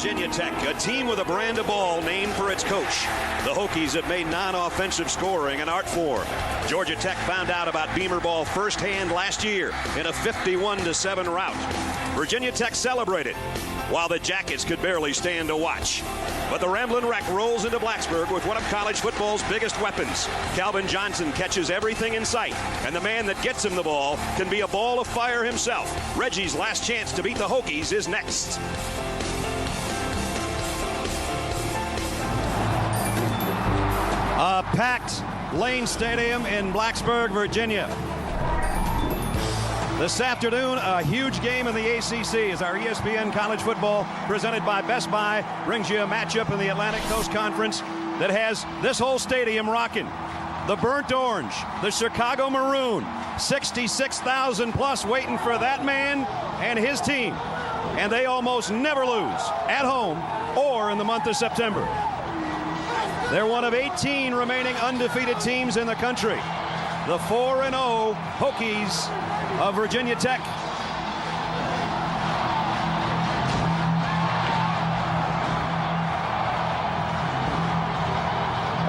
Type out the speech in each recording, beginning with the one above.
Virginia Tech, a team with a brand of ball named for its coach. The Hokies have made non-offensive scoring an art form. Georgia Tech found out about Beamer ball firsthand last year in a 51-7 rout. Virginia Tech celebrated, while the Jackets could barely stand to watch. But the Ramblin' Wreck rolls into Blacksburg with one of college football's biggest weapons. Calvin Johnson catches everything in sight, and the man that gets him the ball can be a ball of fire himself. Reggie's last chance to beat the Hokies is next. A packed Lane Stadium in Blacksburg, Virginia. This afternoon, a huge game in the ACC as our ESPN College Football, presented by Best Buy, brings you a matchup in the Atlantic Coast Conference that has this whole stadium rocking. The burnt orange, the Chicago maroon, 66,000 plus waiting for that man and his team. And they almost never lose at home or in the month of September. They're one of 18 remaining undefeated teams in the country. The 4-0 Hokies of Virginia Tech.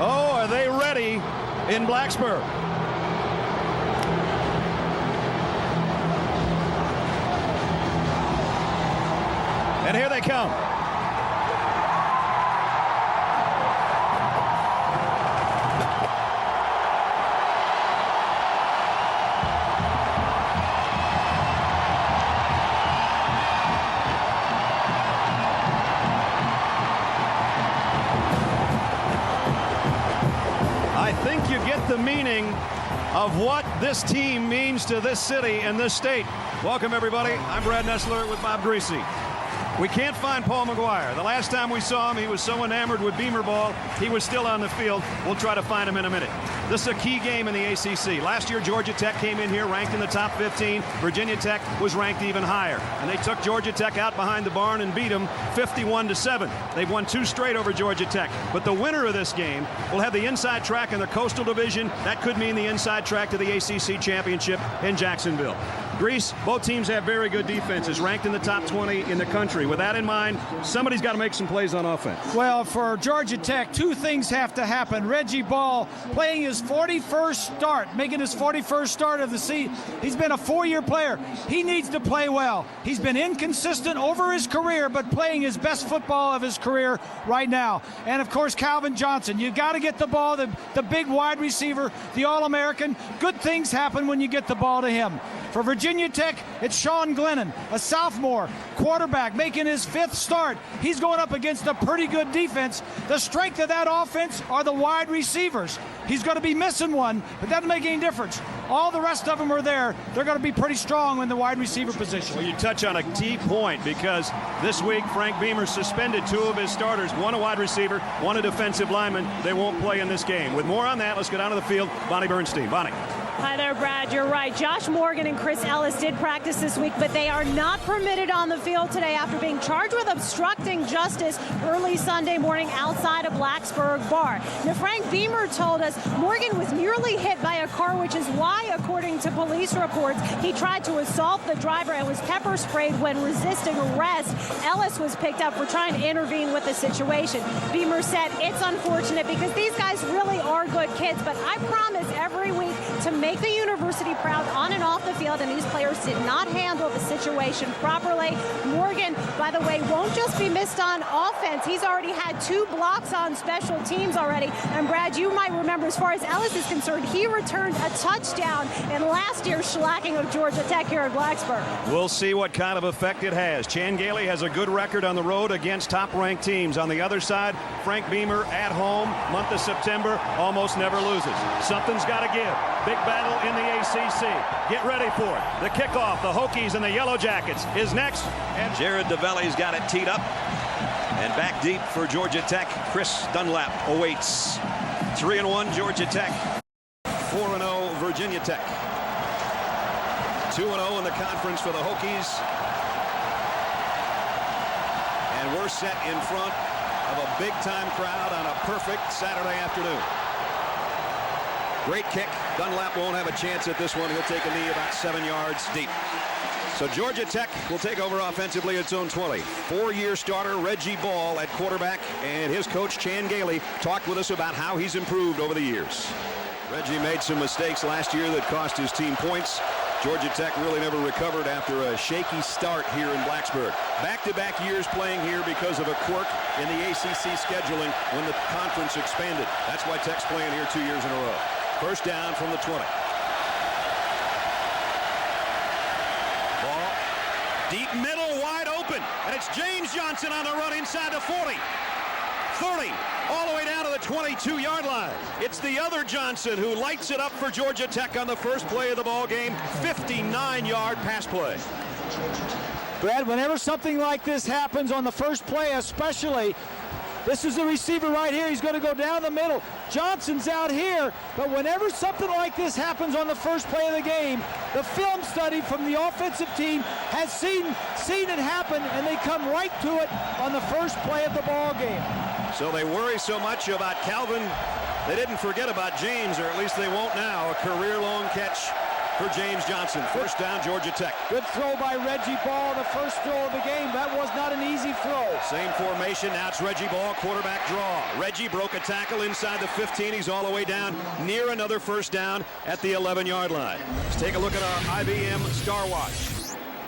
Oh, are they ready in Blacksburg? And here they come. I think you get the meaning of what this team means to this city and this state. Welcome, everybody. I'm Brad Nessler with Bob Greasy. We can't find Paul McGuire. The last time we saw him, he was so enamored with Beamer ball, he was still on the field. We'll try to find him in a minute. This is a key game in the ACC. Last year, Georgia Tech came in here ranked in the top 15. Virginia Tech was ranked even higher. And they took Georgia Tech out behind the barn and beat them 51-7. They've won 2 straight over Georgia Tech. But the winner of this game will have the inside track in the Coastal Division. That could mean the inside track to the ACC Championship in Jacksonville. Greece, both teams have very good defenses, ranked in the top 20 in the country. With that in mind, somebody's got to make some plays on offense. Well, for Georgia Tech, 2 things have to happen. Reggie Ball playing his 41st start, making his 41st start of the season. He's been a 4-year player. He needs to play well. He's been inconsistent over his career, but playing his best football of his career right now. And, of course, Calvin Johnson. You got to get the ball, the big wide receiver, the All-American. Good things happen when you get the ball to him. For Virginia Tech, it's Sean Glennon, a sophomore quarterback making his 5th start. He's going up against a pretty good defense. The strength of that offense are the wide receivers. He's going to be missing one, but that doesn't make any difference. All the rest of them are there. They're going to be pretty strong in the wide receiver position. Well, you touch on a key point because this week Frank Beamer suspended 2 of his starters, 1 a wide receiver, 1 a defensive lineman. They won't play in this game. With more on that, let's go down to the field. Bonnie Bernstein. Bonnie. Hi there, Brad. You're right. Josh Morgan and Chris Ellis did practice this week, but they are not permitted on the field today after being charged with obstructing justice early Sunday morning outside a Blacksburg bar. Now, Frank Beamer told us Morgan was nearly hit by a car, which is why, according to police reports, he tried to assault the driver and was pepper sprayed when resisting arrest. Ellis was picked up for trying to intervene with the situation. Beamer said it's unfortunate because these guys really are good kids, but I promise every week to make the university proud on and off the field, and these players did not handle the situation properly. Morgan, by the way, won't just be missed on offense. He's already had 2 blocks on special teams already. And Brad, you might remember, as far as Ellis is concerned, he returned a touchdown in last year's shellacking of Georgia Tech here at Blacksburg. We'll see what kind of effect it has. Chan Gailey has a good record on the road against top-ranked teams. On the other side, Frank Beamer at home, month of September, almost never loses. Something's got to give. Big battle in the ACC. Get ready for it. The kickoff, the Hokies and the Yellow Jackets is next. And Jared DeVelli's got it teed up. And back deep for Georgia Tech, Chris Dunlap awaits. 3-1 Georgia Tech, 4-0 Virginia Tech. 2-0 in the conference for the Hokies. And we're set in front of a big-time crowd on a perfect Saturday afternoon. Great kick. Dunlap won't have a chance at this one. He'll take a knee about 7 yards deep. So Georgia Tech will take over offensively its own 20. Four-year starter Reggie Ball at quarterback, and his coach Chan Gailey talked with us about how he's improved over the years. Reggie made some mistakes last year that cost his team points. Georgia Tech really never recovered after a shaky start here in Blacksburg. Back-to-back years playing here because of a quirk in the ACC scheduling when the conference expanded. That's why Tech's playing here 2 years in a row. First down from the 20. Ball deep middle, wide open, and it's James Johnson on the run inside the 40. 30, all the way down to the 22-yard line. It's the other Johnson who lights it up for Georgia Tech on the first play of the ball game. 59-yard pass play. Brad, whenever something like this happens on the first play especially, this is the receiver right here. He's going to go down the middle. Johnson's out here, but whenever something like this happens on the first play of the game, the film study from the offensive team has seen it happen, and they come right to it on the first play of the ball game. So they worry so much about Calvin, they didn't forget about James, or at least they won't now. A career-long catch for James Johnson. First down, Georgia Tech. Good throw by Reggie Ball, the first throw of the game. That was not an easy throw. Same formation, now it's Reggie Ball, quarterback draw. Reggie broke a tackle inside the 15. He's all the way down near another first down at the 11-yard line. Let's take a look at our IBM Star Watch.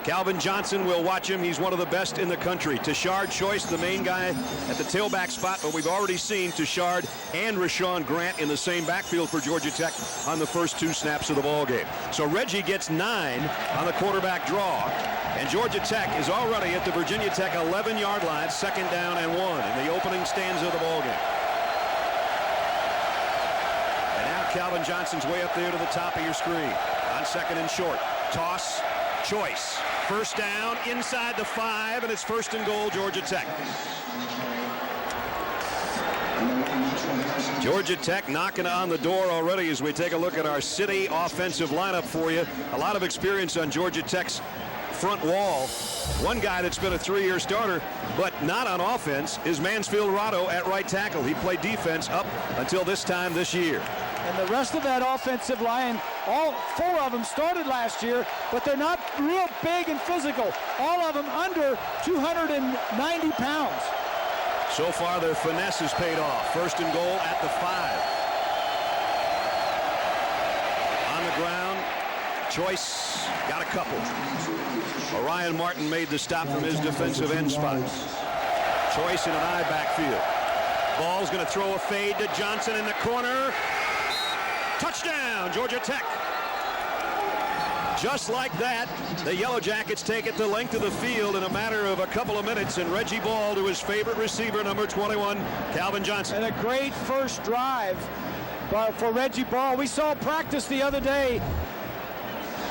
Calvin Johnson will watch him. He's one of the best in the country. Tashard Choice, the main guy at the tailback spot, but we've already seen Tashard and Rashawn Grant in the same backfield for Georgia Tech on the first two snaps of the ball game. So Reggie gets 9 on the quarterback draw, and Georgia Tech is already at the Virginia Tech 11-yard line, second down and 1 in the opening stanza of the ball game. And now Calvin Johnson's way up there to the top of your screen. On second and short, toss, Choice. First down inside the 5, and it's first and goal, Georgia Tech. Georgia Tech knocking on the door already as we take a look at our city offensive lineup for you. A lot of experience on Georgia Tech's front wall. One guy that's been a 3-year starter, but not on offense, is Mansfield Rotto at right tackle. He played defense up until this time this year. And the rest of that offensive line, all 4 of them started last year, but they're not real big and physical. All of them under 290 pounds. So far, their finesse has paid off. First and goal at the 5. On the ground, Choice got a couple. Orion Martin made the stop from his defensive end spot. Choice in an I backfield. Ball's going to throw a fade to Johnson in the corner. Touchdown, Georgia Tech. Just like that, the Yellow Jackets take it the length of the field in a matter of a couple of minutes, and Reggie Ball to his favorite receiver, number 21, Calvin Johnson. And a great first drive for Reggie Ball. We saw practice the other day,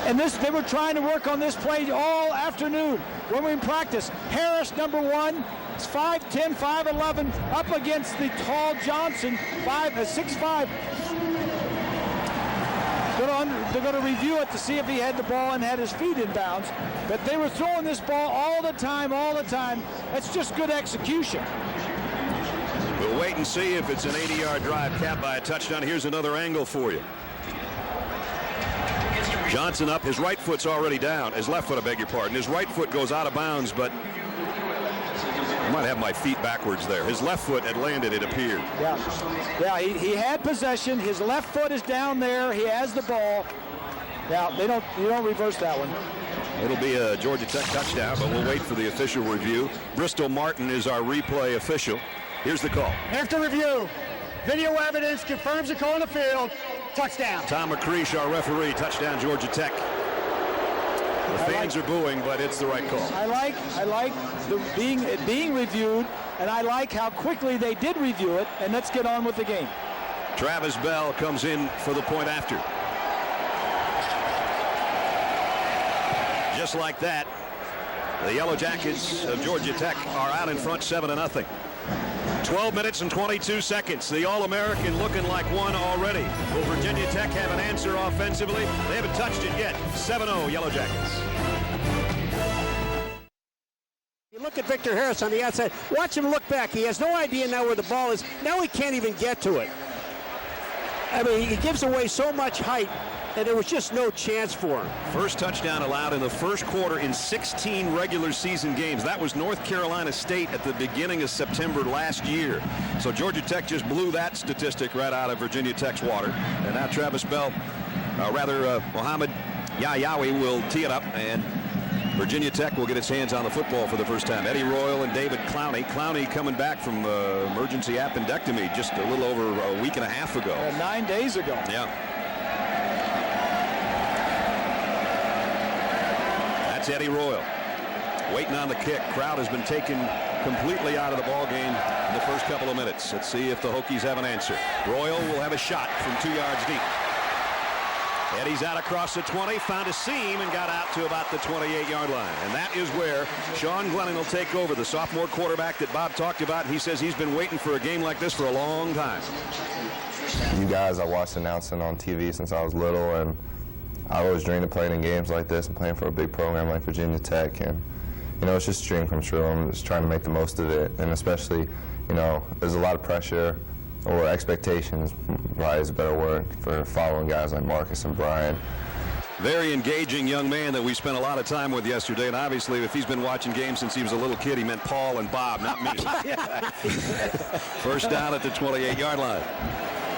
and they were trying to work on this play all afternoon when we were in practice. Harris, number 1, is 5'10", 5'11", up against the tall Johnson, 6'5". They're going to review it to see if he had the ball and had his feet in bounds. But they were throwing this ball all the time. That's just good execution. We'll wait and see if it's an 80-yard drive capped by a touchdown. Here's another angle for you. Johnson up. His right foot's already down. His left foot, I beg your pardon. His right foot goes out of bounds, but I might have my feet backwards there. His left foot had landed, it appeared. Yeah, he had possession. His left foot is down there. He has the ball. Now, you don't reverse that one. It'll be a Georgia Tech touchdown, but we'll wait for the official review. Bristol Martin is our replay official. Here's the call. After review, video evidence confirms the call on the field. Touchdown. Tom McCreesh, our referee. Touchdown, Georgia Tech. The fans are booing, but it's the right call. I like it being reviewed, and I like how quickly they did review it, and let's get on with the game. Travis Bell comes in for the point after. Just like that, the Yellow Jackets of Georgia Tech are out in front 7-0. 12 minutes and 22 seconds. The All-American looking like one already. Will Virginia Tech have an answer offensively? They haven't touched it yet. 7-0 Yellow Jackets. You look at Victor Harris on the outside. Watch him look back. He has no idea now where the ball is. Now he can't even get to it. I mean, he gives away so much height. and there was just no chance for him. First touchdown allowed in the first quarter in 16 regular season games. That was North Carolina State at the beginning of September last year. So Georgia Tech just blew that statistic right out of Virginia Tech's water. And now Travis Bell, Mohamed Yayawi will tee it up, and Virginia Tech will get its hands on the football for the first time. Eddie Royal and David Clowney. Clowney coming back from emergency appendectomy just a little over a week and a half ago. 9 days ago. Yeah. That's Eddie Royal waiting on the kick. Crowd has been taken completely out of the ball game in the first couple of minutes. Let's see if the Hokies have an answer. Royal will have a shot from 2 yards deep. Eddie's out across the 20, found a seam, and got out to about the 28-yard line. And that is where Sean Glennon will take over, the sophomore quarterback that Bob talked about. He says he's been waiting for a game like this for a long time. You guys, I watched announcing on TV since I was little, and I always dreamed of playing in games like this and playing for a big program like Virginia Tech. And, you know, it's just a dream come true. I'm just trying to make the most of it. And especially, you know, there's a lot of pressure, or expectations, probably is a better word, for following guys like Marcus and Brian. Very engaging young man that we spent a lot of time with yesterday, and obviously if he's been watching games since he was a little kid, he meant Paul and Bob, not me. First down at the 28-yard line.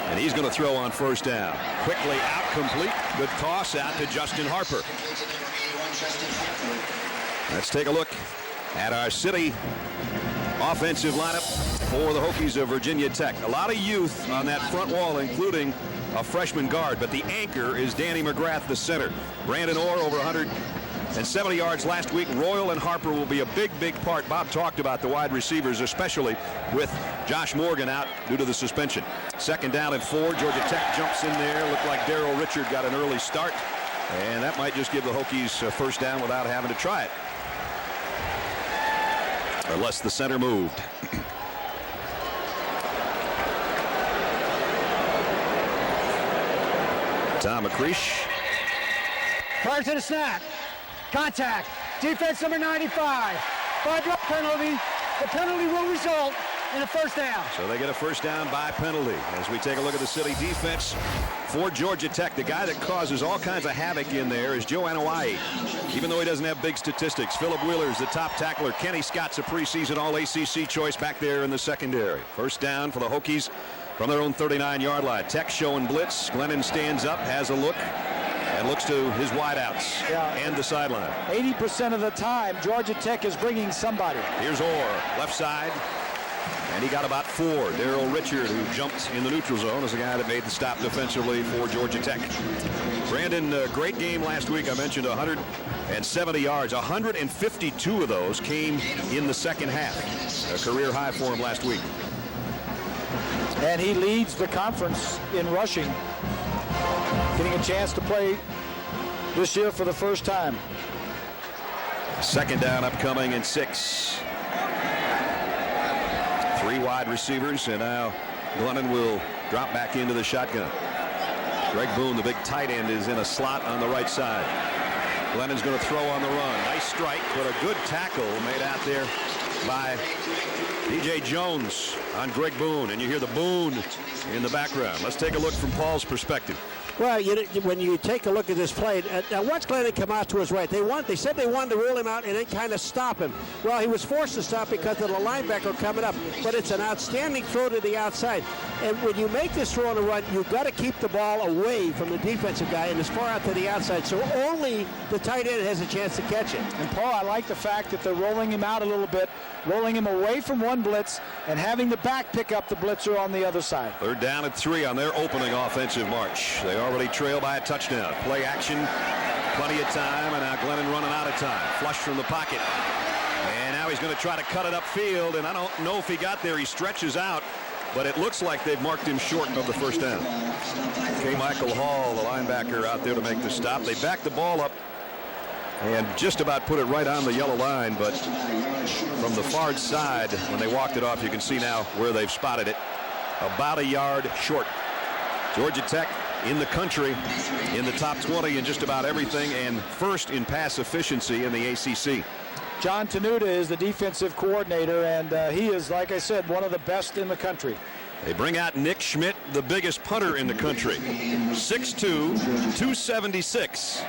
And he's going to throw on first down. Quickly out, complete. Good toss out to Justin Harper. Let's take a look at our city offensive lineup for the Hokies of Virginia Tech. A lot of youth on that front wall, including a freshman guard, but the anchor is Danny McGrath, the center. Brandon Orr over 170 yards last week. Royal and Harper will be a big part. Bob talked about the wide receivers, especially with Josh Morgan out due to the suspension. Second down and 4. Georgia Tech jumps in there. Looked like Darryl Richard got an early start, and that might just give the Hokies a first down without having to try it, unless the center moved. Tom McCreesh. Prior to the snap, contact, defense number 95, 5-yard penalty. The penalty will result in a first down. So they get a first down by penalty. As we take a look at the city defense for Georgia Tech, the guy that causes all kinds of havoc in there is Joe Anawai. Even though he doesn't have big statistics, Philip Wheeler is the top tackler. Kenny Scott's a preseason All-ACC choice back there in the secondary. First down for the Hokies from their own 39-yard line. Tech showing blitz. Glennon stands up, has a look, and looks to his wideouts and the sideline. 80% of the time, Georgia Tech is bringing somebody. Here's Orr, left side, and he got about 4. Darryl Richard, who jumped in the neutral zone, is the guy that made the stop defensively for Georgia Tech. Brandon, great game last week. I mentioned 170 yards. 152 of those came in the second half. A career high for him last week. And he leads the conference in rushing, getting a chance to play this year for the first time. Second down upcoming and 6. 3 wide receivers, and now Glennon will drop back into the shotgun. Greg Boone, the big tight end, is in a slot on the right side. Glennon's going to throw on the run. Nice strike, but a good tackle made out there by DJ Jones on Greg Boone, and you hear the Boone in the background. Let's take a look from Paul's perspective. Well, when you take a look at this play, now watch Glennon come out to his right. They said they wanted to roll him out and then kind of stop him. Well, he was forced to stop because of the linebacker coming up, but it's an outstanding throw to the outside. And when you make this throw on the run, you've got to keep the ball away from the defensive guy and as far out to the outside, so only the tight end has a chance to catch it. And Paul, I like the fact that they're rolling him out a little bit, rolling him away from one blitz and having the back pick up the blitzer on the other side. Third down at 3 on their opening offensive march. They already trail by a touchdown. Play action, plenty of time, and now Glennon running out of time. Flush from the pocket. And now he's going to try to cut it upfield, and I don't know if he got there. He stretches out, but it looks like they've marked him short of the first down. K. Michael Hall, the linebacker, out there to make the stop. They back the ball up and just about put it right on the yellow line, but from the far side, when they walked it off, you can see now where they've spotted it. About a yard short. Georgia Tech in the country in the top 20 in just about everything, and first in pass efficiency in the ACC. John Tenuta is the defensive coordinator, and he is, like I said, one of the best in the country. They bring out Nick Schmidt, the biggest punter in the country. 6'2", 276.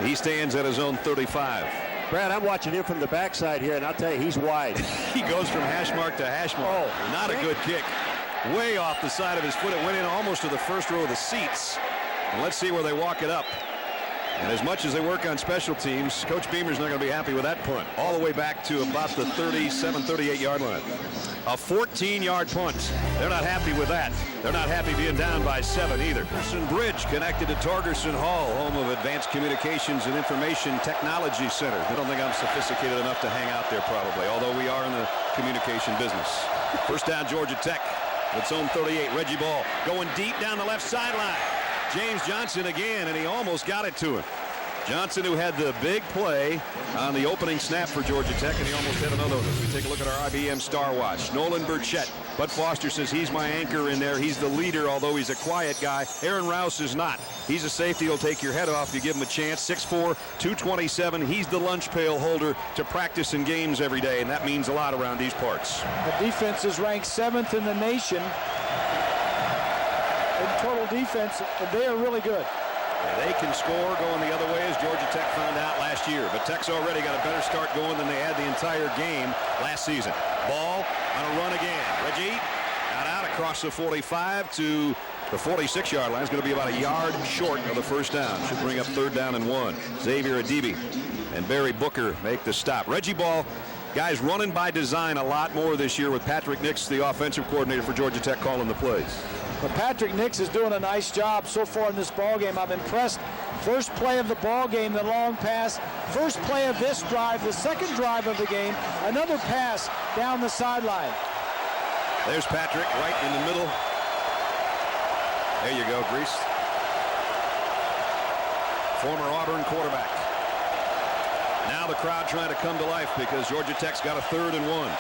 He stands at his own 35. Brad, I'm watching him from the backside here, and I'll tell you, he's wide. He goes from hash mark to hash mark. Oh, not a good kick. Way off the side of his foot. It went in almost to the first row of the seats. And let's see where they walk it up. And as much as they work on special teams, Coach Beamer's not going to be happy with that punt. All the way back to about the 37, 38-yard line. A 14-yard punt. They're not happy with that. They're not happy being down by 7 either. Torgerson Bridge connected to Torgerson Hall, home of Advanced Communications and Information Technology Center. They don't think I'm sophisticated enough to hang out there probably, although we are in the communication business. First down, Georgia Tech. Its own 38. Reggie Ball going deep down the left sideline. James Johnson again, and he almost got it to him. Johnson, who had the big play on the opening snap for Georgia Tech, and he almost had another one. We take a look at our IBM Star Watch. Nolan Burchett. Bud Foster says he's my anchor in there. He's the leader, although he's a quiet guy. Aaron Rouse is not. He's a safety. He'll take your head off if you give him a chance. 6'4", 227. He's the lunch pail holder to practice in games every day, and that means a lot around these parts. The defense is ranked 7th in the nation in total defense, and they are really good. They can score going the other way, as Georgia Tech found out last year. But Tech's already got a better start going than they had the entire game last season. Ball on a run again. Reggie got out across the 45 to the 46-yard line. Is going to be about a yard short of the first down. Should bring up 3rd down and 1. Xavier Adibi and Barry Booker make the stop. Reggie Ball, guys running by design a lot more this year with Patrick Nix, the offensive coordinator for Georgia Tech, calling the plays. But Patrick Nix is doing a nice job so far in this ball game. I'm impressed. First play of the ball game, the long pass. First play of this drive, the second drive of the game, another pass down the sideline. There's Patrick right in the middle. There you go, Grease. Former Auburn quarterback. Now the crowd trying to come to life because Georgia Tech's got a 3rd and 1.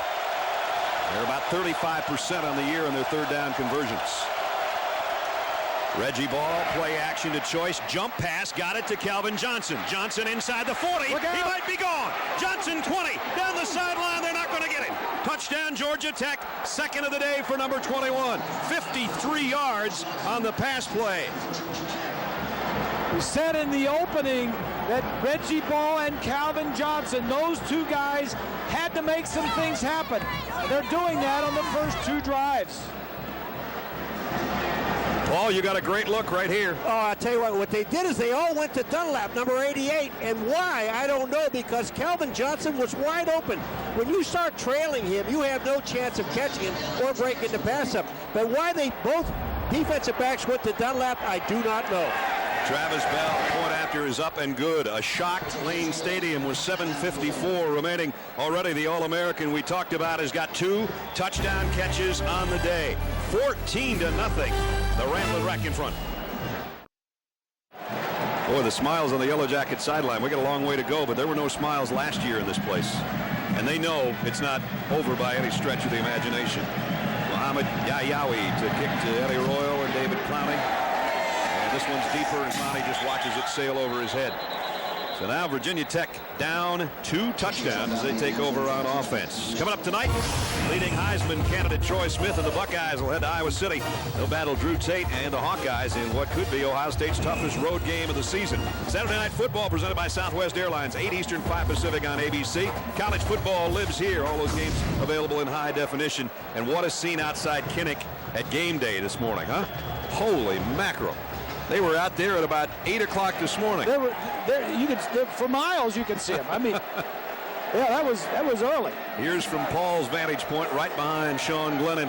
They're about 35% on the year in their 3rd down conversions. Reggie Ball, play action to choice, jump pass, got it to Calvin Johnson. Johnson inside the 40, he might be gone. Johnson 20, down the sideline, they're not going to get it. Touchdown Georgia Tech, 2nd of the day for number 21. 53 yards on the pass play. We said in the opening that Reggie Ball and Calvin Johnson, those two guys, had to make some things happen. They're doing that on the first 2 drives. Paul, you got a great look right here. Oh, I tell you what they did is they all went to Dunlap, number 88. And why, I don't know, because Calvin Johnson was wide open. When you start trailing him, you have no chance of catching him or breaking the pass up. But why they both defensive backs went to Dunlap, I do not know. Travis Bell, point after is up and good. A shocked Lane Stadium with 7:54 remaining. Already the All-American we talked about has got 2 touchdown catches on the day. 14-0. The Ramblin' Wreck in front. Boy, the smiles on the Yellow Jacket sideline. We got a long way to go, but there were no smiles last year in this place. And they know it's not over by any stretch of the imagination. Muhammad Yayawi to kick to Eddie Royal and David Clowney. And this one's deeper, and Clowney just watches it sail over his head. So now Virginia Tech down 2 touchdowns as they take over on offense. Coming up tonight, leading Heisman candidate Troy Smith and the Buckeyes will head to Iowa City. They'll battle Drew Tate and the Hawkeyes in what could be Ohio State's toughest road game of the season. Saturday Night Football presented by Southwest Airlines, 8 Eastern, 5 Pacific on ABC. College football lives here. All those games available in high definition. And what a scene outside Kinnick at game day this morning, huh? Holy mackerel. They were out there at about 8 o'clock this morning. For miles you can see them. I mean, yeah, that was early. Here's from Paul's vantage point, right behind Sean Glennon.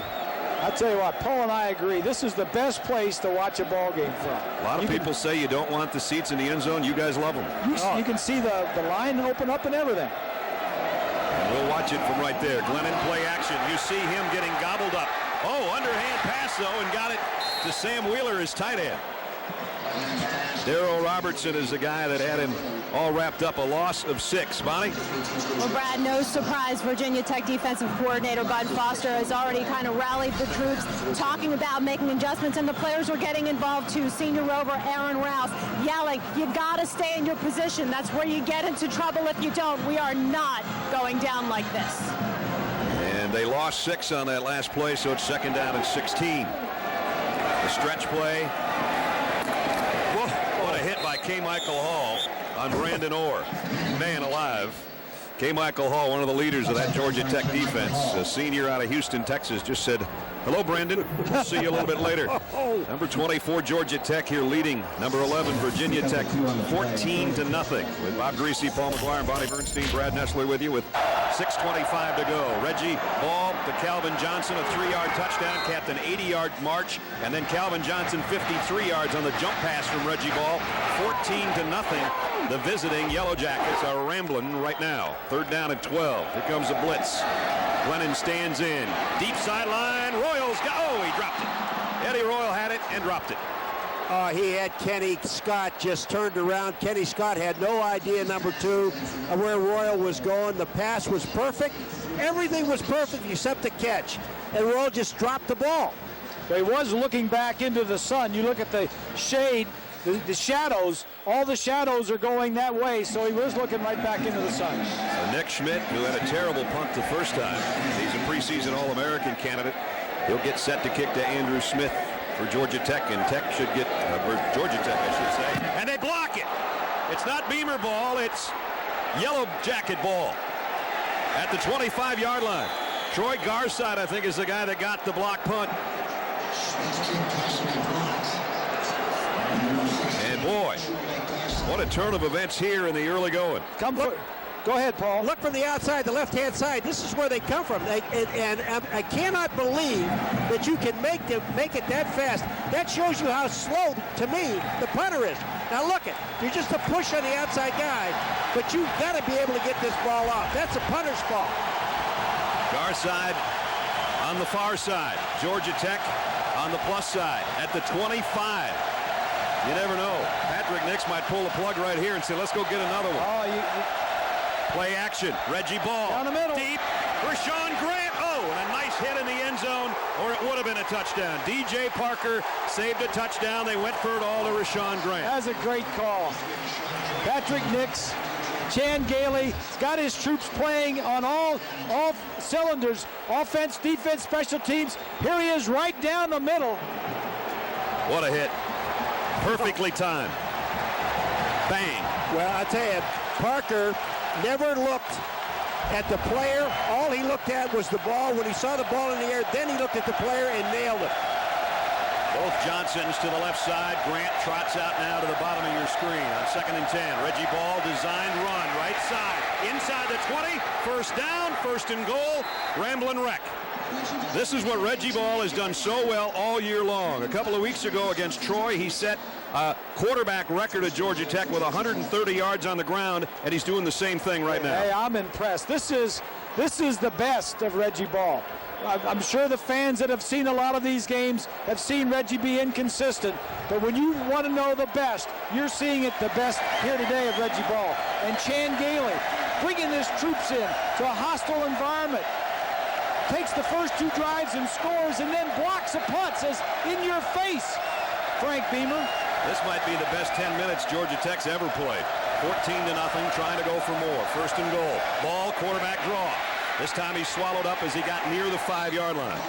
I tell you what, Paul and I agree. This is the best place to watch a ball game from. A lot of people say you don't want the seats in the end zone. You guys love them. You can see the line open up and everything. And we'll watch it from right there. Glennon play action. You see him getting gobbled up. Oh, underhand pass, though, and got it to Sam Wheeler, his tight end. Darrell Robertson is the guy that had him all wrapped up, a loss of 6. Bonnie? Well, Brad, no surprise, Virginia Tech defensive coordinator Bud Foster has already kind of rallied the troops, talking about making adjustments, and the players were getting involved too. Senior rover Aaron Rouse yelling, you got to stay in your position. That's where you get into trouble if you don't. We are not going down like this. And they lost 6 on that last play, so it's 2nd down and 16. The stretch play. Whoa, what a hit by K. Michael Hall on Brandon Orr. Man alive. K. Michael Hall, one of the leaders of that Georgia Tech defense, a senior out of Houston, Texas, just said, "Hello, Brandon. We'll see you a little bit later." Number 24, Georgia Tech here leading. Number 11, Virginia Tech, 14-0. With Bob Greasy, Paul McGuire, and Bonnie Bernstein, Brad Nessler with you with 6:25 to go. Reggie Ball to Calvin Johnson, a 3-yard touchdown, capped an 80-yard march, and then Calvin Johnson 53 yards on the jump pass from Reggie Ball. 14-0. The visiting Yellow Jackets are rambling right now. 3rd down and 12. Here comes a blitz. Glennon stands in. Deep sideline. Royals go. Oh, he dropped it. Eddie Royal had it and dropped it. He had Kenny Scott just turned around. Kenny Scott had no idea, number 2, of where Royal was going. The pass was perfect. Everything was perfect except the catch. And Royal just dropped the ball. But he was looking back into the sun. You look at the shade, the shadows, all the shadows are going that way, so he was looking right back into the sun. Nick Schmidt, who had a terrible punt the first time, he's a preseason All-American candidate. He'll get set to kick to Andrew Smith for Georgia Tech, and Tech should get, or Georgia Tech, I should say. And they block it. It's not Beamer ball, it's Yellow Jacket ball at the 25-yard line. Troy Garside, I think, is the guy that got the block punt. And boy, what a turn of events here in the early going. Go ahead, Paul. Look from the outside, the left-hand side. This is where they come from. And I cannot believe that you can make it that fast. That shows you how slow, to me, the punter is. Now look it. You're just a push on the outside guy, but you've got to be able to get this ball off. That's a punter's ball. Garside on the far side. Georgia Tech on the plus side at the 25. You never know. Patrick Nix might pull the plug right here and say, let's go get another one. Play action. Reggie Ball. Down the middle. Deep. Rashawn Grant. Oh, and a nice hit in the end zone, or it would have been a touchdown. DJ Parker saved a touchdown. They went for it all to Rashawn Grant. That's a great call. Patrick Nix, Chan Gailey, got his troops playing on all cylinders. Offense, defense, special teams. Here he is right down the middle. What a hit. Perfectly timed. Bang. Well, I tell you, Parker never looked at the player. All he looked at was the ball. When he saw the ball in the air, then he looked at the player and nailed it. Both Johnsons to the left side. Grant trots out now to the bottom of your screen on 2nd and 10. Reggie Ball, designed run, right side. Inside the 20. First down, 1st and goal. Ramblin' wreck. This is what Reggie Ball has done so well all year long. A couple of weeks ago against Troy, he set a quarterback record at Georgia Tech with 130 yards on the ground, and he's doing the same thing right now. Hey, I'm impressed. This is the best of Reggie Ball. I'm sure the fans that have seen a lot of these games have seen Reggie be inconsistent, but when you want to know the best, you're seeing it the best here today of Reggie Ball. And Chan Gailey bringing his troops in to a hostile environment. Takes the first 2 drives and scores, and then blocks a punt. Says, in your face, Frank Beamer. This might be the best 10 minutes Georgia Tech's ever played. 14-0, trying to go for more. 1st and goal. Ball, quarterback draw. This time he swallowed up as he got near the 5-yard line.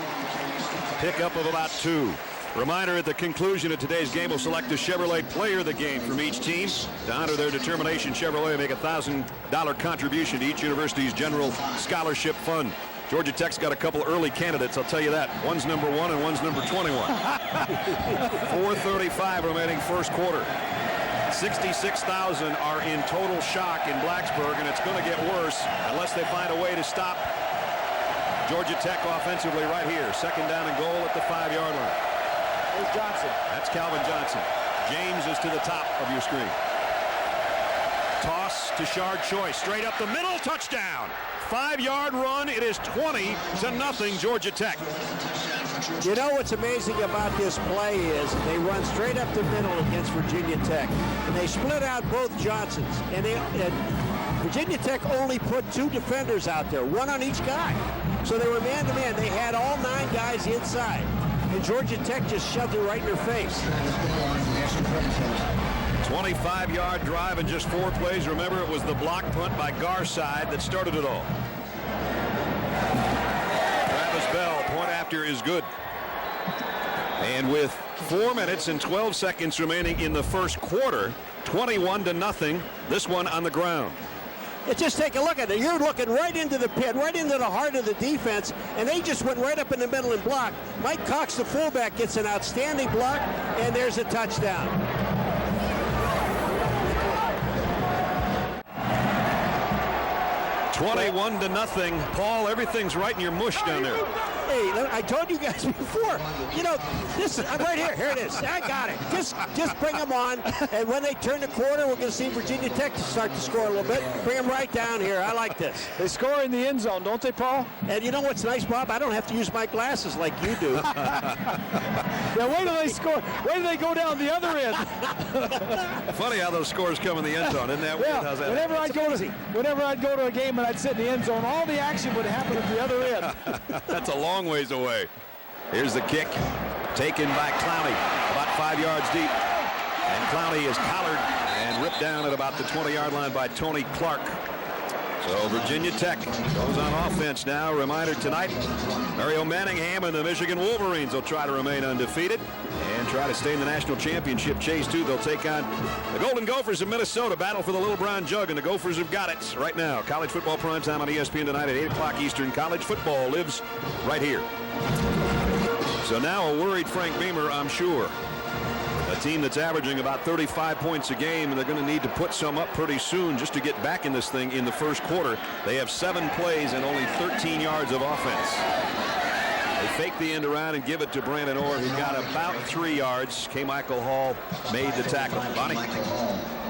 Pickup of about 2. Reminder, at the conclusion of today's game, we'll select a Chevrolet player of the game from each team. To honor their determination, Chevrolet will make a $1,000 contribution to each university's general scholarship fund. Georgia Tech's got a couple early candidates, I'll tell you that. One's number 1 and one's number 21. 4:35 remaining first quarter. 66,000 are in total shock in Blacksburg, and it's going to get worse unless they find a way to stop Georgia Tech offensively right here. 2nd down and goal at the 5-yard line. There's Johnson. That's Calvin Johnson. James is to the top of your screen. Toss to Shard Choi, straight up the middle, touchdown. 5-yard run. It is 20-0 Georgia Tech. You know what's amazing about this play is they run straight up the middle against Virginia Tech, and they split out both Johnsons. And Virginia Tech only put 2 defenders out there, 1 on each guy. So they were man-to-man. They had all 9 guys inside, and Georgia Tech just shoved it right in their face. 25-yard drive in just 4 plays. Remember, it was the block punt by Garside that started it all. after is good. And with 4 minutes and 12 seconds remaining in the first quarter, 21-0, this one on the ground. Just take a look at it. You're looking right into the pit, right into the heart of the defense, and they just went right up in the middle and blocked. Mike Cox, the fullback, gets an outstanding block, and there's a touchdown. 21-0. Paul, everything's right in your mush down there. Hey, I told you guys before, you know, this, I'm right here. Here it is. I got it. Just bring them on, and when they turn the corner, we're going to see Virginia Tech start to score a little bit. Bring them right down here. I like this. They score in the end zone, don't they, Paul? And you know what's nice, Bob? I don't have to use my glasses like you do. Yeah, wait till they score. Wait till they go down the other end. Funny how those scores come in the end zone, isn't that weird? Yeah, How's that? whenever I'd go to a game and I'd sit in the end zone, all the action would happen at the other end. That's a long ways away. Here's the kick, taken by Clowney, about 5 yards deep. And Clowney is collared and ripped down at about the 20-yard line by Tony Clark. So Virginia Tech goes on offense now. Reminder tonight, Mario Manningham and the Michigan Wolverines will try to remain undefeated and try to stay in the national championship chase, too. They'll take on the Golden Gophers of Minnesota, battle for the Little Brown Jug, and the Gophers have got it right now. College football primetime on ESPN tonight at 8 o'clock Eastern. College football lives right here. So now a worried Frank Beamer, I'm sure. A team that's averaging about 35 points a game, and they're going to need to put some up pretty soon just to get back in this thing in the first quarter. They have 7 plays and only 13 yards of offense. They fake the end around and give it to Brandon Orr, who got about 3 yards. K. Michael Hall made the tackle. Bonnie.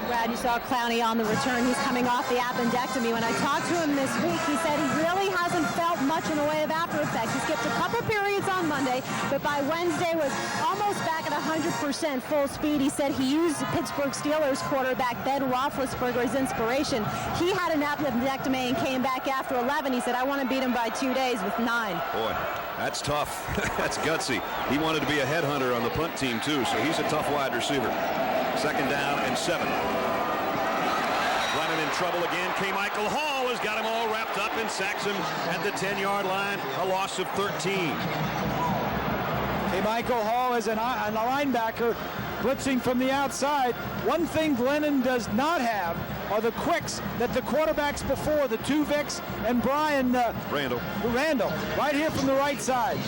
Brad, you saw Clowney on the return. He's coming off the appendectomy. When I talked to him this week, he said he really hasn't felt much in the way of after effects. He skipped a couple periods on Monday, but by Wednesday was almost back at 100% full speed. He said he used Pittsburgh Steelers quarterback Ben Roethlisberger as inspiration. He had an appendectomy and came back after 11. He said, I want to beat him by 2 days with 9. Boy, that's tough. That's gutsy. He wanted to be a headhunter on the punt team, too, so he's a tough wide receiver. 2nd down and 7. Running in trouble again. K. Michael Hall has got him all wrapped up and sacks him at the 10-yard line. A loss of 13. K. Michael Hall is a linebacker blitzing from the outside. One thing Glennon does not have are the quicks that the quarterbacks before, the two Vicks and Brian Randall, right here from the right side.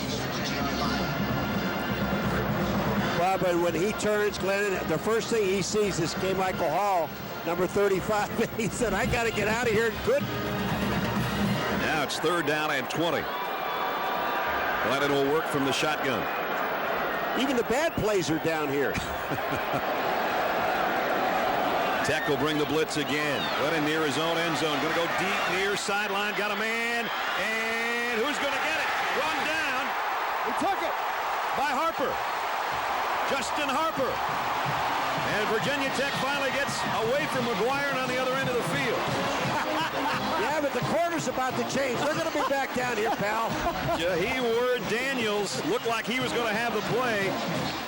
Well, but when he turns, Glennon, the first thing he sees is K. Michael Hall, number 35. And he said, I got to get out of here. Good. Now it's 3rd down and 20. Glennon will work from the shotgun. Even the bad plays are down here. Tech will bring the blitz again. Glennon near his own end zone. Going to go deep near sideline. Got a man. And who's going to get it? Run down. He took it. By Harper. Justin Harper. And Virginia Tech finally gets away from McGuire and on the other end of the field. Yeah, but the corner's about to change. They're going to be back down here, pal. Jahi Ward-Daniels looked like he was going to have the play.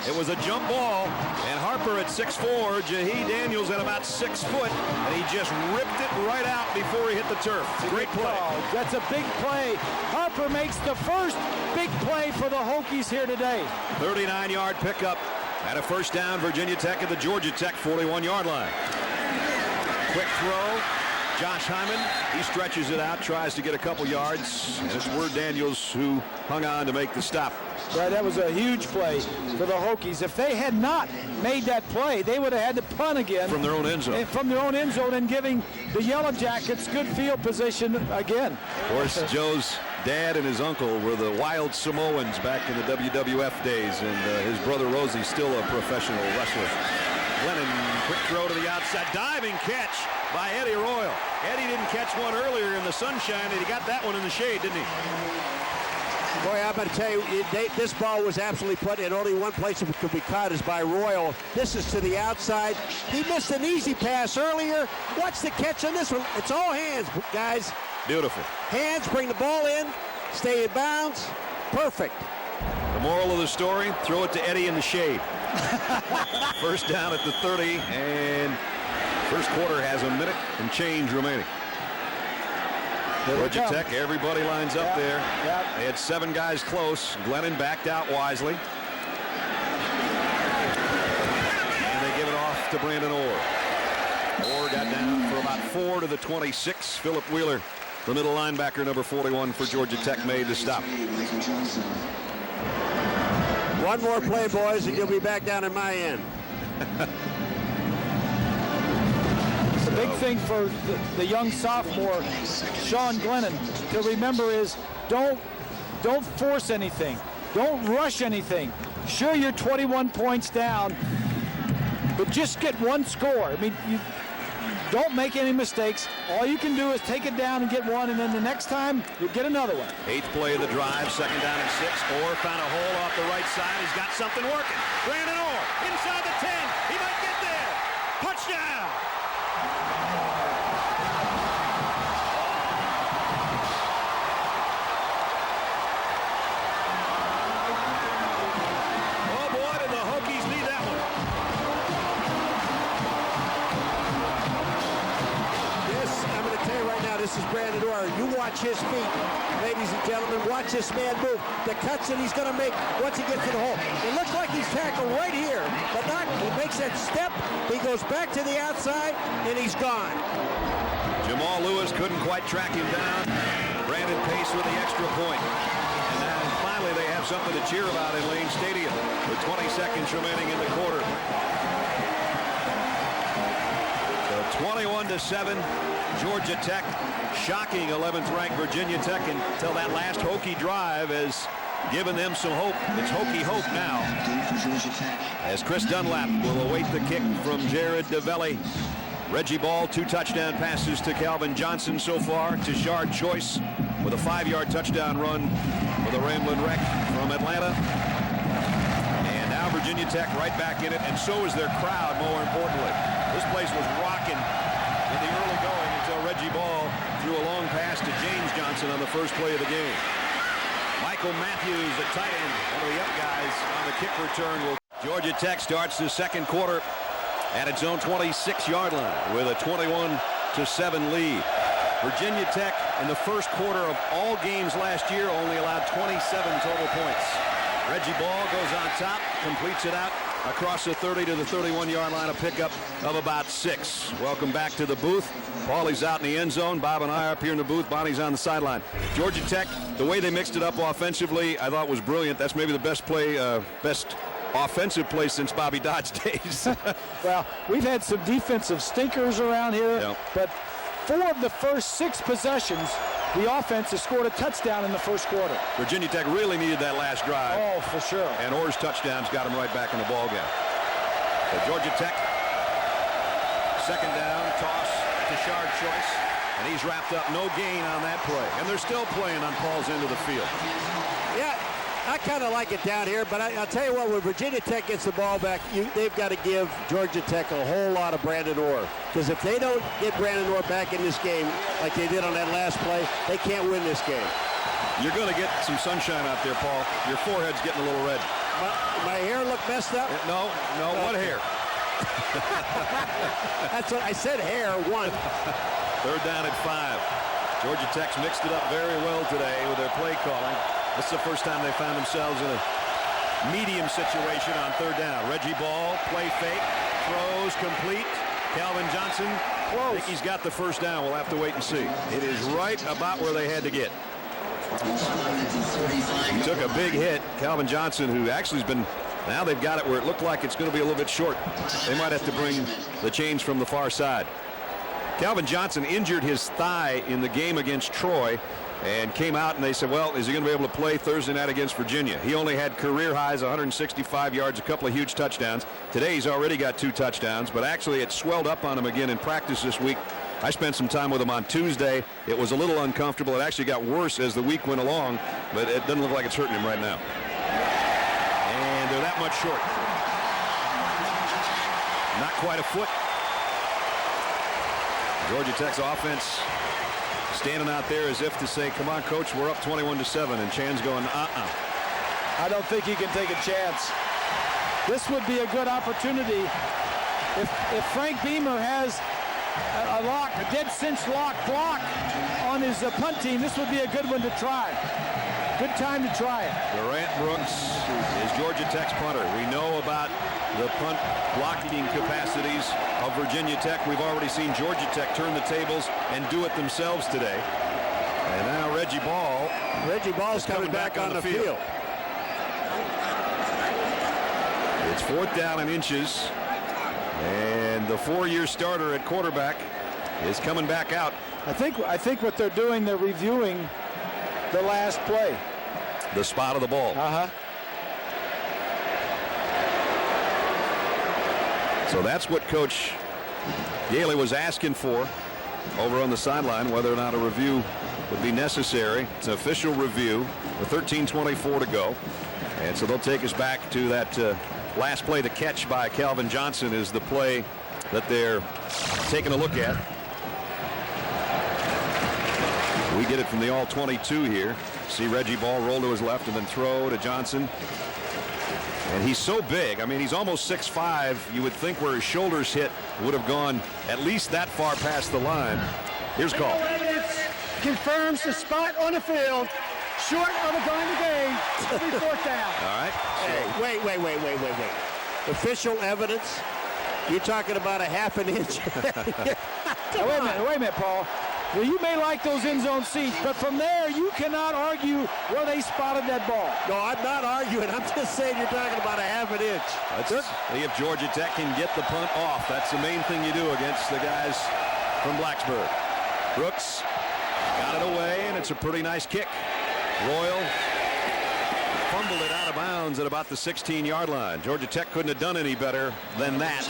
It was a jump ball, and Harper at 6'4", Jahi Daniels at about 6 foot, and he just ripped it right out before he hit the turf. Great play. That's a big play. Harper makes the first big play for the Hokies here today. 39-yard pickup and a 1st down. Virginia Tech at the Georgia Tech 41-yard line. Quick throw. Josh Hyman, he stretches it out, tries to get a couple yards, and it's Ward-Daniels who hung on to make the stop. Right, that was a huge play for the Hokies. If they had not made that play, they would have had to punt again. From their own end zone. From their own end zone and giving the Yellow Jackets good field position again. Of course, Joe's dad and his uncle were the Wild Samoans back in the WWF days, and his brother Rosie's still a professional wrestler. Glennon, quick throw to the outside, diving catch by Eddie Royal. Eddie didn't catch one earlier in the sunshine, and he got that one in the shade, didn't he? Boy, I'm going to tell you, this ball was absolutely put in only one place it could be caught is by Royal. This is to the outside. He missed an easy pass earlier. Watch the catch on this one. It's all hands, guys. Beautiful. Hands, bring the ball in, stay in bounds. Perfect. The moral of the story, throw it to Eddie in the shade. 1st down at the 30, and first quarter has a minute and change remaining. Georgia Tech, everybody lines up there. Yep. They had 7 guys close. Glennon backed out wisely. And they give it off to Brandon Orr. Orr got down for about 4 to the 26. Philip Wheeler, the middle linebacker, number 41 for Georgia Tech, made the stop. One more play, boys, and you'll be back down in my end. The big thing for the young sophomore, Sean Glennon, to remember is don't force anything. Don't rush anything. Sure, you're 21 points down, but just get one score. I mean, you don't make any mistakes. All you can do is take it down and get one, and then the next time you get another one. 8th play of the drive, 2nd down and 6. Orr found a hole off the right side. He's got something working. Brandon Orr inside the 10. He might get there. Touchdown. Oh boy, did the Hokies need that one. I'm going to tell you right now, this is Brandon Orr. You watch his feet, ladies and gentlemen. Watch this man move. The cuts that he's going to make once he gets to the hole. It looks like he's tackled right here, but not. He makes that step. He goes back to the outside, and he's gone. Jamal Lewis couldn't quite track him down. Brandon Pace with the extra point. And now finally they have something to cheer about in Lane Stadium with 20 seconds remaining in the quarter. So 21-7, Georgia Tech shocking 11th ranked Virginia Tech until that last Hokie drive has given them some hope. It's Hokie hope now, as Chris Dunlap will await the kick from Jared DeVelli. Reggie Ball, 2 touchdown passes to Calvin Johnson so far. Tashard Choice with a 5-yard touchdown run for the Ramblin' Wreck from Atlanta. And now Virginia Tech right back in it, and so is their crowd, more importantly. This place was rocking in the early going until Reggie Ball threw a long pass to James Johnson on the first play of the game. Michael Matthews, the tight end, one of the up guys on the kick return. Georgia Tech starts the second quarter at its own 26-yard line with a 21-7 lead. Virginia Tech in the first quarter of all games last year only allowed 27 total points. Reggie Ball goes on top, completes it out across the 30 to the 31-yard line, a pickup of about 6. Welcome back to the booth. Paulie's out in the end zone. Bob and I are up here in the booth. Bonnie's on the sideline. Georgia Tech, the way they mixed it up offensively, I thought was brilliant. That's maybe the best offensive play since Bobby Dodd's days. Well, we've had some defensive stinkers around here, but 4 of the first 6 possessions, the offense has scored a touchdown in the first quarter. Virginia Tech really needed that last drive. Oh, for sure. And Orr's touchdowns got them right back in the ballgame. So Georgia Tech, 2nd down, toss to Tashard Choice, and he's wrapped up, no gain on that play. And they're still playing on Paul's end of the field. Yeah, I kind of like it down here, but I'll tell you what, when Virginia Tech gets the ball back, they've got to give Georgia Tech a whole lot of Brandon Orr. Because if they don't get Brandon Orr back in this game like they did on that last play, they can't win this game. You're going to get some sunshine out there, Paul. Your forehead's getting a little red. My hair look messed up? No, what hair? That's what I said, hair, 1. 3rd down at 5. Georgia Tech's mixed it up very well today with their play calling. This is the first time they found themselves in a medium situation on 3rd down. Reggie Ball, play fake, throws complete. Calvin Johnson, I think he's got the first down. We'll have to wait and see. It is right about where they had to get. He took a big hit. Calvin Johnson, who actually has been, now they've got it where it looked like it's going to be a little bit short. They might have to bring the chains from the far side. Calvin Johnson injured his thigh in the game against Troy and came out, and they said, well, is he going to be able to play Thursday night against Virginia? He only had career highs, 165 yards, a couple of huge touchdowns. Today he's already got 2 touchdowns, but actually it swelled up on him again in practice this week. I spent some time with him on Tuesday. It was a little uncomfortable. It actually got worse as the week went along, but it doesn't look like it's hurting him right now. And they're that much short. Not quite a foot. Georgia Tech's offense standing out there as if to say, come on, coach, we're up 21-7, and Chan's going, I don't think he can take a chance. This would be a good opportunity if Frank Beamer has a dead cinch lock block on his punt team, this would be a good one to try. Good time to try it. Durant Brooks is Georgia Tech's punter. We know about the punt blocking capacities of Virginia Tech. We've already seen Georgia Tech turn the tables and do it themselves today. And now Reggie Ball. Reggie Ball is coming back on the field. It's 4th down and inches. And the 4-year starter at quarterback is coming back out. I think what they're doing, they're reviewing the last play. The spot of the ball. So that's what Coach Gailey was asking for over on the sideline, whether or not a review would be necessary. It's an official review with 13:24 to go. And so they'll take us back to that last play. The catch by Calvin Johnson is the play that they're taking a look at. We get it from the all-22 here. See Reggie Ball roll to his left and then throw to Johnson. And he's so big. I mean, he's almost 6'5". You would think where his shoulders hit would have gone at least that far past the line. Here's a call. Confirms the spot on the field. Short of a goal in the game. It'll be 4th down. All right. Hey, wait. Official evidence? You're talking about a half an inch. Wait a minute, Paul. Well, you may like those end zone seats, but from there you cannot argue where they spotted that ball. No, I'm not arguing. I'm just saying you're talking about a half an inch. Let's see if Georgia Tech can get the punt off. That's the main thing you do against the guys from Blacksburg. Brooks got it away, and it's a pretty nice kick. Royal fumbled it out of bounds at about the 16-yard line. Georgia Tech couldn't have done any better than that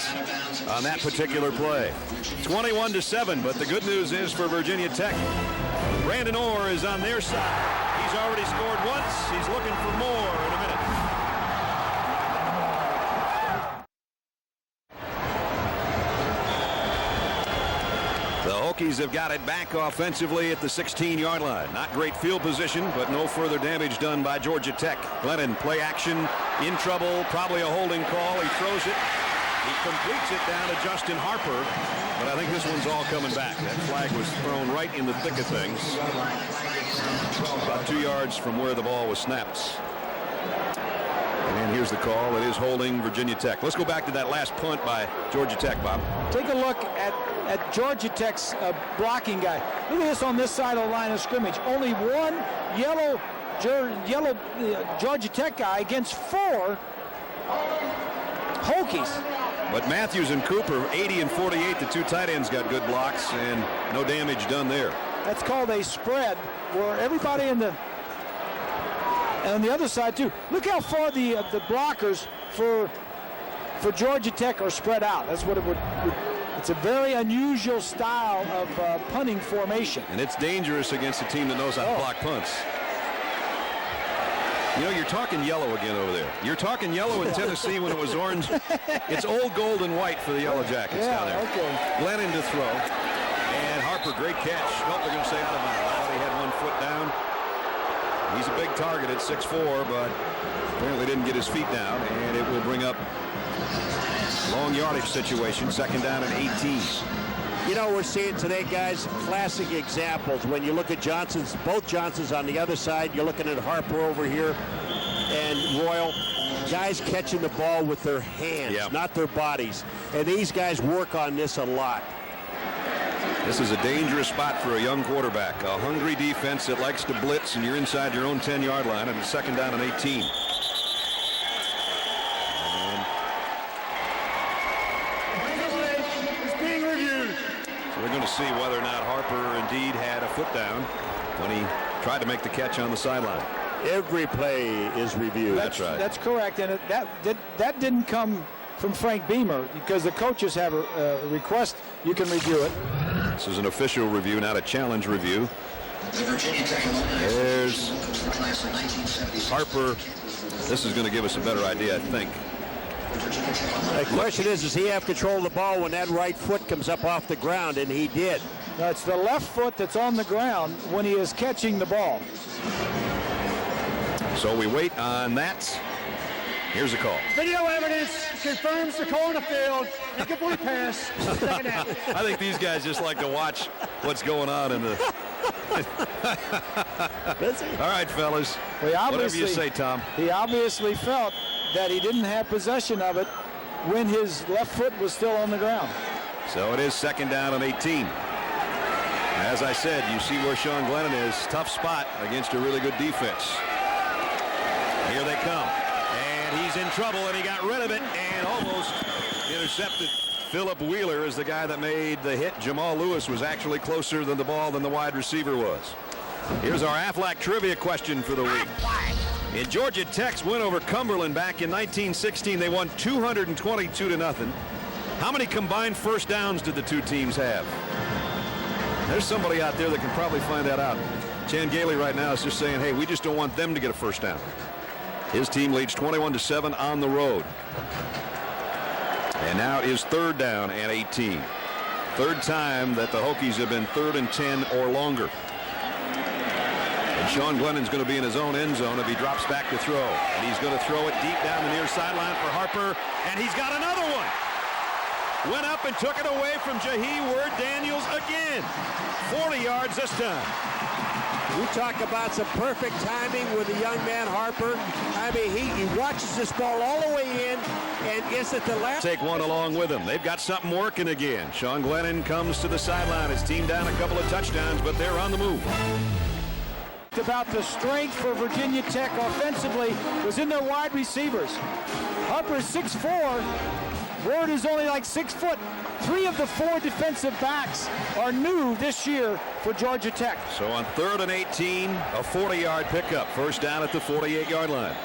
on that particular play. 21-7, but the good news is for Virginia Tech, Brandon Orr is on their side. He's already scored once. He's looking for more in a minute. The Hokies have got it back offensively at the 16-yard line. Not great field position, but no further damage done by Georgia Tech. Glennon, play action, in trouble, probably a holding call. He throws it. He completes it down to Justin Harper, but I think this one's all coming back. That flag was thrown right in the thick of things. About 2 yards from where the ball was snapped. And here's the call. It is holding Virginia Tech. Let's go back to that last punt by Georgia Tech, Bob. Take a look at Georgia Tech's blocking guy. Look at this on this side of the line of scrimmage. Only one yellow Georgia Tech guy against 4 Hokies. But Matthews and Cooper, 80 and 48, the 2 tight ends got good blocks and no damage done there. That's called a spread where everybody on the other side too. Look how far the blockers for Georgia Tech are spread out. That's what it would. It's a very unusual style of punting formation. And it's dangerous against a team that knows how to block punts. You know, you're talking yellow again over there. You're talking yellow in Tennessee when it was orange. It's old gold and white for the Yellow Jackets down there. Okay. Glennon to throw. And Harper, great catch. Nope, they're going to say out of bounds. He had 1 foot down. He's a big target at 6'4", but apparently didn't get his feet down. And it will bring up long yardage situation, 2nd down and 18. You know, we're seeing today, guys, classic examples. When you look at both Johnsons on the other side, you're looking at Harper over here and Royal. Guys catching the ball with their hands, not their bodies. And these guys work on this a lot. This is a dangerous spot for a young quarterback. A hungry defense that likes to blitz, and you're inside your own 10-yard line, and it's 2nd down and 18. We're going to see whether or not Harper indeed had a foot down when he tried to make the catch on the sideline. Every play is reviewed. That's right. That's correct, and that didn't come from Frank Beamer because the coaches have a request. You can review it. This is an official review, not a challenge review. There's Harper. This is going to give us a better idea, I think. The question is, does he have control of the ball when that right foot comes up off the ground? And he did. No, it's the left foot that's on the ground when he is catching the ball. So we wait on that. Here's a call. Video evidence confirms the call on the field. Incomplete pass. Second down. I think these guys just like to watch what's going on in the. All right, fellas. Well, Whatever you say, Tom. He obviously felt that he didn't have possession of it when his left foot was still on the ground. So it is second down and 18. As I said, you see where Sean Glennon is. Tough spot against a really good defense. Here they come. And he's in trouble, and he got rid of it and almost intercepted. Philip Wheeler is the guy that made the hit. Jamal Lewis was actually closer than the ball than the wide receiver was. Here's our Aflac trivia question for the week. In Georgia Tech's win over Cumberland back in 1916, they won 222-0. How many combined first downs did the two teams have? There's somebody out there that can probably find that out. Chan Gailey right now is just saying, hey, we just don't want them to get a first down. His team leads 21-7 on the road. And now it is third down and 18. Third time that the Hokies have been 3rd and 10 or longer. And Sean Glennon's going to be in his own end zone if he drops back to throw. And he's going to throw it deep down the near sideline for Harper. And he's got another one. Went up and took it away from Jahi Ward-Daniels again. 40 yards this time. You talk about some perfect timing with the young man Harper. I mean, he watches this ball all the way in, and is it the last? Take one along with him. They've got something working again. Sean Glennon comes to the sideline. His team down a couple of touchdowns, but they're on the move. About the strength for Virginia Tech offensively was in their wide receivers. Harper's 6'4". Ward is only like 6 foot. 3 of the 4 defensive backs are new this year for Georgia Tech. So on 3rd and 18, a 40-yard pickup. First down at the 48-yard line.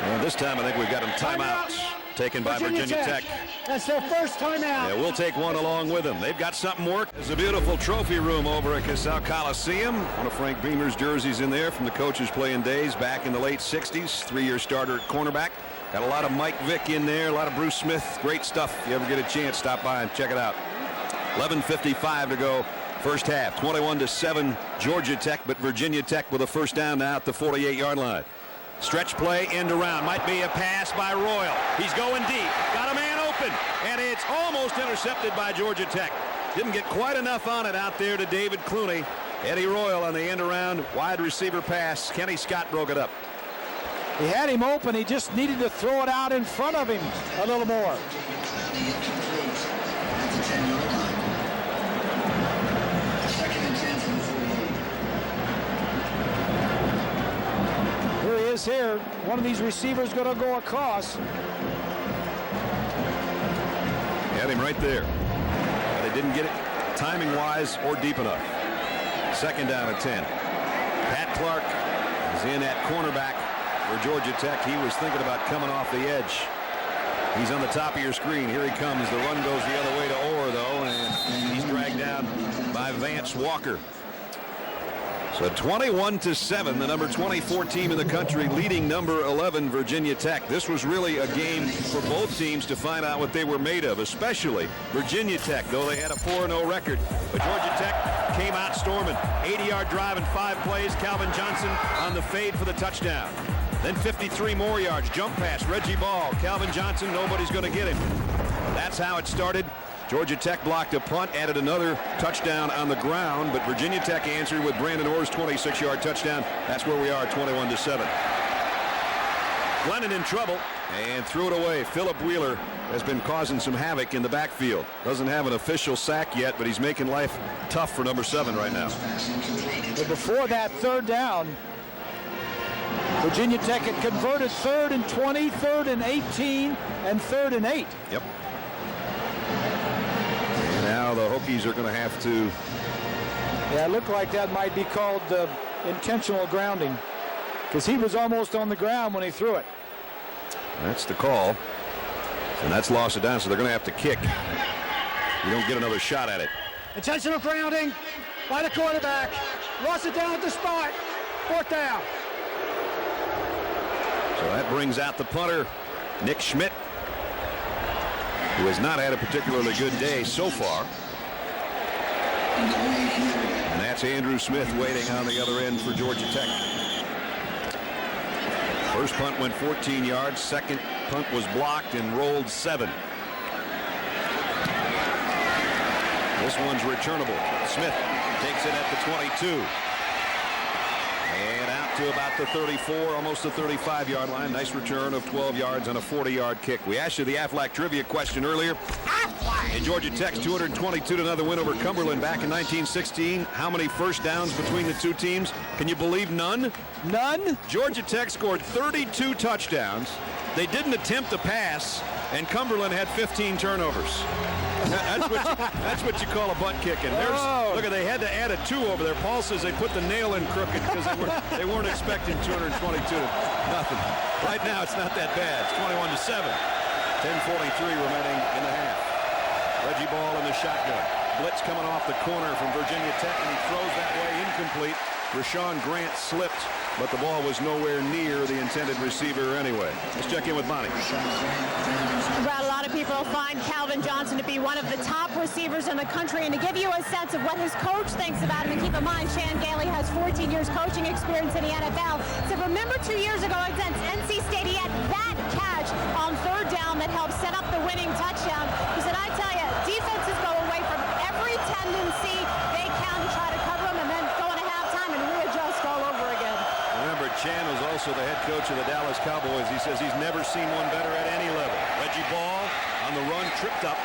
And this time I think we've got them timeouts taken by Virginia Tech. That's their first timeout. Yeah, we'll take one along with them. They've got something more. There's a beautiful trophy room over at Casal Coliseum. One of Frank Beamer's jerseys in there from the coaches playing days back in the late 60s. 3-year starter at cornerback. Got a lot of Mike Vick in there, a lot of Bruce Smith. Great stuff. If you ever get a chance, stop by and check it out. 11:55 to go, first half. 21-7 Georgia Tech, but Virginia Tech with a first down now at the 48-yard line. Stretch play, end around. Might be a pass by Royal. He's going deep. Got a man open, and it's almost intercepted by Georgia Tech. Didn't get quite enough on it out there to David Clooney. Eddie Royal on the end around, wide receiver pass. Kenny Scott broke it up. He had him open. He just needed to throw it out in front of him a little more. Here he is here. One of these receivers going to go across. Had him right there. But they didn't get it timing-wise or deep enough. Second down and 10. Pat Clark is in at cornerback for Georgia Tech. He was thinking about coming off the edge. He's on the top of your screen. Here he comes. The run goes the other way to Orr, though, and he's dragged down by Vance Walker. So 21-7, the number 24 team in the country leading number 11 Virginia Tech. This was really a game for both teams to find out what they were made of, especially Virginia Tech, though they had a 4-0 record. But Georgia Tech came out storming. 80-yard drive in 5 plays. Calvin Johnson on the fade for the touchdown. Then 53 more yards. Jump pass, Reggie Ball. Calvin Johnson, nobody's going to get him. That's how it started. Georgia Tech blocked a punt, added another touchdown on the ground, but Virginia Tech answered with Brandon Orr's 26-yard touchdown. That's where we are, 21-7. Glennon in trouble and threw it away. Philip Wheeler has been causing some havoc in the backfield. Doesn't have an official sack yet, but he's making life tough for number 7 right now. But before that third down, Virginia Tech had converted 3rd and 20, 3rd and 18, and 3rd and 8. Yep. And now the Hokies are going to have to. Yeah, it looked like that might be called intentional grounding, because he was almost on the ground when he threw it. That's the call. And that's lost it down, so they're going to have to kick. You don't get another shot at it. Intentional grounding by the quarterback. Lost it down at the spot. 4th down. So that brings out the punter, Nick Schmidt, who has not had a particularly good day so far. And that's Andrew Smith waiting on the other end for Georgia Tech. First punt went 14 yards. Second punt was blocked and rolled 7. This one's returnable. Smith takes it at the 22. And out to about the 34, almost the 35-yard line. Nice return of 12 yards on a 40-yard kick. We asked you the Aflac trivia question earlier. In Georgia Tech's 222-0 win over Cumberland back in 1916, how many first downs between the two teams? Can you believe none? None? Georgia Tech scored 32 touchdowns. They didn't attempt a pass, and Cumberland had 15 turnovers. That's what you call a butt kicking. Look, they had to add a 2 over there. Paul says they put the nail in crooked because they weren't expecting 222 to nothing. Right now, it's not that bad. It's 21-7. 10:43 remaining in the half. Reggie Ball in the shotgun. Blitz coming off the corner from Virginia Tech, and he throws that way incomplete. Rashawn Grant slipped, but the ball was nowhere near the intended receiver anyway. Let's check in with Bonnie. Brad, a lot of people find Calvin Johnson to be one of the top receivers in the country, and to give you a sense of what his coach thinks about him, and keep in mind Shan Gailey has 14 years coaching experience in the NFL. So remember 2 years ago against NC State, he had that catch on 3rd down that helped set up the winning touchdown. He said, I tell you, defenses go away from every tendency they can to try to cover him and then go into halftime and readjust all over again. Remember, Chan was also the head coach of the Dallas Cowboys. He says he's never seen one better at any level. Reggie Ball on the run, tripped up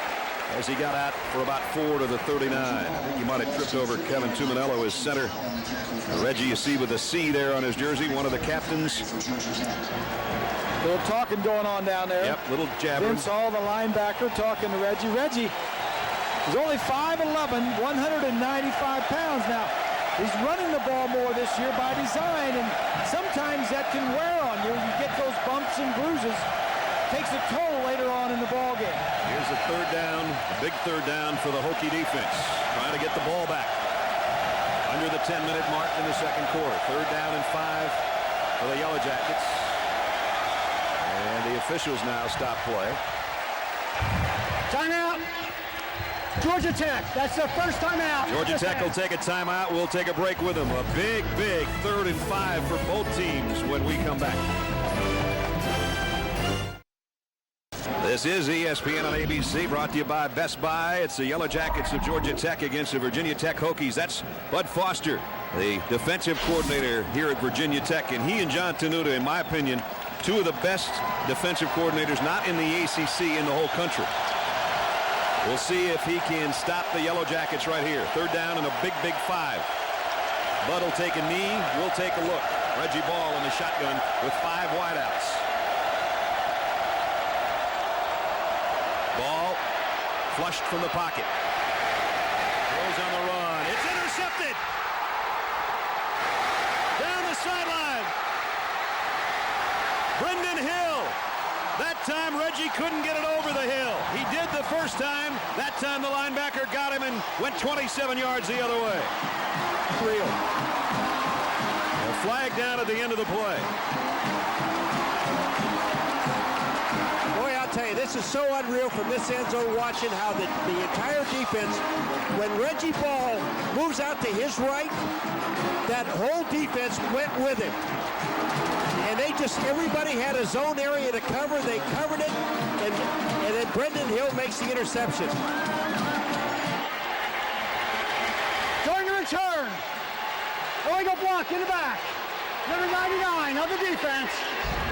as he got out for about 4 to the 39. I think he might have tripped over Kevin Tuminello, his center. Reggie, you see with a C there on his jersey, one of the captains. Little talking going on down there. Yep, little jabber. Vince Hall, the linebacker, talking to Reggie. Reggie is only 5'11", 195 pounds. Now, he's running the ball more this year by design, and sometimes that can wear on you. You get those bumps and bruises. Takes a toll later on in the ball game. Here's a 3rd down, a big 3rd down for the Hokie defense. Trying to get the ball back. Under the 10-minute mark in the second quarter. 3rd down and 5 for the Yellow Jackets. And the officials now stop play. Timeout. Georgia Tech. That's their first timeout. Georgia Tech will take a timeout. We'll take a break with them. A big 3rd and 5 for both teams when we come back. This is ESPN on ABC, brought to you by Best Buy. It's the Yellow Jackets of Georgia Tech against the Virginia Tech Hokies. That's Bud Foster, the defensive coordinator here at Virginia Tech. And he and John Tenuta, in my opinion, 2 of the best defensive coordinators, not in the ACC, in the whole country. We'll see if he can stop the Yellow Jackets right here. 3rd down and a big 5. Bud will take a knee. We'll take a look. Reggie Ball in the shotgun with 5 wideouts. Ball flushed from the pocket. Goes on the run. It's intercepted. Down the sideline. Brendan Hill. That time Reggie couldn't get it over the hill. He did the first time. That time the linebacker got him and went 27 yards the other way. Real. A flag down at the end of the play. Tell you, this is so unreal from this end zone, watching how the entire defense, when Reggie Ball moves out to his right, that whole defense went with him. And everybody had a zone area to cover. They covered it, and then Brendan Hill makes the interception. During the return, illegal block in the back. Number 99 of the defense.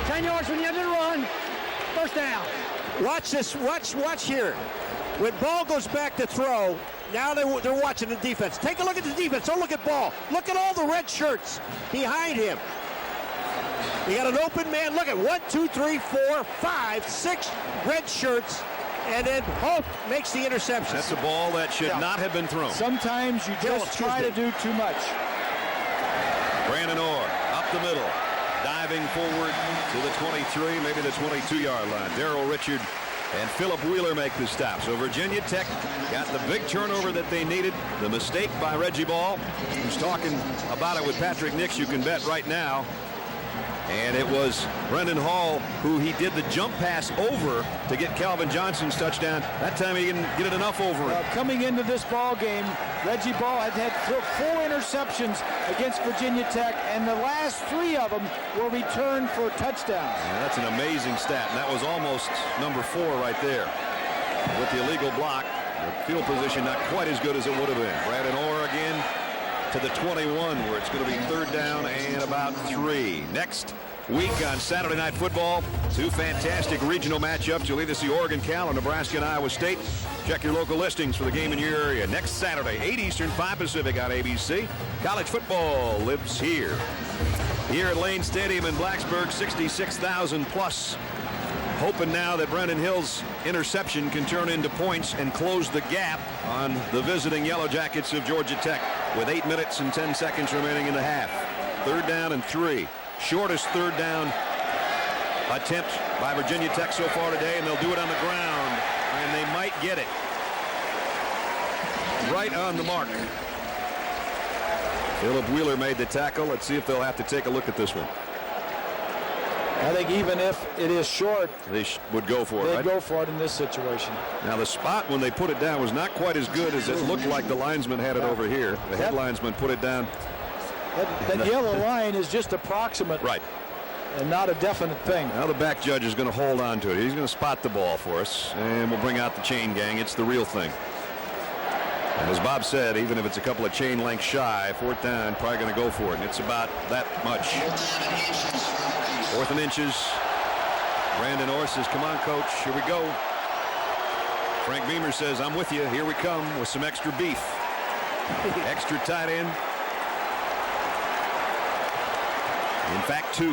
10 yards from the end of the run. First down. Watch this. Watch here. When Ball goes back to throw, now they're watching the defense. Take a look at the defense. Don't look at Ball. Look at all the red shirts behind him. You got an open man. Look at 1, 2, 3, 4, 5, 6 red shirts. And then Hope makes the interception. That's a ball that should not have been thrown. Sometimes you just try to do too much. Brandon Orr up the middle. Diving forward to the 23, maybe the 22-yard line. Darrell Richard and Philip Wheeler make the stop. So Virginia Tech got the big turnover that they needed. The mistake by Reggie Ball. Who's talking about it with Patrick Nix, you can bet right now. And it was Brendan Hall who he did the jump pass over to get Calvin Johnson's touchdown. That time he didn't get it enough over it. Coming into this ball game, Reggie Ball had 4 interceptions against Virginia Tech, and the last 3 of them were returned for touchdowns. Yeah, that's an amazing stat, and that was almost number 4 right there. With the illegal block, the field position not quite as good as it would have been. Brandon Orr again to the 21, where it's going to be 3rd down and about 3. Next week on Saturday Night Football, 2 fantastic regional matchups. You'll either see Oregon, Cal, or Nebraska and Iowa State. Check your local listings for the game in your area. Next Saturday, 8 Eastern, 5 Pacific on ABC. College football lives here. Here at Lane Stadium in Blacksburg, 66,000 plus. Hoping now that Brendan Hill's interception can turn into points and close the gap on the visiting Yellow Jackets of Georgia Tech with 8 minutes and 10 seconds remaining in the half. 3rd down and 3. Shortest 3rd down attempt by Virginia Tech so far today, and they'll do it on the ground, and they might get it. Right on the mark. Philip Wheeler made the tackle. Let's see if they'll have to take a look at this one. I think even if it is short, they would go for it. They'd right? go for it in this situation. Now the spot when they put it down was not quite as good as it looked like the linesman had it over here. The head linesman put it down. That yellow line is just approximate. Right. And not a definite thing. Now the back judge is going to hold on to it. He's going to spot the ball for us, and we'll bring out the chain gang. It's the real thing. And as Bob said, even if it's a couple of chain lengths shy, 4th down, probably going to go for it. And it's about that much. 4th and inches. Brandon Orr says, come on, coach, here we go. Frank Beamer says, I'm with you. Here we come with some extra beef. Extra tight end. In fact, 2.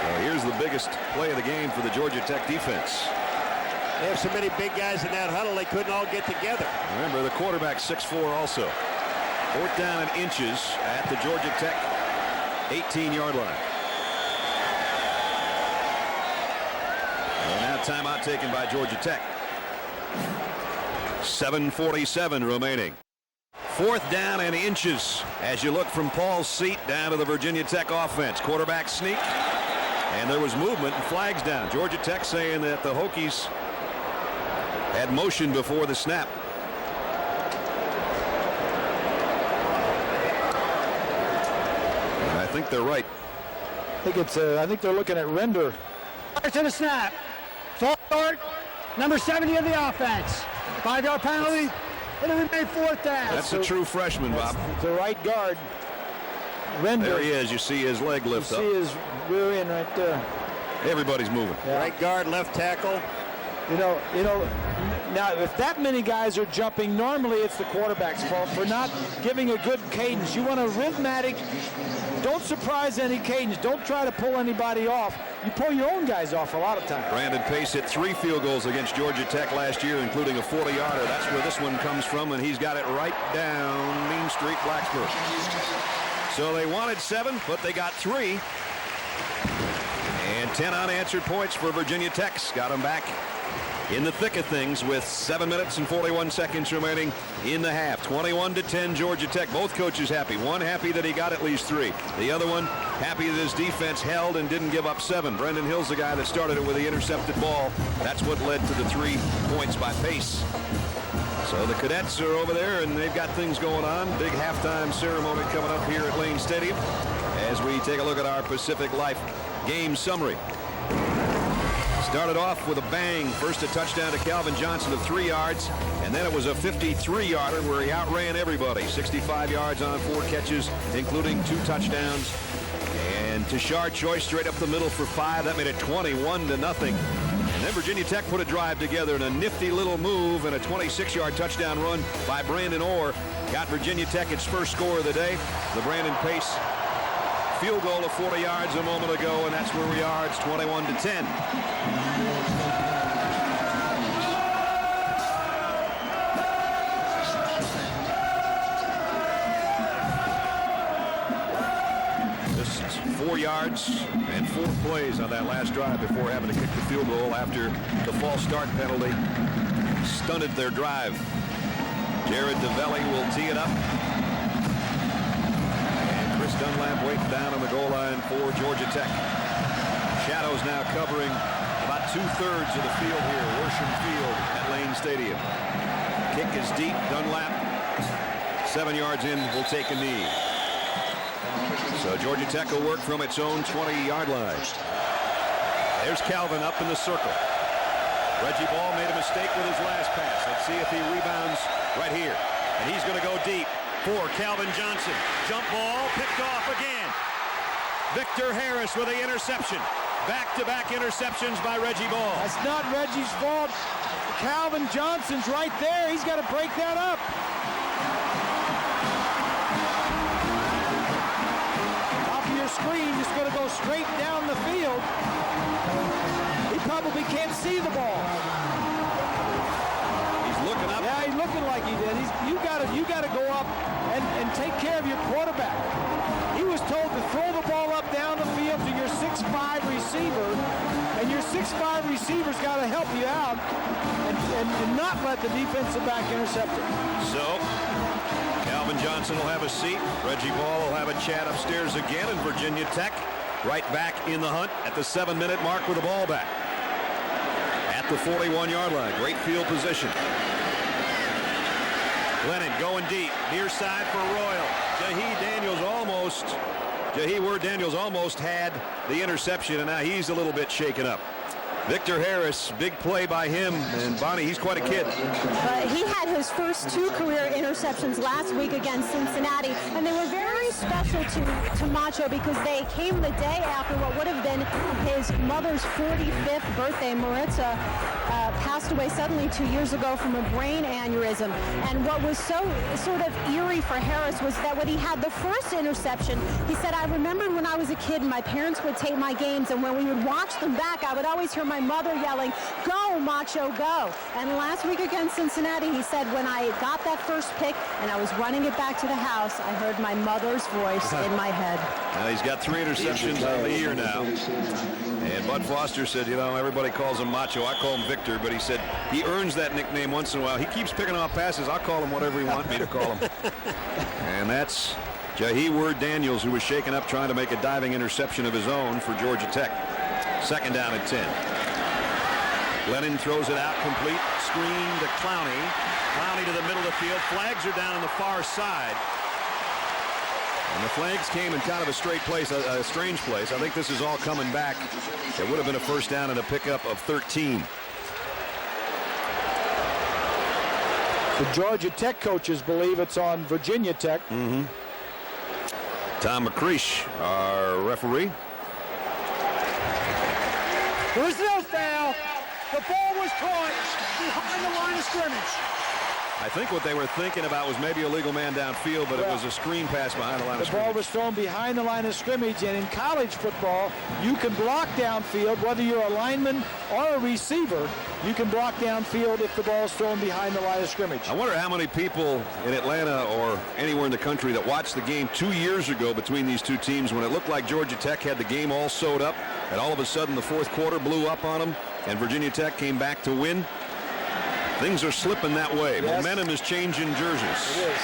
So here's the biggest play of the game for the Georgia Tech defense. They have so many big guys in that huddle, they couldn't all get together. Remember, the quarterback 6'4" also. 4th down and inches at the Georgia Tech 18-yard line. And now timeout taken by Georgia Tech. 7:47 remaining. 4th down and inches as you look from Paul's seat down to the Virginia Tech offense. Quarterback sneak, and there was movement and flags down. Georgia Tech saying that the Hokies had motion before the snap. I think they're right. I think they're looking at render. To the snap. False start. Number 70 of the offense. 5-yard penalty. And it made 4th down. That's a true freshman, Bob. The right guard. Render. There he is. You see his leg lift up. You see his rear end right there. Everybody's moving. Yeah. Right guard, left tackle. You know, now if that many guys are jumping, normally it's the quarterback's fault for not giving a good cadence. You want a rhythmic, don't surprise any cadence. Don't try to pull anybody off. You pull your own guys off a lot of times. Brandon Pace hit 3 field goals against Georgia Tech last year, including a 40-yarder. That's where this one comes from, and he's got it right down Main Street, Blacksburg. So they wanted 7, but they got 3. And 10 unanswered points for Virginia Tech. Got them back in the thick of things with 7 minutes and 41 seconds remaining in the half. 21-10 Georgia Tech. Both coaches happy. One happy that he got at least 3. The other one happy that his defense held and didn't give up 7. Brendan Hill's the guy that started it with the intercepted ball. That's what led to the 3 points by Pace. So the cadets are over there and they've got things going on. Big halftime ceremony coming up here at Lane Stadium as we take a look at our Pacific Life game summary. Started off with a bang. First a touchdown to Calvin Johnson of 3 yards, and then it was a 53-yarder where he outran everybody. 65 yards on 4 catches, including 2 touchdowns. And Tashard Choice straight up the middle for 5. That made it 21-0. And then Virginia Tech put a drive together in a nifty little move, and a 26-yard touchdown run by Brandon Orr got Virginia Tech its first score of the day. The Brandon Pace field goal of 40 yards a moment ago, and that's where we are. It's 21-10. This is 4 yards and 4 plays on that last drive before having to kick the field goal after the false start penalty stunted their drive. Jared DeVelli will tee it up. Dunlap waiting down on the goal line for Georgia Tech. Shadows now covering about 2/3 of the field here, Worsham Field at Lane Stadium. Kick is deep. Dunlap, 7 yards in, will take a knee. So Georgia Tech will work from its own 20-yard line. There's Calvin up in the circle. Reggie Ball made a mistake with his last pass. Let's see if he rebounds right here. And he's going to go deep for Calvin Johnson. Jump ball picked off again. Victor Harris with the interception. Back-to-back interceptions by Reggie Ball. That's not Reggie's fault. Calvin Johnson's right there. He's got to break that up. Top of your screen is going to go straight down the field. He probably can't see the ball. He's looking up. Yeah, he's looking like he did. You got to go up and take care of your quarterback. He was told to throw the ball up down the field to your 6'5" receiver, and your 6'5" receiver's got to help you out and not let the defensive back intercept it. So Calvin Johnson will have a seat. Reggie Ball will have a chat upstairs again, and Virginia Tech right back in the hunt at the 7-minute mark with the ball back at the 41-yard line. Great field position. Glennon going deep, near side for Royal. Jahi Ward-Daniels almost had the interception, and now he's a little bit shaken up. Victor Harris, big play by him, and Bonnie, he's quite a kid. He had his first 2 career interceptions last week against Cincinnati, and they were very special to Macho because they came the day after what would have been his mother's 45th birthday. Maritza passed away suddenly 2 years ago from a brain aneurysm, and what was so sort of eerie for Harris was that when he had the first interception, he said, I remember when I was a kid and my parents would tape my games, and when we would watch them back, I would always hear my mother yelling, "Go, Macho, go." And last week against Cincinnati, he said, when I got that first pick and I was running it back to the house, I heard my mother's voice in my head. Now he's got 3 interceptions on the year now. And Bud Foster said, you know, everybody calls him Macho. I call him Victor, but he said he earns that nickname once in a while. He keeps picking off passes. I'll call him whatever you want me to call him. And that's Jahi Ward-Daniels, who was shaken up trying to make a diving interception of his own for Georgia Tech. 2nd down and 10. Glennon throws it out complete. Screen to Clowney. Clowney to the middle of the field. Flags are down on the far side. And the flags came in kind of a strange place. I think this is all coming back. It would have been a first down and a pickup of 13. The Georgia Tech coaches believe it's on Virginia Tech. Tom McCreesh, our referee. There was no foul. The ball was caught behind the line of scrimmage. I think what they were thinking about was maybe a legal man downfield, but it was a screen pass behind the line of scrimmage. The ball was thrown behind the line of scrimmage, and in college football, you can block downfield, whether you're a lineman or a receiver. You can block downfield if the ball is thrown behind the line of scrimmage. I wonder how many people in Atlanta or anywhere in the country that watched the game 2 years ago between these two teams when it looked like Georgia Tech had the game all sewed up, and all of a sudden the 4th quarter blew up on them, and Virginia Tech came back to win. Things are slipping that way. Yes. Momentum is changing jerseys. It is.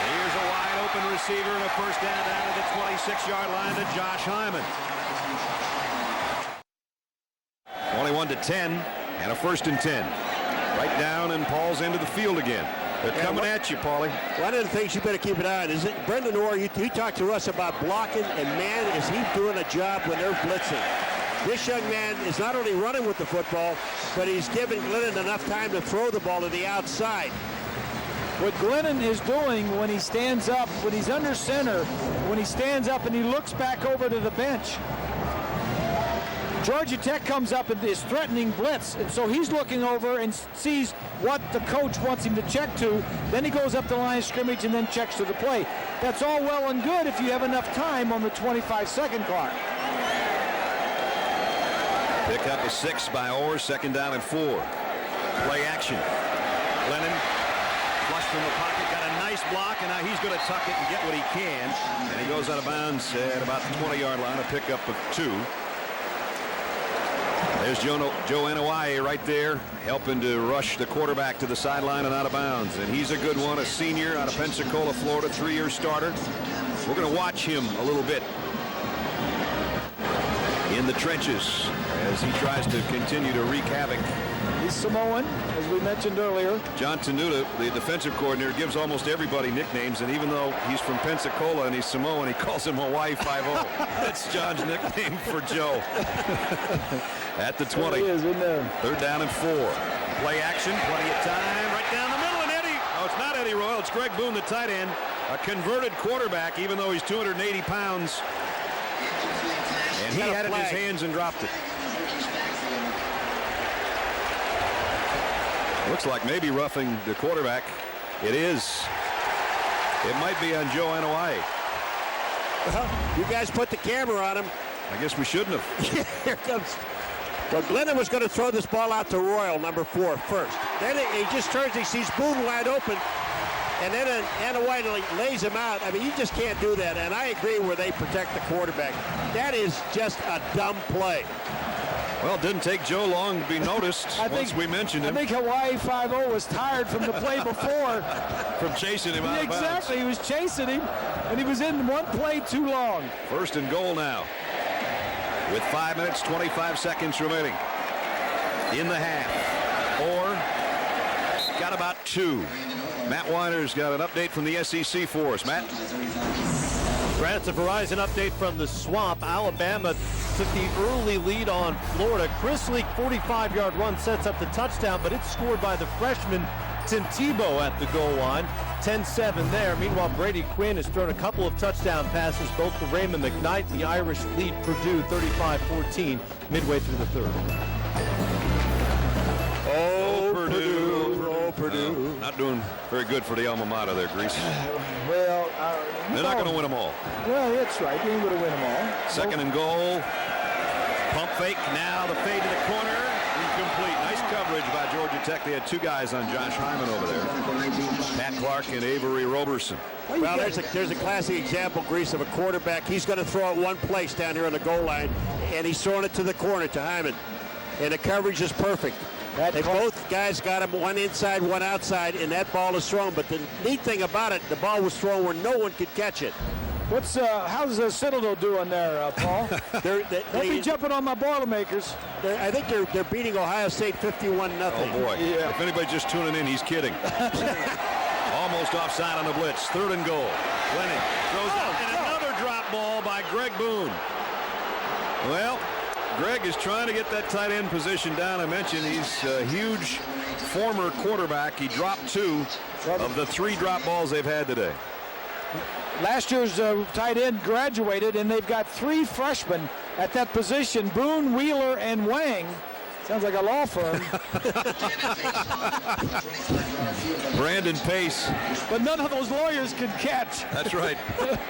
Here's a wide open receiver and a first down to the 26-yard line to Josh Hyman. 21-10 and a 1st and 10. Right down and Paul's into the field again. They're coming at you, Paulie. One of the things you better keep an eye on is that Brendan Orr, he talked to us about blocking, and man, is he doing a job when they're blitzing. This young man is not only running with the football, but he's giving Glennon enough time to throw the ball to the outside. What Glennon is doing when he stands up, when he's under center, when he stands up and he looks back over to the bench, Georgia Tech comes up and is threatening blitz, and so he's looking over and sees what the coach wants him to check to. Then he goes up the line of scrimmage and then checks to the play. That's all well and good if you have enough time on the 25-second clock. Pick up a 6 by Orr, 2nd down and 4. Play action. Glennon flush from the pocket, got a nice block, and now he's going to tuck it and get what he can. And he goes out of bounds at about the 20-yard line, a pickup of 2. There's Joe Anawai right there, helping to rush the quarterback to the sideline and out of bounds. And he's a good one, a senior out of Pensacola, Florida, 3-year starter. We're going to watch him a little bit in the trenches as he tries to continue to wreak havoc. He's Samoan, as we mentioned earlier. John Tenuta, the defensive coordinator, gives almost everybody nicknames, and even though he's from Pensacola and he's Samoan, he calls him Hawaii 5-0. That's John's nickname for Joe. At the 20. He is in there. 3rd down and 4. Play action, plenty of time, right down the middle, and Eddie. Oh, it's not Eddie Royal, it's Greg Boone, the tight end, a converted quarterback, even though he's 280 pounds. And he had it in his hands and dropped it. Looks like maybe roughing the quarterback. It is. It might be on Joe Anoa'i. You guys put the camera on him. I guess we shouldn't have. Here comes. Well, Glennon was going to throw this ball out to Royal, number 4, first. Then he just turns, he sees Boone wide open, and then Anoa'i lays him out. I mean, you just can't do that, and I agree where they protect the quarterback. That is just a dumb play. Well, it didn't take Joe long to be noticed once we mentioned him. I think Hawaii 5-0 was tired from the play before. From chasing him out of bounds. Exactly, he was chasing him, and he was in one play too long. 1st and goal now, with 5 minutes, 25 seconds remaining in the half. Or got about 2. Matt Weiner's got an update from the SEC for us. Matt? Brad, it's a Verizon update from the Swamp. Alabama took the early lead on Florida. Chris Leak, 45-yard run, sets up the touchdown, but it's scored by the freshman Tim Tebow at the goal line. 10-7 there. Meanwhile, Brady Quinn has thrown a couple of touchdown passes, both to Raymond McKnight. The Irish lead Purdue 35-14 midway through the 3rd. Oh, Purdue. Oh, Purdue. Not doing very good for the alma mater there, Grease. Well, they're not going to win them all. Well, that's right. They ain't going to win them all. 2nd and goal. Pump fake. Now the fade to the corner. Incomplete. Nice coverage by Georgia Tech. They had 2 guys on Josh Hyman over there. Pat Clark and Avery Roberson. Well, there's a classic example, Grease, of a quarterback. He's going to throw it one place down here on the goal line, and he's throwing it to the corner to Hyman. And the coverage is perfect. Both guys got him, one inside, one outside, and that ball is thrown. But the neat thing about it, the ball was thrown where no one could catch it. How's Citadel doing there, Paul? Don't be jumping on my Boilermakers. I think they're beating Ohio State 51-0. Oh boy! Yeah. If anybody's just tuning in, he's kidding. Almost offside on the blitz. 3rd and goal. Lennon throws out, and another drop ball by Greg Boone. Well, Greg is trying to get that tight end position down. I mentioned he's a huge former quarterback. He dropped 2 of the 3 drop balls they've had today. Last year's tight end graduated, and they've got 3 freshmen at that position: Boone, Wheeler, and Wang. Sounds like a law firm. Brandon Pace. But none of those lawyers can catch. That's right.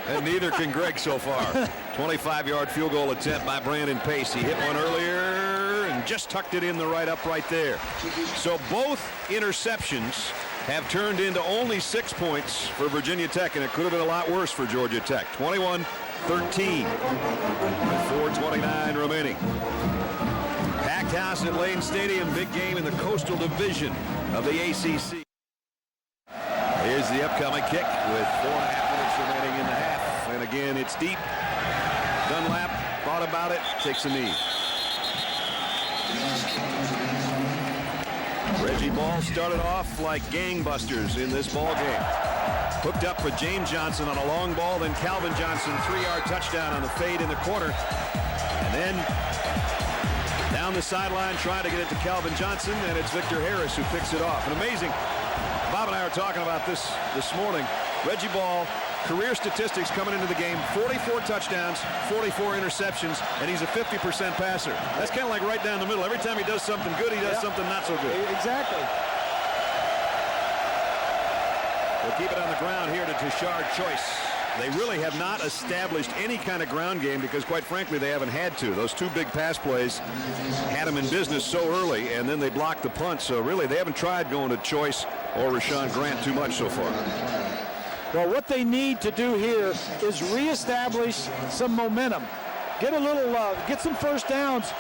And neither can Greg so far. 25-yard field goal attempt by Brandon Pace. He hit one earlier and just tucked it in the right upright there. So both interceptions have turned into only 6 points for Virginia Tech, and it could have been a lot worse for Georgia Tech. 21-13 with 4:29 remaining. Packed house at Lane Stadium. Big game in the Coastal Division of the ACC. Here's the upcoming kick with 4.5 minutes remaining in the half. And again, it's deep. Dunlap thought about it, takes a knee. Reggie Ball started off like gangbusters in this ball game. Hooked up for James Johnson on a long ball, then Calvin Johnson, 3-yard touchdown on the fade in the corner. And then down the sideline, trying to get it to Calvin Johnson, and it's Victor Harris who picks it off. And amazing, Bob and I were talking about this morning. Reggie Ball, career statistics coming into the game, 44 touchdowns, 44 interceptions, and he's a 50% passer. That's kind of like right down the middle. Every time he does something good, he does something not so good. Exactly. We'll keep it on the ground here to Tashard Choice. They really have not established any kind of ground game because, quite frankly, they haven't had to. Those 2 big pass plays had them in business so early, and then they blocked the punt. So, really, they haven't tried going to Choice or Rashawn Grant too much so far. Well, what they need to do here is reestablish some momentum. Get some first downs,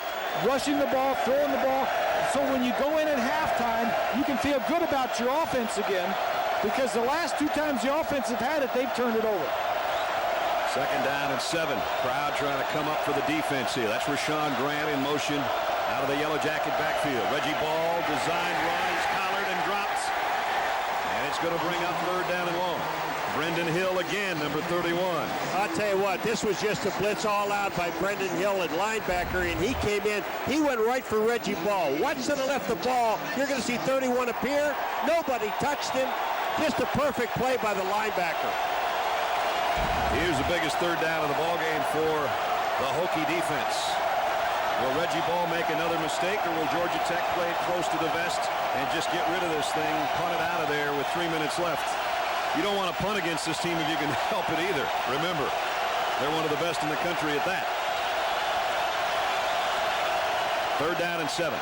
rushing the ball, throwing the ball. So when you go in at halftime, you can feel good about your offense again, because the last 2 times the offense have had it, they've turned it over. Second down and 7. Crowd trying to come up for the defense here. That's Rashawn Grant in motion out of the Yellow Jacket backfield. Reggie Ball, designed run. He's collared and drops. And it's going to bring up 3rd down and long. Brendan Hill again, number 31. I'll tell you what, this was just a blitz all out by Brendan Hill at linebacker, and he came in. He went right for Reggie Ball. Watch to the left the ball. You're going to see 31 appear. Nobody touched him. Just a perfect play by the linebacker. Here's the biggest 3rd down of the ball game for the Hokie defense. Will Reggie Ball make another mistake, or will Georgia Tech play it close to the vest and just get rid of this thing, punt it out of there with 3 minutes left? You don't want to punt against this team if you can help it either. Remember, they're one of the best in the country at that. 3rd down and 7.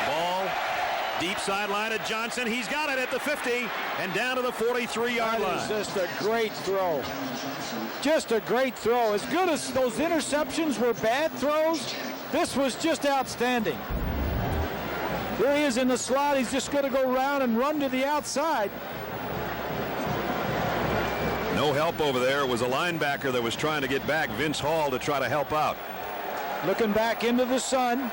Ball, deep sideline at Johnson. He's got it at the 50 and down to the 43-yard line. That is just a great throw. Just a great throw. As good as those interceptions were bad throws, this was just outstanding. Here he is in the slot. He's just going to go around and run to the outside. No help over there. It was a linebacker that was trying to get back, Vince Hall, to try to help out. Looking back into the sun.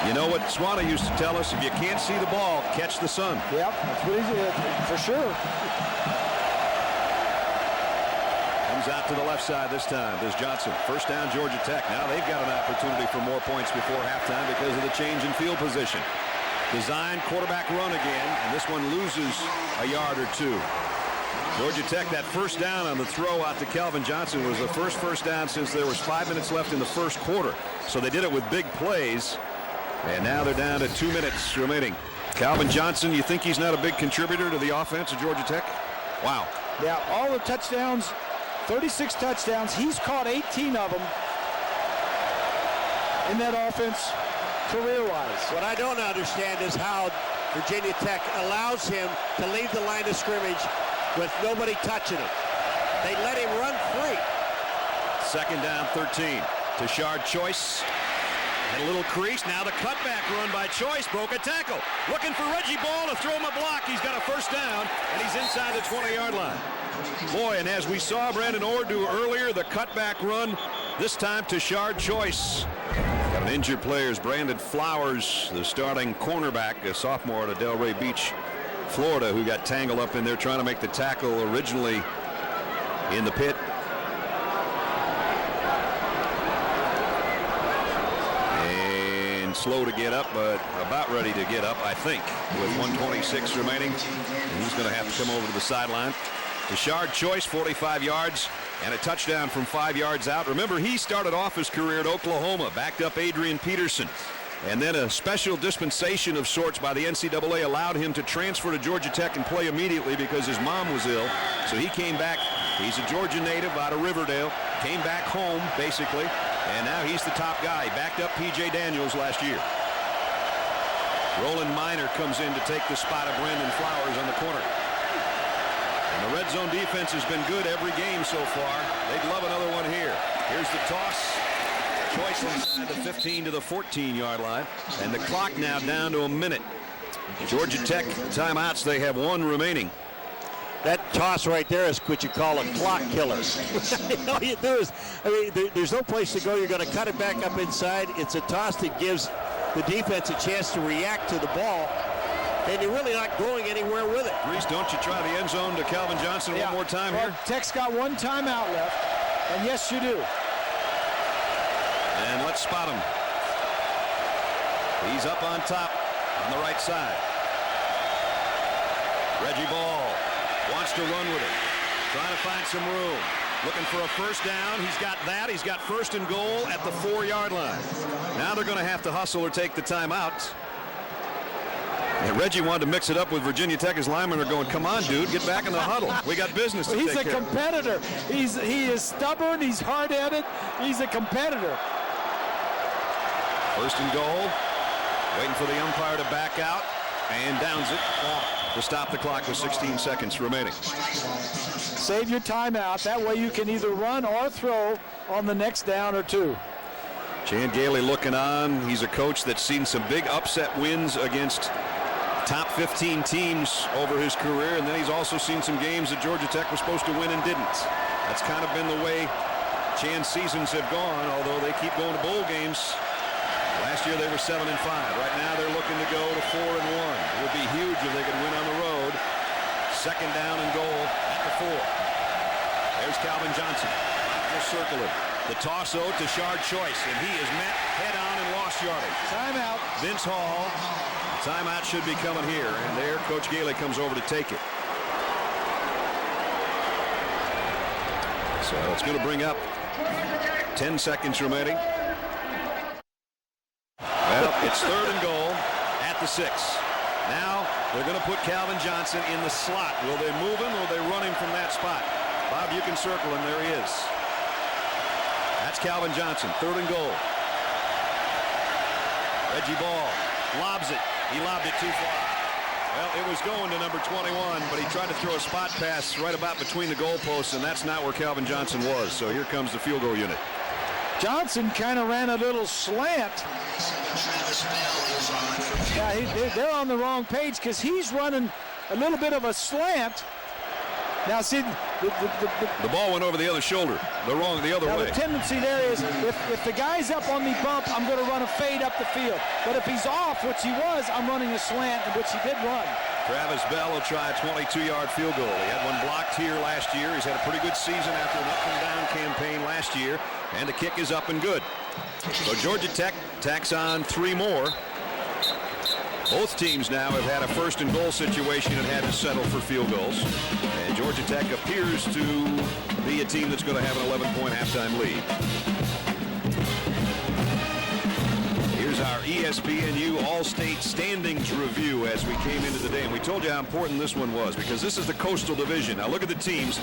You know what Swanee used to tell us? If you can't see the ball, catch the sun. Yep, that's what he did, for sure. Comes out to the left side this time. There's Johnson. 1st down, Georgia Tech. Now they've got an opportunity for more points before halftime because of the change in field position. Design quarterback run again, and this one loses a yard or 2. Georgia Tech, that 1st down on the throw out to Calvin Johnson was the first down since there was 5 minutes left in the 1st quarter. So they did it with big plays, and now they're down to 2 minutes remaining. Calvin Johnson, you think he's not a big contributor to the offense of Georgia Tech? Wow. Yeah, all the touchdowns, 36 touchdowns. He's caught 18 of them in that offense career-wise. What I don't understand is how Virginia Tech allows him to leave the line of scrimmage with nobody touching him. They let him run free. 2nd down, 13. Tashard Choice. And a little crease. Now the cutback run by Choice broke a tackle. Looking for Reggie Ball to throw him a block. He's got a 1st down, and he's inside the 20-yard line. Boy, and as we saw Brandon Orr do earlier, the cutback run, this time Tashard Choice. Got an injured player, Brandon Flowers, the starting cornerback, a sophomore out of Delray Beach, Florida, who got tangled up in there trying to make the tackle originally in the pit. And slow to get up, but about ready to get up, I think, with 1:26 remaining. And he's going to have to come over to the sideline. Tashard Choice, 45 yards and a touchdown from 5 yards out. Remember, he started off his career at Oklahoma, backed up Adrian Peterson. And then a special dispensation of sorts by the NCAA allowed him to transfer to Georgia Tech and play immediately because his mom was ill. So he came back. He's a Georgia native out of Riverdale. Came back home, basically. And now he's the top guy. He backed up P.J. Daniels last year. Roland Minor comes in to take the spot of Brandon Flowers on the corner. And the red zone defense has been good every game so far. They'd love another one here. Here's the toss. Choice inside the 15 to the 14-yard line. And the clock now down to a minute. Georgia Tech timeouts. They have 1 remaining. That toss right there is what you call a clock killer. All you do is, there's no place to go. You're going to cut it back up inside. It's a toss that gives the defense a chance to react to the ball. And you're really not going anywhere with it. Reese, don't you try the end zone to Calvin Johnson one more time here? Tech's got 1 timeout left, and yes, you do. And let's spot him. He's up on top on the right side. Reggie Ball wants to run with it. Trying to find some room. Looking for a 1st down. He's got that. He's got 1st and goal at the 4-yard line. Now they're going to have to hustle or take the timeout. And Reggie wanted to mix it up with Virginia Tech. His linemen are going, come on, dude, get back in the huddle. We got business to take care of. He's a competitor. He is stubborn. He's hard-headed. He's a competitor. 1st and goal. Waiting for the umpire to back out. And downs it to stop the clock with 16 seconds remaining. Save your timeout. That way you can either run or throw on the next down or 2. Chan Gailey looking on. He's a coach that's seen some big upset wins against top 15 teams over his career, and then he's also seen some games that Georgia Tech was supposed to win and didn't. That's kind of been the way Chan's seasons have gone, although they keep going to bowl games. Last year they were 7-5. Right now they're looking to go to 4-1. It would be huge if they could win on the road. Second down and goal at the 4. There's Calvin Johnson. Just circle it. The toss to Shard Choice, and he is met head on and lost yardage. Timeout. Vince Hall. Timeout should be coming here, and there Coach Gailey comes over to take it. So it's going to bring up 10 seconds remaining. Well, it's 3rd and goal at the 6. Now they're going to put Calvin Johnson in the slot. Will they move him or will they run him from that spot? Bob, you can circle him. There he is. That's Calvin Johnson, 3rd and goal. Reggie Ball lobs it. He lobbed it too far. Well, it was going to number 21, but he tried to throw a spot pass right about between the goalposts, and that's not where Calvin Johnson was. So here comes the field goal unit. Johnson kind of ran a little slant. Yeah, they're on the wrong page because he's running a little bit of a slant. Now, see, the ball went over the other shoulder, the other way. The tendency there is if the guy's up on the bump, I'm going to run a fade up the field. But if he's off, which he was, I'm running a slant, which he did run. Travis Bell will try a 22-yard field goal. He had one blocked here last year. He's had a pretty good season after an up-and-down campaign last year, and the kick is up and good. So Georgia Tech tacks on 3 more. Both teams now have had a 1st and goal situation and had to settle for field goals. And Georgia Tech appears to be a team that's going to have an 11-point halftime lead. Here's our ESPNU All-State Standings review as we came into the day. And we told you how important this one was because this is the Coastal Division. Now look at the teams.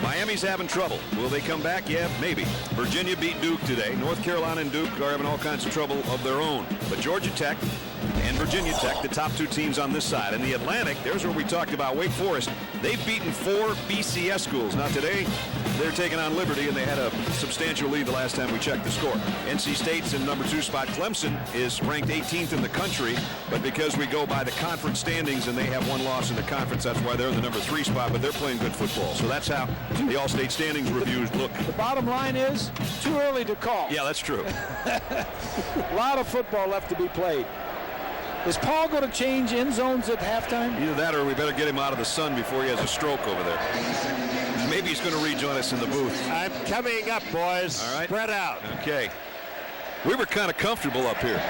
Miami's having trouble. Will they come back? Yeah, maybe. Virginia beat Duke today. North Carolina and Duke are having all kinds of trouble of their own. But Georgia Tech and Virginia Tech, the top 2 teams on this side. In the Atlantic, there's where we talked about Wake Forest. They've beaten 4 BCS schools. Now today, they're taking on Liberty, and they had a substantial lead the last time we checked the score. NC State's in number 2 spot. Clemson is ranked 18th in the country, but because we go by the conference standings and they have 1 loss in the conference, that's why they're in the number 3 spot, but they're playing good football. So that's how the All-State Standings reviews look. The bottom line is, too early to call. Yeah, that's true. A lot of football left to be played. Is Paul going to change end zones at halftime? Either that or we better get him out of the sun before he has a stroke over there. Maybe he's going to rejoin us in the booth. I'm coming up, boys. All right. Spread out. Okay. We were kind of comfortable up here.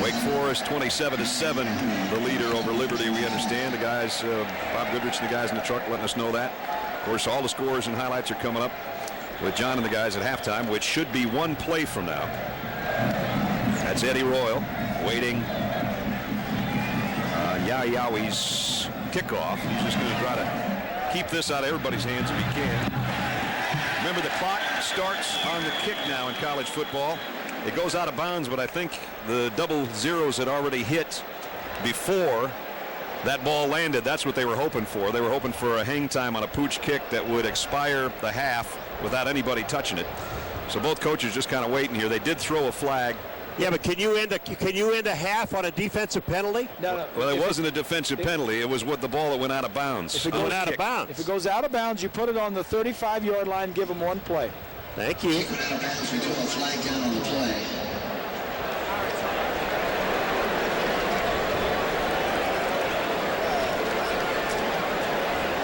Wake Forest 27-7, the leader over Liberty, we understand. The guys, Bob Goodrich and the guys in the truck letting us know that. Of course, all the scores and highlights are coming up with John and the guys at halftime, which should be 1 play from now. That's Eddie Royal waiting. Yowi's kickoff. He's just going to try to keep this out of everybody's hands if he can. Remember, the clock starts on the kick now in college football. It goes out of bounds, but I think the double zeros had already hit before that ball landed. That's what they were hoping for. They were hoping for a hang time on a pooch kick that would expire the half without anybody touching it. So both coaches just kind of waiting here. They did throw a flag. Yeah, but can you end a half on a defensive penalty? No. Well, it wasn't a defensive penalty. It was what the ball that went out of bounds. If it goes out of bounds. If it goes out of bounds, you put it on the 35-yard line, give them 1 play. Thank you.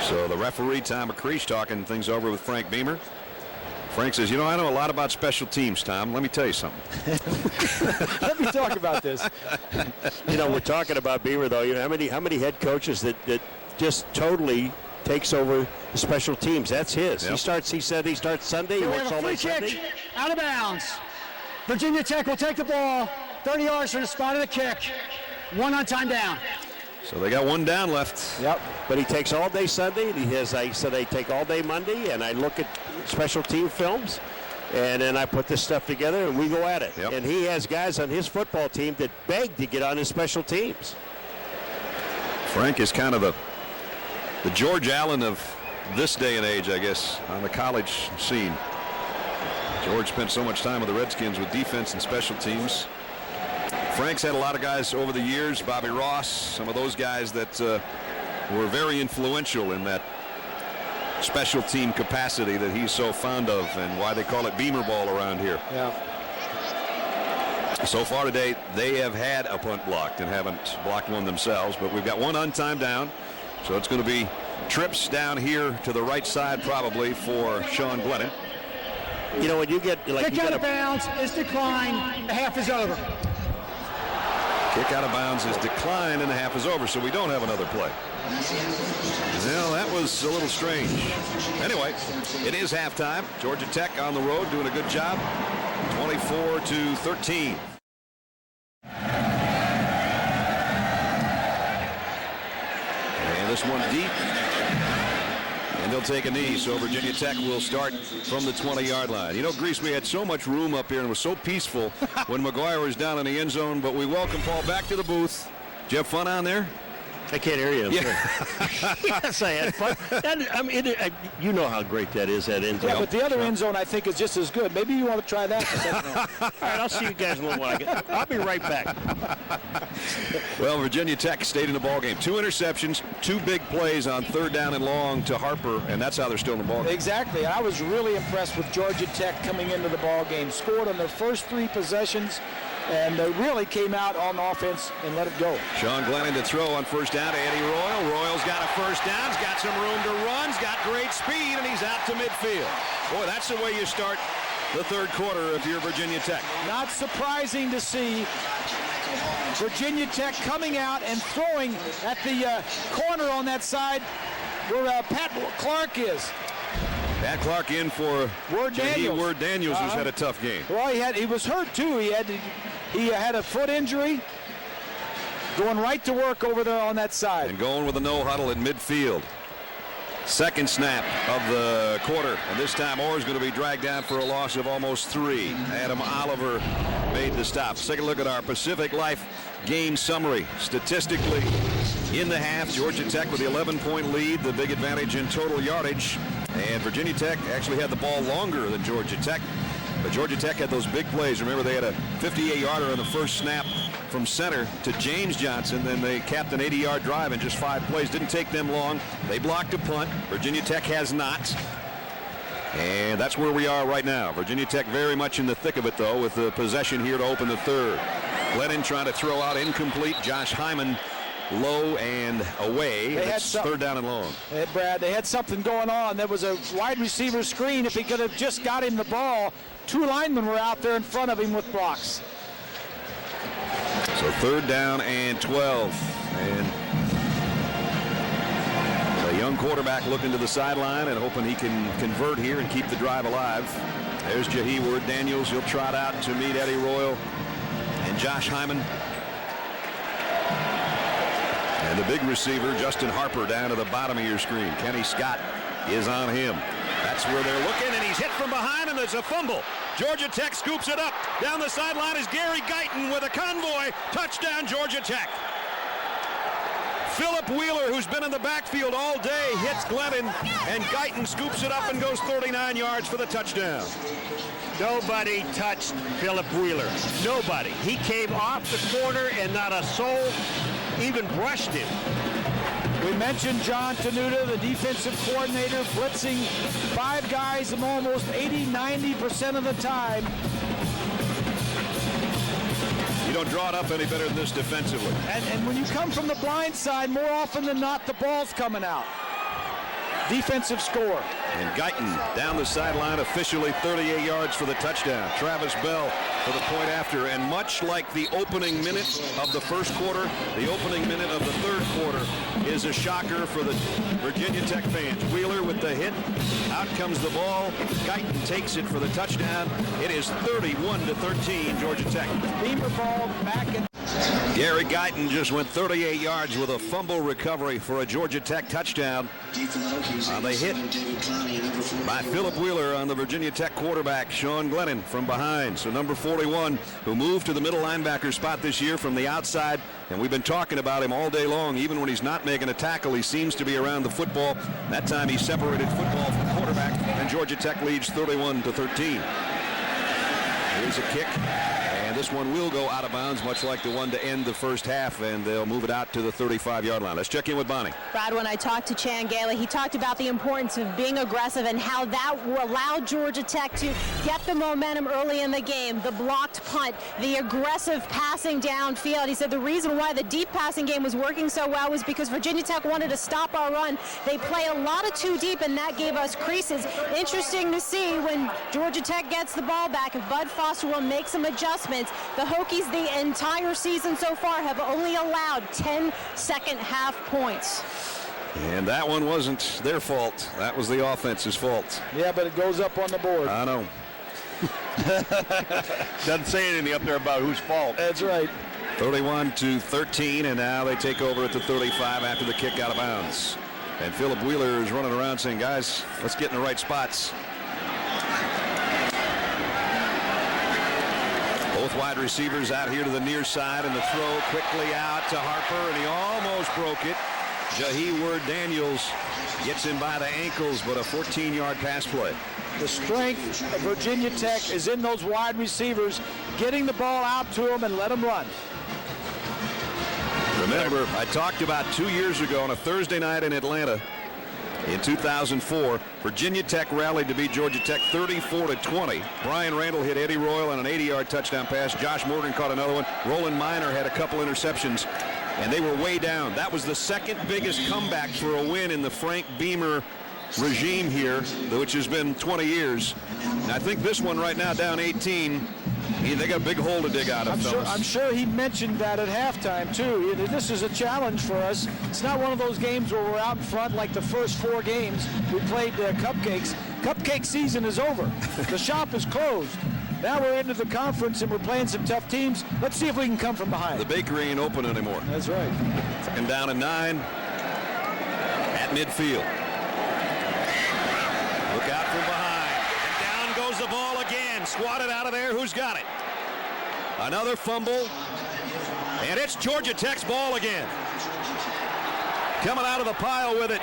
So the referee, Tom McCreesh, talking things over with Frank Beamer. Frank says, you know, I know a lot about special teams, Tom. Let me tell you something. Let me talk about this. You know, we're talking about Beamer, though. You know, how many head coaches that just totally takes over the special teams? That's his. Yep. He said he starts Sunday. He works all day Sunday. Kick out of bounds. Virginia Tech will take the ball 30 yards from the spot of the kick. 1 on time down. So they got 1 down left. Yep. But he takes all day Sunday. And he has, I said, I take all day Monday, and I look at special team films, and then I put this stuff together, and we go at it. Yep. And he has guys on his football team that beg to get on his special teams. Frank is kind of the George Allen of this day and age, I guess, on the college scene. George spent so much time with the Redskins with defense and special teams. Frank's had a lot of guys over the years, Bobby Ross, some of those guys that were very influential in that special team capacity that he's so fond of, and why they call it Beamer ball around here. Yeah. So far today, they have had a punt blocked and haven't blocked one themselves, but we've got one untimed down, so it's going to be trips down here to the right side probably for Sean Glennon. You know, when you get like Kick out of bounds is declined. The half is over. Kick out of bounds is declined and the half is over, so we don't have another play. Well, that was a little strange. Anyway, it is halftime. Georgia Tech on the road doing a good job. 24-13. And this one deep. And they'll take a knee, so Virginia Tech will start from the 20-yard line. You know, Grease, we had so much room up here and it was so peaceful when McGuire was down in the end zone, but we welcome Paul back to the booth. Did you have fun on there? I can't hear you. Yeah. Yes, I had fun. I mean, you know how great that is, that end zone. Yeah, but the other end zone I think is just as good. Maybe you want to try that. All right, I'll see you guys in a little while. I'll be right back. Well, Virginia Tech stayed in the ballgame. 2 interceptions, 2 big plays on 3rd down and long to Harper, and that's how they're still in the ballgame. Exactly. I was really impressed with Georgia Tech coming into the ball game. Scored on their first 3 possessions, and they really came out on offense and let it go. Sean Glennon to throw on 1st down to Eddie Royal. Royal's got a 1st down. He's got some room to run. He's got great speed, and he's out to midfield. Boy, that's the way you start the 3rd quarter if you're Virginia Tech. Not surprising to see Virginia Tech coming out and throwing at the corner on that side where Pat Clark is. Pat Clark in for Ward Daniels. Ward Daniels, who's had a tough game. Well, he was hurt too. He had a foot injury. Going right to work over there on that side. And going with a no huddle in midfield. 2nd snap of the quarter, and this time Orr's going to be dragged down for a loss of almost 3. Adam Oliver made the stop. Let's take a look at our Pacific Life game summary. Statistically, in the half, Georgia Tech with the 11-point lead, the big advantage in total yardage. And Virginia Tech actually had the ball longer than Georgia Tech. But Georgia Tech had those big plays. Remember, they had a 58-yarder on the first snap from center to James Johnson. Then they capped an 80-yard drive in just 5 plays. Didn't take them long. They blocked a punt. Virginia Tech has not. And that's where we are right now. Virginia Tech very much in the thick of it, though, with the possession here to open the 3rd. Glennon trying to throw out incomplete. Josh Hyman low and away. That's 3rd down and long. Hey, Brad, they had something going on. There was a wide receiver screen. If he could have just got him the ball, 2 linemen were out there in front of him with blocks. So 3rd down and 12. And a young quarterback looking to the sideline and hoping he can convert here and keep the drive alive. There's Jahi Ward Daniels. He'll trot out to meet Eddie Royal and Josh Hyman. And the big receiver, Justin Harper, down to the bottom of your screen. Kenny Scott is on him. That's where they're looking, and he's hit from behind, and there's a fumble. Georgia Tech scoops it up. Down the sideline is Gary Guyton with a convoy. Touchdown, Georgia Tech. Philip Wheeler, who's been in the backfield all day, hits Glennon, and Guyton scoops it up and goes 39 yards for the touchdown. Nobody touched Philip Wheeler. Nobody. He came off the corner, and not a soul even brushed him. We mentioned John Tenuta, the defensive coordinator, blitzing 5 guys almost 80-90% of the time. You don't draw it up any better than this defensively. And when you come from the blind side, more often than not, the ball's coming out. Defensive score. And Guyton down the sideline, officially 38 yards for the touchdown. Travis Bell for the point after. And much like the opening minute of the 1st quarter, the opening minute of the 3rd quarter is a shocker for the Virginia Tech fans. Wheeler with the hit. Out comes the ball. Guyton takes it for the touchdown. It is 31-13, Georgia Tech. Beamer ball back in. Gary Guyton just went 38 yards with a fumble recovery for a Georgia Tech touchdown. On the hit by Philip Wheeler on the Virginia Tech quarterback, Sean Glennon, from behind. So number 41, who moved to the middle linebacker spot this year from the outside. And we've been talking about him all day long. Even when he's not making a tackle, he seems to be around the football. That time he separated football from the quarterback, and Georgia Tech leads 31-13. Here's a kick. And this this one will go out of bounds, much like the one to end the first half, and they'll move it out to the 35-yard line. Let's check in with Bonnie. Brad, when I talked to Chan Gailey, he talked about the importance of being aggressive and how that allowed Georgia Tech to get the momentum early in the game. The blocked punt, the aggressive passing downfield. He said the reason why the deep passing game was working so well was because Virginia Tech wanted to stop our run. They play a lot of too deep, and that gave us creases. Interesting to see when Georgia Tech gets the ball back, if Bud Foster will make some adjustments. The Hokies the entire season so far have only allowed 10 second half points. And that one wasn't their fault. That was the offense's fault. Yeah, but it goes up on the board. I know. Doesn't say anything up there about whose fault. That's right. 31-13, and now they take over at the 35 after the kick out of bounds. And Philip Wheeler is running around saying, guys, let's get in the right spots. Both wide receivers out here to the near side, and the throw quickly out to Harper, and he almost broke it. Jahi Ward-Daniels gets him by the ankles, but a 14-yard pass play. The strength of Virginia Tech is in those wide receivers, getting the ball out to them and let them run. Remember, I talked about 2 years ago on a Thursday night in Atlanta in 2004, Virginia Tech rallied to beat Georgia Tech 34-20. Brian Randall hit Eddie Royal on an 80-yard touchdown pass. Josh Morgan caught another one. Roland Minor had a couple interceptions, and they were way down. That was the second biggest comeback for a win in the Frank Beamer regime here, which has been 20 years. And I think this one right now down 18, they got a big hole to dig out of. I'm sure he mentioned that at halftime too. This is a challenge for us. It's not one of those games where we're out in front like the first 4 games we played Cupcakes. Cupcake season is over. The shop is closed. Now we're into the conference and we're playing some tough teams. Let's see if we can come from behind. The bakery ain't open anymore. That's right. And down at 9 at midfield. Look out from behind. And down goes the ball again. Swatted out of there. Who's got it? Another fumble. And it's Georgia Tech's ball again. Coming out of the pile with it,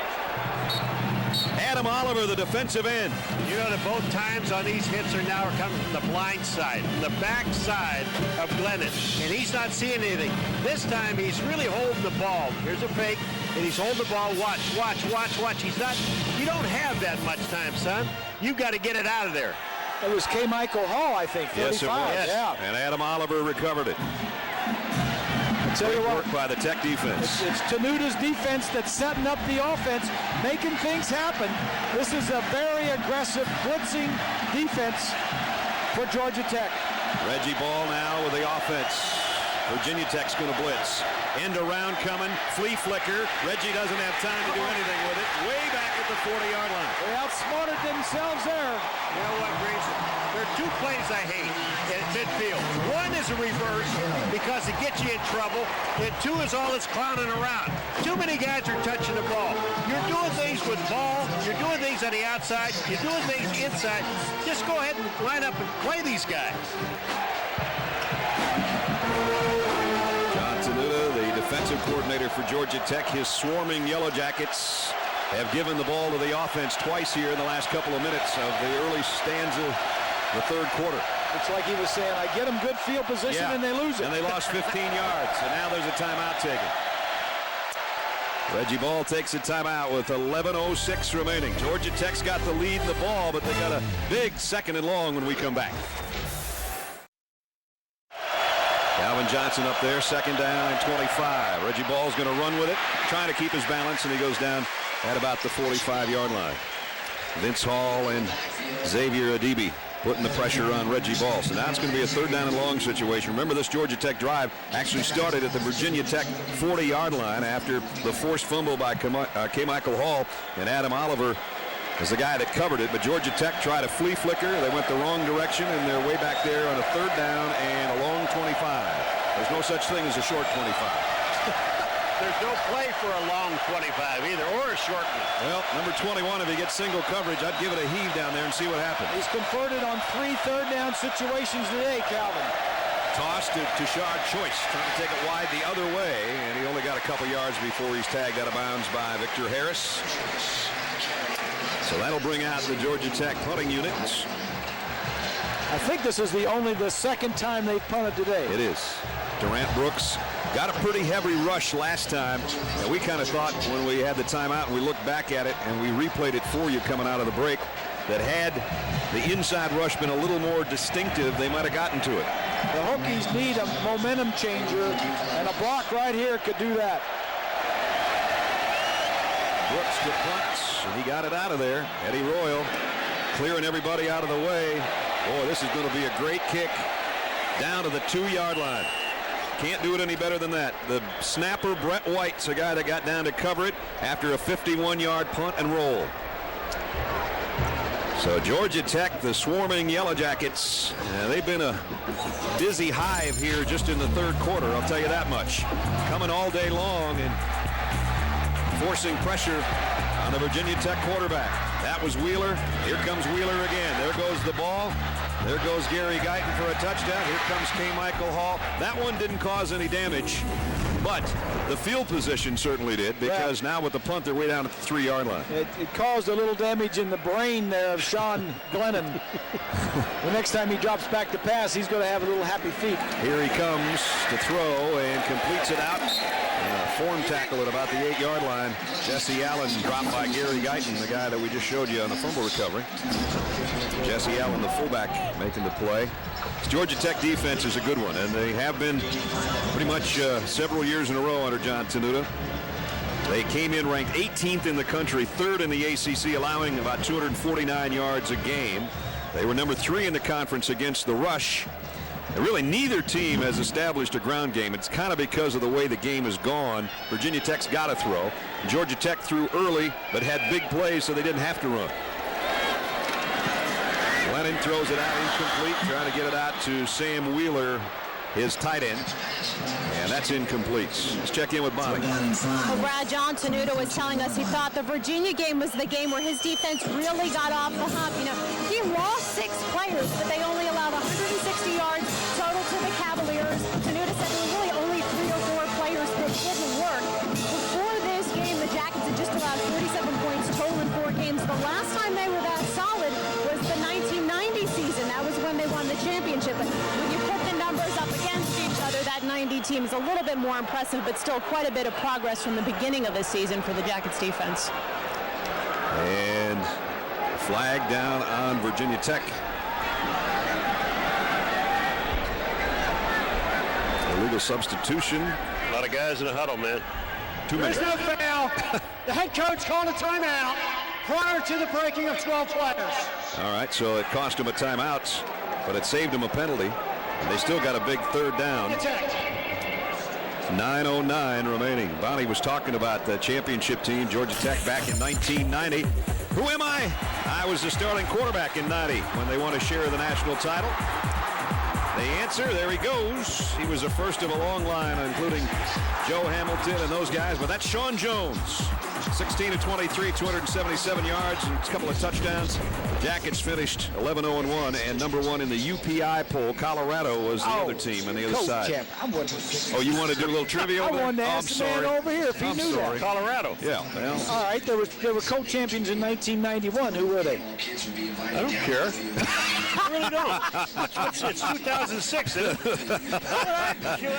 Adam Oliver, the defensive end. You know that both times on these hits are now coming from the blind side, from the back side of Glennon, and he's not seeing anything. This time he's really holding the ball. Here's a fake, and he's holding the ball. Watch. He's not. You don't have that much time, son. You've got to get it out of there. It was K. Michael Hall, I think. 35. Yes, it was. Yeah. And Adam Oliver recovered it. Tell you what, work by the Tech defense. It's Tenuta's defense that's setting up the offense, making things happen. This is a very aggressive blitzing defense for Georgia Tech. Reggie Ball now with the offense. Virginia Tech's going to blitz. End around coming. Flea flicker. Reggie doesn't have time to do anything with it. Way back at the 40-yard line. They outsmarted themselves there. You know what, Grayson? There are 2 plays I hate at midfield. One is a reverse because it gets you in trouble, and 2 is all this clowning around. Too many guys are touching the ball. You're doing things with ball. You're doing things on the outside. You're doing things inside. Just go ahead and line up and play these guys. John Tenuta, the defensive coordinator for Georgia Tech, his swarming Yellow Jackets have given the ball to the offense twice here in the last couple of minutes of the early stanza, the third quarter. It's like he was saying, I get them good field position and they lose it. And they lost 15 yards, and now there's a timeout taken. Reggie Ball takes a timeout with 11:06 remaining. Georgia Tech's got the lead in the ball, but they got a big 2nd and long when we come back. Calvin Johnson up there, 2nd down and 25. Reggie Ball's going to run with it, trying to keep his balance, and he goes down at about the 45-yard line. Vince Hall and Xavier Adibi putting the pressure on Reggie Ball. So now it's going to be a 3rd down and long situation. Remember, this Georgia Tech drive actually started at the Virginia Tech 40-yard line after the forced fumble by K. Michael Hall, and Adam Oliver is the guy that covered it. But Georgia Tech tried a flea flicker. They went the wrong direction, and they're way back there on a 3rd down and a long 25. There's no such thing as a short 25. There's no play for a long 25 either, or a short one. Well, number 21, if he gets single coverage, I'd give it a heave down there and see what happens. He's converted on 3 3rd down situations today, Calvin. Toss to Tashard Choice, trying to take it wide the other way, and he only got a couple yards before he's tagged out of bounds by Victor Harris. So that'll bring out the Georgia Tech punting unit. I think this is the second time they've punted today. It is. Durant Brooks got a pretty heavy rush last time, and we kind of thought when we had the timeout and we looked back at it and we replayed it for you coming out of the break, that had the inside rush been a little more distinctive, they might have gotten to it. The Hokies need a momentum changer, and a block right here could do that. Brooks to punts, and he got it out of there. Eddie Royal clearing everybody out of the way. Boy, this is going to be a great kick down to the 2-yard line. Can't do it any better than that. The snapper, Brett White's a guy that got down to cover it after a 51-yard punt and roll. So Georgia Tech, the swarming Yellow Jackets, they've been a busy hive here just in the third quarter, I'll tell you that much. Coming all day long and forcing pressure on the Virginia Tech quarterback. That was Wheeler. Here comes Wheeler again. There goes the ball. There goes Gary Guyton for a touchdown. Here comes K. Michael Hall. That one didn't cause any damage, but the field position certainly did, because now with the punt, they're way down at the 3-yard line. It caused a little damage in the brain there of Sean Glennon. The next time he drops back to pass, he's going to have a little happy feet. Here he comes to throw and completes it out. Form tackle at about the 8-yard line. Jesse Allen dropped by Gary Guyton, the guy that we just showed you on the fumble recovery. Jesse Allen, the fullback, making the play. This Georgia Tech defense is a good one, and they have been pretty much several years in a row under John Tenuta. They came in ranked 18th in the country, 3rd in the ACC, allowing about 249 yards a game. They were number 3 in the conference against the rush. And really, neither team has established a ground game. It's kind of because of the way the game has gone. Virginia Tech's got to throw. Georgia Tech threw early, but had big plays, so they didn't have to run. Glennon throws it out incomplete, trying to get it out to Sam Wheeler, his tight end, and that's incomplete. Let's check in with Bonnie. Well, Brad, John Tenuta was telling us he thought the Virginia game was the game where his defense really got off the hump. You know, he lost 6 players, but they only allowed 160 yards total to the Cavaliers. Tenuta said there were really only 3 or 4 players that didn't work. Before this game, the Jackets had just allowed 47 points total in 4 games. The last time they were that solid was the 1990 season. That was when they won the championship. But when you put the numbers up against each other, that 90 team is a little bit more impressive, but still quite a bit of progress from the beginning of the season for the Jackets defense. And flag down on Virginia Tech. Illegal substitution. A lot of guys in the huddle, man. 2 minutes. There's no foul. The head coach called a timeout prior to the breaking of 12 players. All right, so it cost him a timeout, but it saved him a penalty. And they still got a big 3rd down. 9:09 remaining. Bonnie was talking about the championship team, Georgia Tech, back in 1990. Who am I? I was the starting quarterback in 90 when they won a share of the national title. The answer, there he goes. He was the first of a long line, including Joe Hamilton and those guys, but that's Sean Jones. 16 of 23, 277 yards and a couple of touchdowns. The Jackets finished 11-0-1 and number 1 in the UPI poll. Colorado was the other team on the other side. Champ, Oh, you want to do a little trivia over there? I wanted to ask the man over here if he knew that. Colorado. Yeah. Well. All right, they were co-champions in 1991. Who were they? I don't care. I really don't. It's 2006, isn't it? I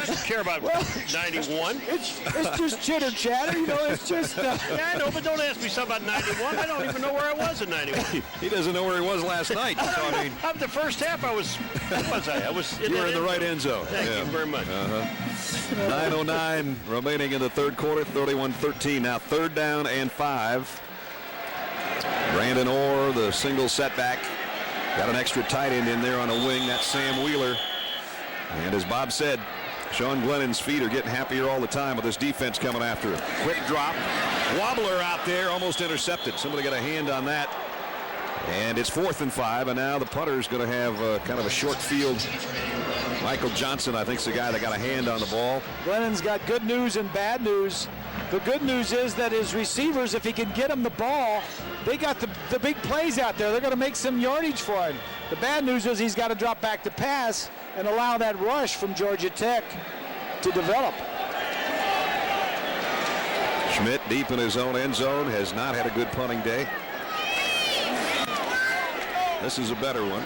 don't care about 91. It's just chitter chatter, you know. It's just. Yeah, I know, but don't ask me something about 91. I don't even know where I was in 91. He doesn't know where he was last night. So, I mean, After the first half, I was. Where was I? I was. You were in the right end zone. Thank you very much. 9:09 remaining in the third quarter. 31-13. Now 3rd down and 5. Brandon Orr, the single setback. Got an extra tight end in there on a wing. That's Sam Wheeler. And as Bob said, Sean Glennon's feet are getting happier all the time with this defense coming after him. Quick drop. Wobbler out there, almost intercepted. Somebody got a hand on that. And it's 4th and 5, and now the punter is going to have kind of a short field. Michael Johnson, I think, is the guy that got a hand on the ball. Glennon's got good news and bad news. The good news is that his receivers, if he can get them the ball, they got the big plays out there. They're going to make some yardage for him. The bad news is he's got to drop back to pass and allow that rush from Georgia Tech to develop. Schmidt deep in his own end zone, has not had a good punting day. This is a better one.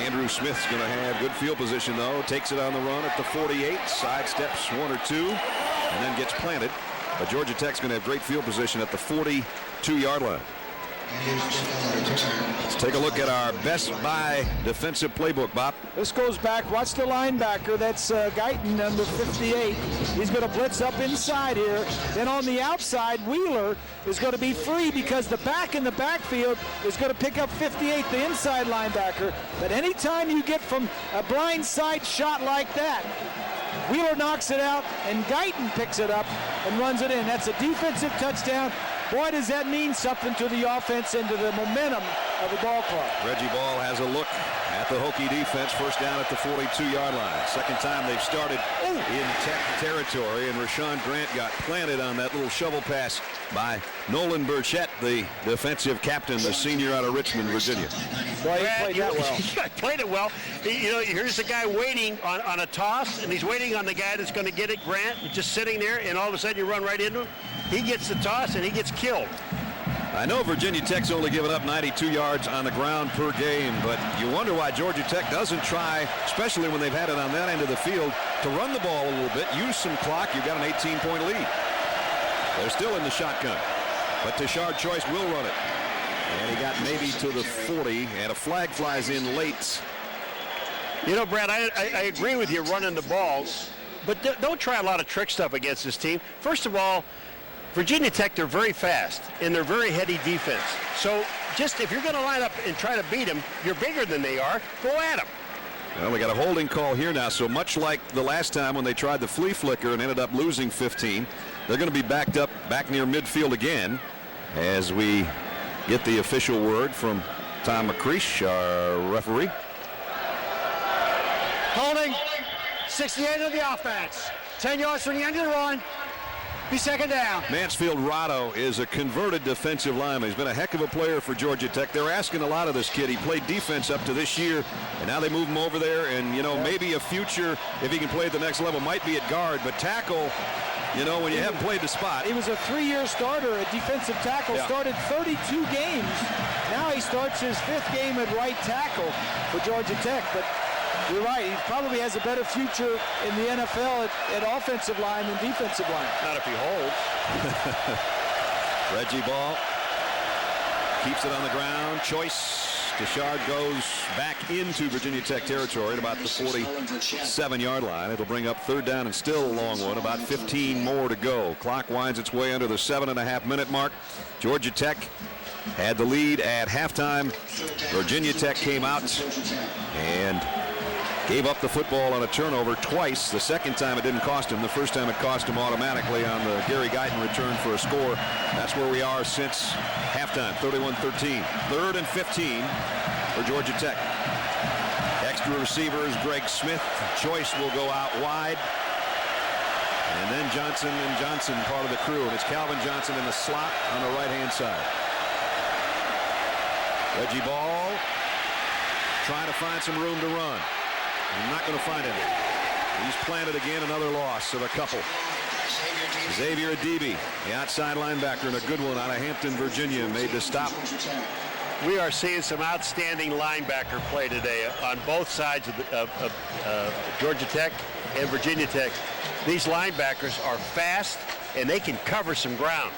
Andrew Smith's going to have good field position, though. Takes it on the run at the 48, sidesteps one or two, and then gets planted. But Georgia Tech's going to have great field position at the 42-yard line. Let's take a look at our Best Buy defensive playbook, Bob. This goes back. Watch the linebacker. That's Guyton, number 58. He's going to blitz up inside here. Then on the outside, Wheeler is going to be free because the back in the backfield is going to pick up 58, the inside linebacker. But anytime you get from a blind side shot like that, Wheeler knocks it out, and Guyton picks it up and runs it in. That's a defensive touchdown. Boy, does that mean something to the offense and to the momentum of the ball club. Reggie Ball has a look at the Hokie defense. First down at the 42-yard line. Second time they've started in Tech territory, and Rashawn Grant got planted on that little shovel pass by Nolan Burchett, the defensive captain, the senior out of Richmond, Virginia. Boy, he played that well. He played it well. You know, here's the guy waiting on a toss, and he's waiting on the guy that's going to get it, Grant, just sitting there, and all of a sudden you run right into him. He gets the toss, and he gets killed. I know Virginia Tech's only given up 92 yards on the ground per game, but you wonder why Georgia Tech doesn't try, especially when they've had it on that end of the field, to run the ball a little bit, use some clock. You've got an 18-point lead. They're still in the shotgun, but Tashard Choice will run it. And he got maybe to the 40, and a flag flies in late. You know, Brad, I agree with you running the ball, but don't try a lot of trick stuff against this team. First of all, Virginia Tech, they're very fast, and they're very heady defense. So just if you're going to line up and try to beat them, you're bigger than they are, go at them. Well, we got a holding call here now, so much like the last time when they tried the flea flicker and ended up losing 15, they're going to be backed up back near midfield again as we get the official word from Tom McCreesh, our referee. Holding. 68 of the offense. 10 yards from the end of the run. Be second down. Mansfield Rado is a converted defensive lineman. He's been a heck of a player for Georgia Tech. They're asking a lot of this kid. He played defense up to this year, and now they move him over there. And, you know, maybe a future, if he can play at the next level, might be at guard. But tackle, you know, when you haven't played the spot. He was a 3-year starter at defensive tackle, started 32 games. Now he starts his 5th game at right tackle for Georgia Tech. But you're right, he probably has a better future in the NFL at offensive line than defensive line. Not if he holds. Reggie Ball keeps it on the ground. Choice. Tashard goes back into Virginia Tech territory at about the 47-yard line. It'll bring up third down and still a long one. About 15 more to go. Clock winds its way under the 7.5-minute mark. Georgia Tech had the lead at halftime. Virginia Tech came out and gave up the football on a turnover twice. The second time it didn't cost him. The first time it cost him automatically on the Gary Guyton return for a score. That's where we are since halftime, 31-13. 3rd and 15 for Georgia Tech. Extra receivers, Greg Smith. Choice will go out wide. And then Johnson and Johnson, part of the crew. And it's Calvin Johnson in the slot on the right-hand side. Reggie Ball trying to find some room to run. He's not going to find any. He's planted again, another loss of a couple. Xavier Adibi, the outside linebacker, and a good one out of Hampton, Virginia, made the stop. We are seeing some outstanding linebacker play today on both sides of Georgia Tech and Virginia Tech. These linebackers are fast, and they can cover some ground.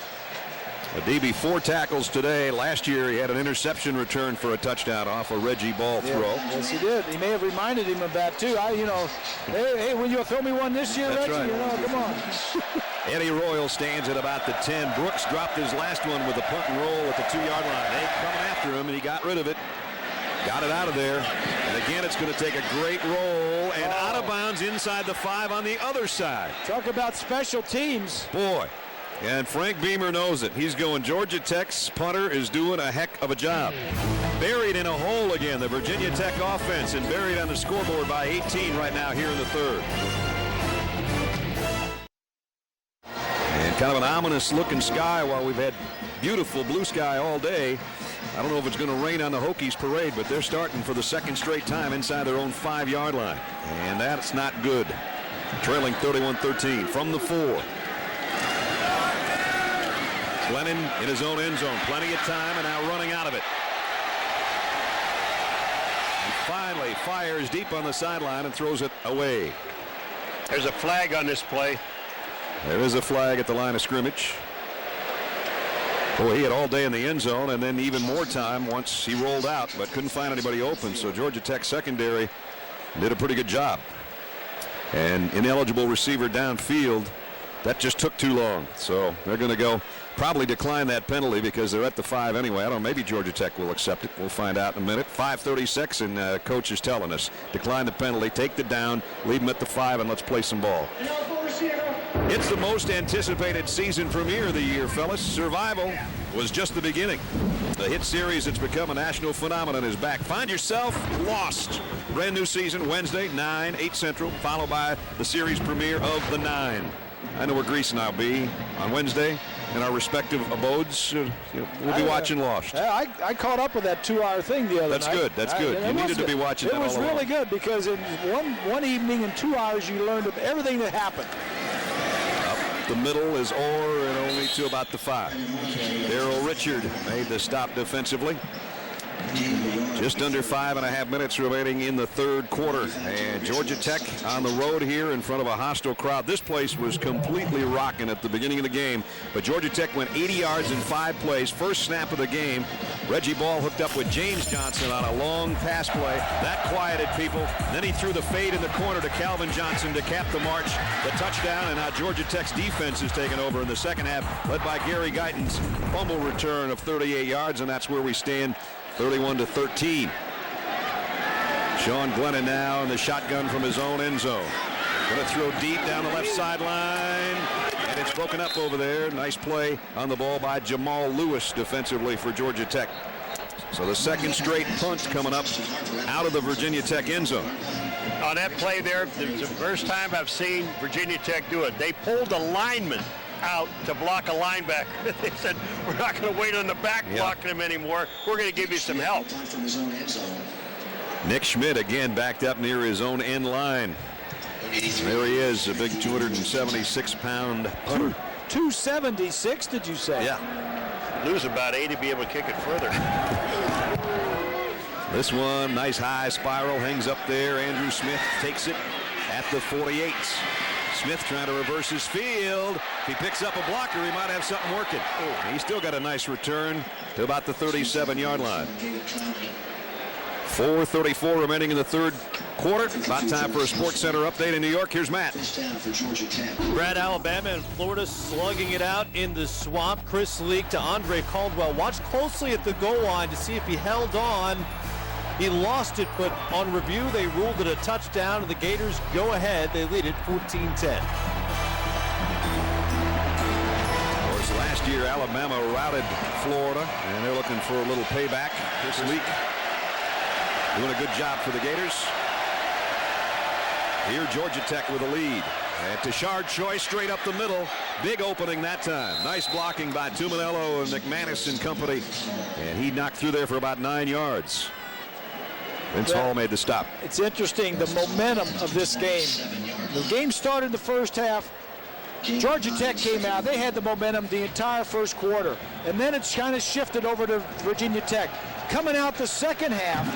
Adibi 4 tackles today. Last year he had an interception return for a touchdown off a Reggie Ball throw. Yes, he did. He may have reminded him of that too. Hey, will you throw me one this year, That's Reggie? right. Come on. Eddie Royal stands at about the 10. Brooks dropped his last one with a punt and roll at the 2-yard line. They coming after him, and he got rid of it. Got it out of there. And again, it's going to take a great roll and out of bounds inside the 5 on the other side. Talk about special teams. Boy. And Frank Beamer knows it. He's going, Georgia Tech's punter is doing a heck of a job. Buried in a hole again, the Virginia Tech offense, and buried on the scoreboard by 18 right now here in the 3rd. And kind of an ominous looking sky while we've had beautiful blue sky all day. I don't know if it's going to rain on the Hokies parade, but they're starting for the 2nd straight time inside their own 5-yard line. And that's not good. Trailing 31-13 from the 4. Glennon in his own end zone. Plenty of time and now running out of it. finally fires deep on the sideline and throws it away. There's a flag on this play. There is a flag at the line of scrimmage. Boy, he had all day in the end zone and then even more time once he rolled out, but couldn't find anybody open. So Georgia Tech secondary did a pretty good job. And ineligible receiver downfield, that just took too long. So they're going to go probably decline that penalty because they're at the 5 anyway. I don't know, maybe Georgia Tech will accept it. We'll find out in a minute. 5:36 and coach is telling us decline the penalty, take the down, leave them at the 5, and let's play some ball. It's the most anticipated season premiere of the year, fellas. Survival was just the beginning. The hit series that's become a national phenomenon is back. Find yourself Lost. Brand new season Wednesday, 9, 8 Central, followed by the series premiere of The 9. I know where Grease and I'll be on Wednesday in our respective abodes. We'll be watching Lost. I caught up with that 2-hour thing the other night. That's good. That's good. You needed to be watching that all along. It was really good because in one evening in 2 hours you learned of everything that happened. The middle is Orr and only to about the 5. Darrell Richard made the stop defensively. Just under 5.5 minutes remaining in the third quarter. And Georgia Tech on the road here in front of a hostile crowd. This place was completely rocking at the beginning of the game. But Georgia Tech went 80 yards in 5 plays. First snap of the game. Reggie Ball hooked up with James Johnson on a long pass play. That quieted people. Then he threw the fade in the corner to Calvin Johnson to cap the march. The touchdown, and now Georgia Tech's defense is taken over in the second half, led by Gary Guyton's fumble return of 38 yards, and that's where we stand. 31-13. Sean Glennon now in the shotgun from his own end zone. Going to throw deep down the left sideline. And it's broken up over there. Nice play on the ball by Jamal Lewis defensively for Georgia Tech. So the second straight punt coming up out of the Virginia Tech end zone. On that play there, it's the first time I've seen Virginia Tech do it. They pulled a lineman out to block a linebacker. They said, we're not going to wait on the back blocking him anymore. We're going to give you some help. Nick Schmidt again backed up near his own end line. There he is, a big 276-pound punter. 276, did you say? Yeah. Lose about 8 to be able to kick it further. This one, nice high spiral, hangs up there. Andrew Smith takes it at the 48. Smith trying to reverse his field. If he picks up a blocker, he might have something working. He's still got a nice return to about the 37-yard line. 4:34 remaining in the third quarter. About time for a Sports Center update in New York. Here's Matt. Brad, Alabama and Florida slugging it out in the swamp. Chris Leak to Andre Caldwell. Watch closely at the goal line to see if he held on. He lost it, but on review, they ruled it a touchdown, and the Gators go ahead. They lead it 14-10. Of course, last year, Alabama routed Florida, and they're looking for a little payback. Chris Leak doing a good job for the Gators. Here, Georgia Tech with a lead. And Tashard Choice straight up the middle. Big opening that time. Nice blocking by Tuminello and McManus and company. And he knocked through there for about 9 yards. Vince Hall made the stop. It's interesting, the momentum of this game. The game started in the first half. Georgia Tech came out. They had the momentum the entire first quarter. And then it's kind of shifted over to Virginia Tech. Coming out the second half,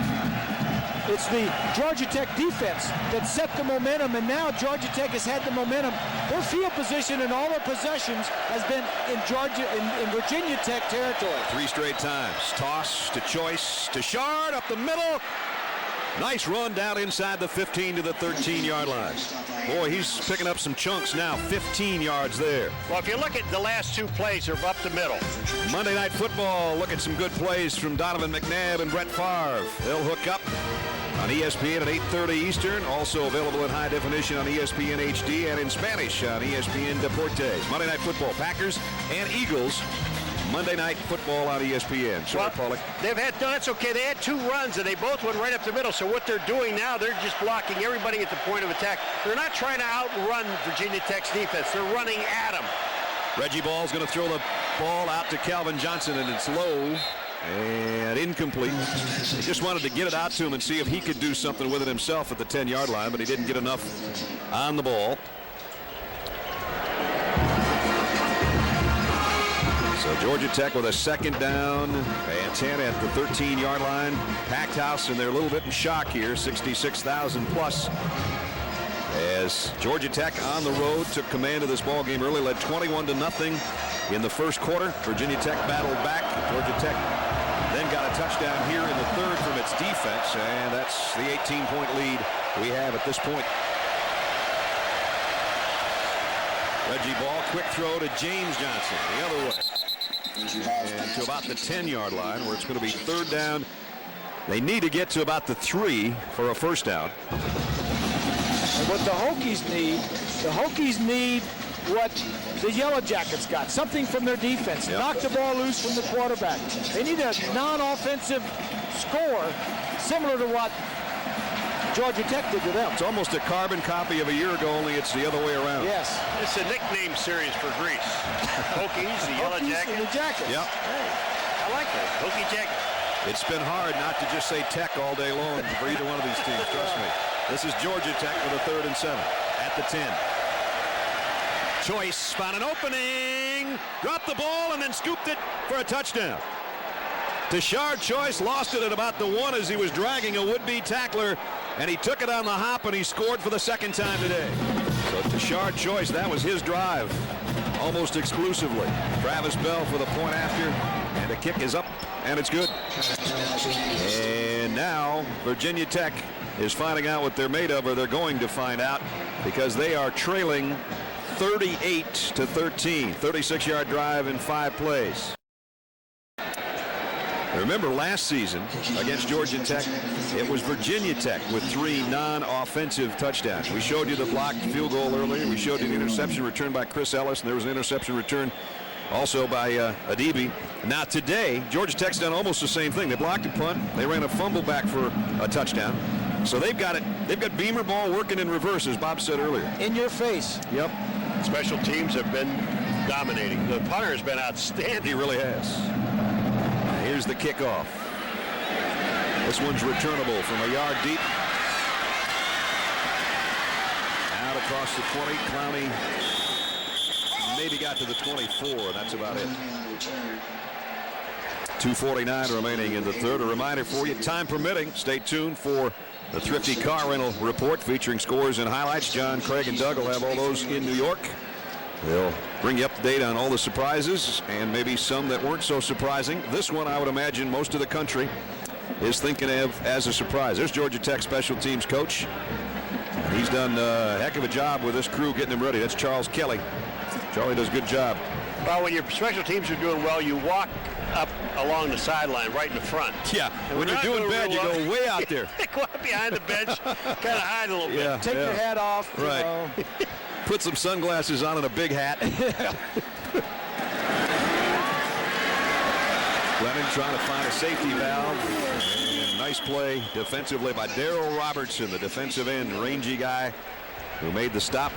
it's the Georgia Tech defense that set the momentum, and now Georgia Tech has had the momentum. Their field position in all their possessions has been in Virginia Tech territory. 3 straight times. Toss to Choice, to Shard up the middle. Nice run down inside the 15 to the 13-yard line. Boy, he's picking up some chunks now. 15 yards there. Well, if you look at the last 2 plays, they're up the middle. Monday Night Football, look at some good plays from Donovan McNabb and Brett Favre. They'll hook up on ESPN at 8:30 Eastern. Also available in high definition on ESPN HD and in Spanish on ESPN Deportes. Monday Night Football, Packers and Eagles. Monday Night Football on ESPN. Sorry, Paulie. That's okay. They had 2 runs, and they both went right up the middle. So what they're doing now, they're just blocking everybody at the point of attack. They're not trying to outrun Virginia Tech's defense. They're running at them. Reggie Ball's going to throw the ball out to Calvin Johnson, and it's low and incomplete. He just wanted to get it out to him and see if he could do something with it himself at the 10-yard line, but he didn't get enough on the ball. So Georgia Tech with a second down and 10 at the 13-yard line. Packed house, and they're a little bit in shock here. 66,000 plus. As Georgia Tech on the road took command of this ball game early, led 21-0 in the first quarter. Virginia Tech battled back. Georgia Tech then got a touchdown here in the third from its defense, and that's the 18-point lead we have at this point. Reggie Ball, quick throw to James Johnson the other way. And to about the 10-yard line, where it's going to be third down. They need to get to about the 3 for a first down. And what the Hokies need what the Yellow Jackets got, something from their defense. Yep. Knock the ball loose from the quarterback. They need a non-offensive score similar to what Georgia Tech did to them. It's almost a carbon copy of a year ago, only it's the other way around. Yes. It's a nickname series for Greece. Hokies, the Yellow Jackets. And the Jackets. Yep. Hey, I like that. Hokie Jackets. It's been hard not to just say Tech all day long for either one of these teams, trust me. This is Georgia Tech with a 3rd and 7 at the 10. Choice found an opening, dropped the ball, and then scooped it for a touchdown. Tashard Choice lost it at about the 1 as he was dragging a would-be tackler, and he took it on the hop, and he scored for the 2nd time today. So Tashard Choice, that was his drive almost exclusively. Travis Bell for the point after, and the kick is up, and it's good. And now Virginia Tech is finding out what they're made of, or they're going to find out, because they are trailing 38-13. 36-yard drive in 5 plays. Remember last season against Georgia Tech, it was Virginia Tech with 3 non-offensive touchdowns. We showed you the blocked field goal earlier. We showed you the interception return by Chris Ellis, and there was an interception return also by Adibi. Now today, Georgia Tech's done almost the same thing. They blocked a punt. They ran a fumble back for a touchdown. So they've got it. They've got Beamer ball working in reverse, as Bob said earlier. In your face. Yep. Special teams have been dominating. The punter has been outstanding. He really has. Here's the kickoff. This one's returnable from a yard deep. Out across the 20. Clowney maybe got to the 24. That's about it. 2:49 remaining in the third. A reminder for you, time permitting, stay tuned for the Thrifty Car Rental Report featuring scores and highlights. John, Craig, and Doug will have all those in New York. They'll bring you up to date on all the surprises and maybe some that weren't so surprising. This one, I would imagine most of the country is thinking of as a surprise. There's Georgia Tech special teams coach. He's done a heck of a job with this crew getting them ready. That's Charles Kelly. Charlie does a good job. Well, when your special teams are doing well, you walk up along the sideline right in the front. Yeah, and when you're doing bad, you go way out there. Go up behind the bench, kind of hide a little bit. Yeah, Take your hat off. Right. You know. Put some sunglasses on and a big hat. Glennon trying to find a safety valve. And nice play defensively by Darrell Robertson, the defensive end, rangy guy who made the stop.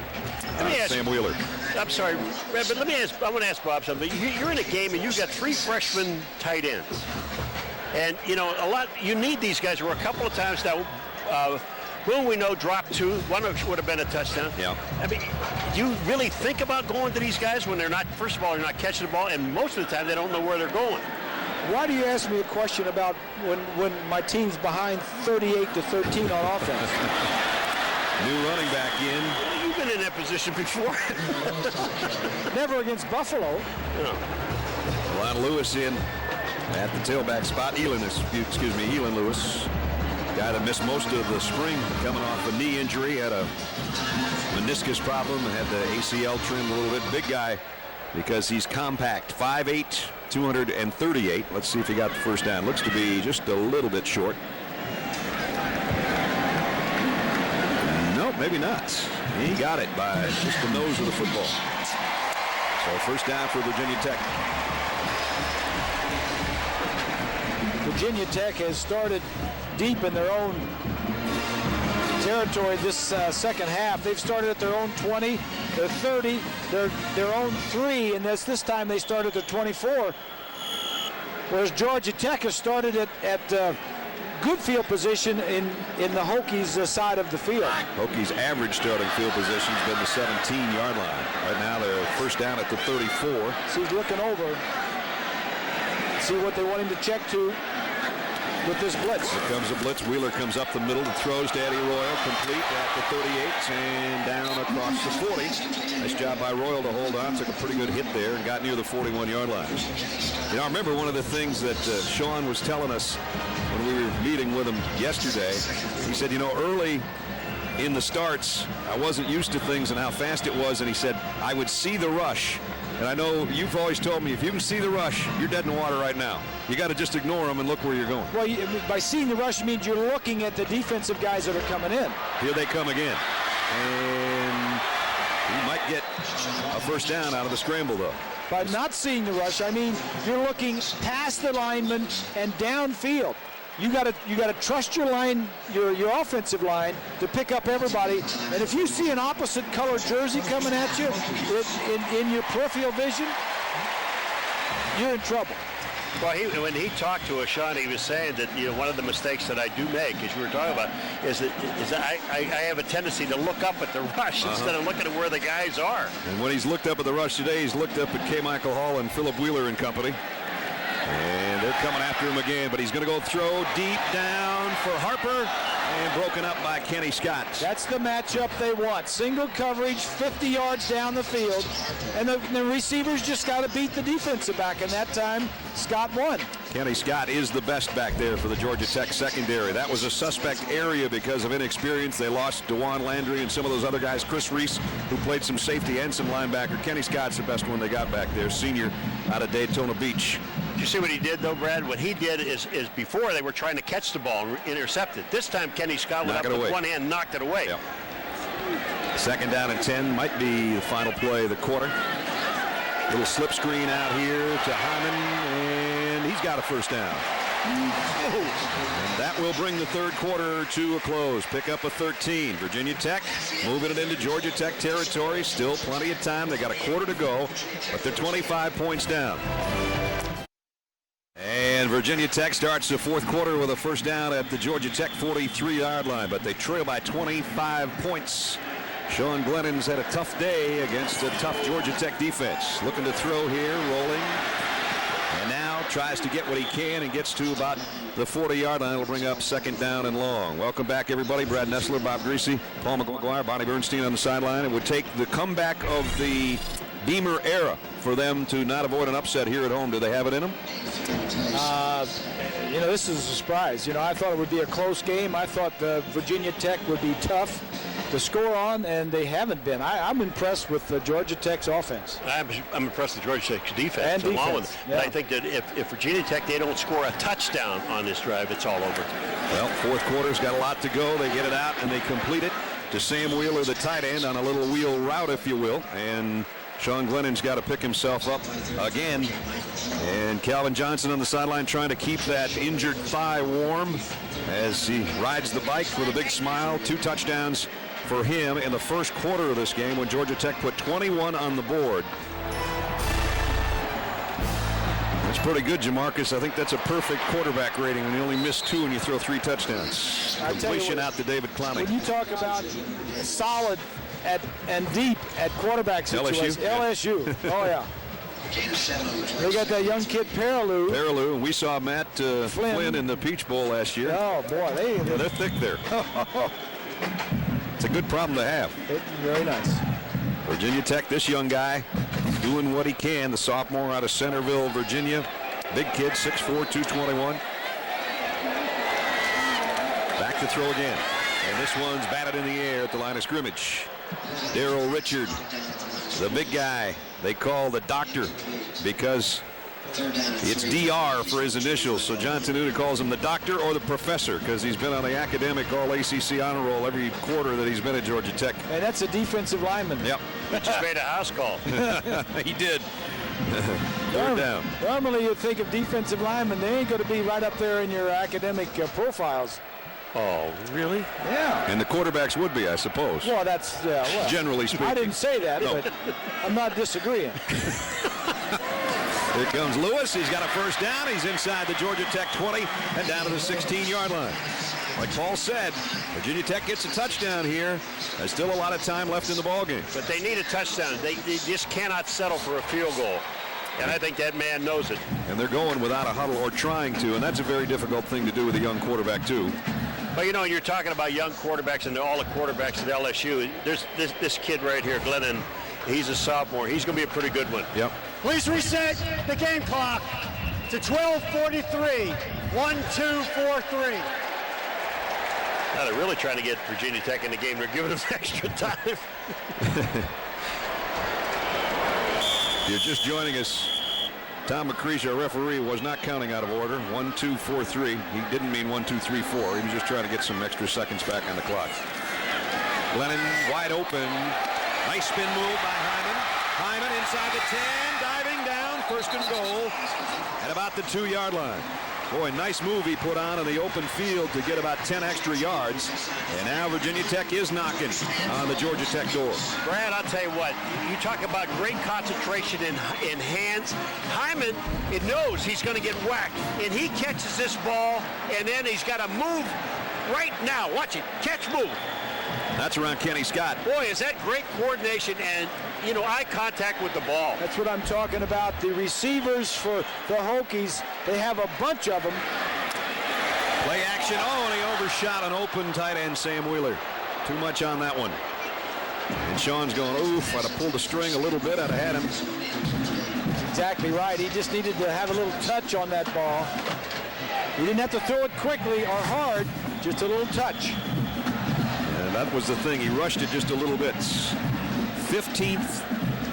Sam Wheeler. I'm sorry, but let me ask. I want to ask Bob something. You're in a game and you've got 3 freshman tight ends, and you know you need these guys. There were a couple of times now. Boone, we know, dropped 2. One of which would have been a touchdown. Yeah. I mean, do you really think about going to these guys when they're not? First of all, they're not catching the ball, and most of the time they don't know where they're going. Why do you ask me a question about when my team's behind 38-13 on offense? New running back in. Well, you've been in that position before. Never against Buffalo. Lon Lewis in at the tailback spot. Elin Lewis. Guy that missed most of the spring coming off a knee injury. Had a meniscus problem and had the ACL trimmed a little bit. Big guy because he's compact. 5'8", 238. Let's see if he got the first down. Looks to be just a little bit short. Nope, maybe not. He got it by just the nose of the football. So first down for Virginia Tech. Virginia Tech has started deep in their own territory this second half. They've started at their own 20, their 30, their own 3, and this time they started at 24. Whereas Georgia Tech has started at good field position in the Hokies side of the field. Hokies' average starting field position has been the 17-yard line. Right now they're first down at the 34. So he's looking over. see what they want him to check to with this blitz. Here comes a blitz. Wheeler comes up the middle and throws to Eddie Royal, complete at the 38 and down across the 40. Nice job by Royal to hold on. Took a pretty good hit there and got near the 41-yard line. You know, I remember one of the things that Sean was telling us when we were meeting with him yesterday. He said, you know, early in the starts, I wasn't used to things and how fast it was, and he said, I would see the rush. And I know you've always told me, if you can see the rush, you're dead in the water right now. You got to just ignore them and look where you're going. Well, by seeing the rush means you're looking at the defensive guys that are coming in. Here they come again. And he might get a first down out of the scramble, though. By not seeing the rush, I mean you're looking past the lineman and downfield. You got to trust your line, your offensive line, to pick up everybody. And if you see an opposite color jersey coming at you in your peripheral vision, you're in trouble. Well, when he talked to us, Sean, he was saying that, you know, one of the mistakes that I do make, as you were talking about, is that I have a tendency to look up at the rush instead of looking at where the guys are. And when he's looked up at the rush today, he's looked up at K. Michael Hall and Philip Wheeler and company. And they're coming after him again, but he's going to go throw deep down for Harper and broken up by Kenny Scott. That's the matchup they want. Single coverage, 50 yards down the field, and the receivers just got to beat the defensive back, and that time Scott won. Kenny Scott is the best back there for the Georgia Tech secondary. That was a suspect area because of inexperience. They lost DeJuan Landry and some of those other guys. Chris Reese, who played some safety and some linebacker. Kenny Scott's the best one they got back there, senior out of Daytona Beach. Did you see what he did, though, Brad? What he did is before they were trying to catch the ball and intercept it. This time Kenny Scott went up with one hand and knocked it away. Yep. Second down and 10 might be the final play of the quarter. Little slip screen out here to Hyman, and he's got a first down. And that will bring the third quarter to a close. Pick up a 13. Virginia Tech moving it into Georgia Tech territory. Still plenty of time. They got a quarter to go, but they're 25 points down. And Virginia Tech starts the fourth quarter with a first down at the Georgia Tech 43-yard line, but they trail by 25 points. Sean Glennon's had a tough day against a tough Georgia Tech defense. Looking to throw here, rolling. And now tries to get what he can and gets to about the 40-yard line. It'll bring up second down and long. Welcome back, everybody. Brad Nessler, Bob Greasy, Paul McGuire, Bonnie Bernstein on the sideline. It would take the comeback of the Beamer era for them to not avoid an upset here at home. Do they have it in them? You know, this is a surprise. You know, I thought it would be a close game. I thought Virginia Tech would be tough to score on, and they haven't been. I'm impressed with Georgia Tech's offense. I'm impressed with Georgia Tech's defense. Along with it. Yeah. But I think that if Virginia Tech, they don't score a touchdown on this drive, it's all over. Well, fourth quarter's got a lot to go. They get it out, and they complete it to Sam Wheeler, the tight end, on a little wheel route, if you will. And Sean Glennon's got to pick himself up again. And Calvin Johnson on the sideline trying to keep that injured thigh warm as he rides the bike with a big smile. 2 touchdowns for him in the first quarter of this game when Georgia Tech put 21 on the board. That's pretty good, Jamarcus. I think that's a perfect quarterback rating when you only miss 2 and you throw 3 touchdowns. Completion out to David Clowney. When you talk about solid and deep at quarterback situation. LSU. Oh, yeah. They got that young kid, Perilou. And we saw Matt Flynn in the Peach Bowl last year. Oh, boy. They're thick there. It's a good problem to have. Very nice. Virginia Tech, this young guy, doing what he can. The sophomore out of Centerville, Virginia. Big kid, 6'4", 221. Back to throw again. And this one's batted in the air at the line of scrimmage. Darrell Richard, the big guy they call the doctor because it's DR for his initials. So John Tenuta calls him the doctor or the professor because he's been on the academic All-ACC honor roll every quarter that he's been at Georgia Tech. And that's a defensive lineman. Yep. Just made a house call. He did. Third down. Normally you'd think of defensive linemen, they ain't going to be right up there in your academic profiles. Oh, really? Yeah. And the quarterbacks would be, I suppose. Well, that's generally speaking. I didn't say that, No. but I'm not disagreeing. Here comes Lewis. He's got a first down. He's inside the Georgia Tech 20 and down to the 16-yard line. Like Paul said, Virginia Tech gets a touchdown here. There's still a lot of time left in the ballgame. But they need a touchdown. They just cannot settle for a field goal. And I think that man knows it. And they're going without a huddle, or trying to, and that's a very difficult thing to do with a young quarterback, too. But, you know, you're talking about young quarterbacks and all the quarterbacks at LSU. There's this kid right here, Glennon. He's a sophomore. He's going to be a pretty good one. Yep. Please reset the game clock to 12:43. 1-2-4-3. Now they're really trying to get Virginia Tech in the game. They're giving them extra time. You're just joining us. Tom McCreesh, our referee, was not counting out of order. 1-2-4-3. He didn't mean 1-2-3-4. He was just trying to get some extra seconds back on the clock. Glennon wide open. Nice spin move by Hyman. Hyman inside the 10, diving down, first and goal at about the 2-yard line. Boy, nice move he put on in the open field to get about 10 extra yards. And now Virginia Tech is knocking on the Georgia Tech door. Brad, I'll tell you what, you talk about great concentration in hands. Hyman, it knows he's going to get whacked, and he catches this ball, and then he's got to move right now. Watch it, catch, move. That's around Kenny Scott. Boy, is that great coordination and, you know, eye contact with the ball. That's what I'm talking about. The receivers for the Hokies, they have a bunch of them. Play action. Oh, and he overshot an open tight end, Sam Wheeler. Too much on that one. And Sean's going, oof, I'd have pulled the string a little bit. I'd have had him. Exactly right. He just needed to have a little touch on that ball. He didn't have to throw it quickly or hard, just a little touch. And that was the thing. He rushed it just a little bit. 15th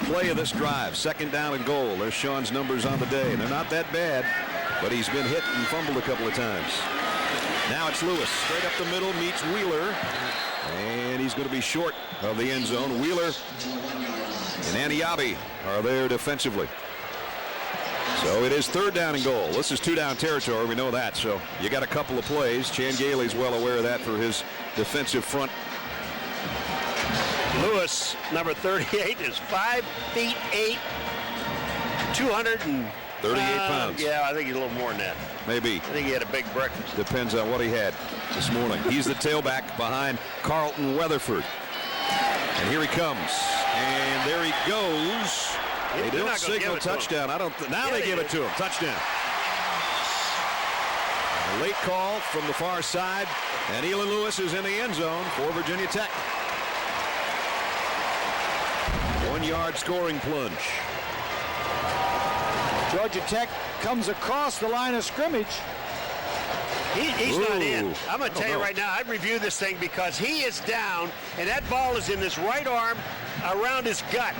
play of this drive. Second down and goal. There's Sean's numbers on the day. They're not that bad, but he's been hit and fumbled a couple of times. Now it's Lewis. Straight up the middle, meets Wheeler. And he's going to be short of the end zone. Wheeler and Aniabi are there defensively. So it is third down and goal. This is 2-down territory. We know that. So you got a couple of plays. Chan Gailey's well aware of that for his defensive front. Lewis, number 38, is 5'8", 238 pounds. Yeah, I think he's a little more than that. Maybe. I think he had a big breakfast. Depends on what he had this morning. He's the tailback behind Carlton Weatherford. And here he comes. And there he goes. They don't signal touchdown. Now they give it to him. Touchdown. A late call from the far side. And Elon Lewis is in the end zone for Virginia Tech. 1-yard scoring plunge. Georgia Tech comes across the line of scrimmage. He's not in. I'm going to tell you right now, I reviewed this thing because he is down, and that ball is in his right arm around his gut.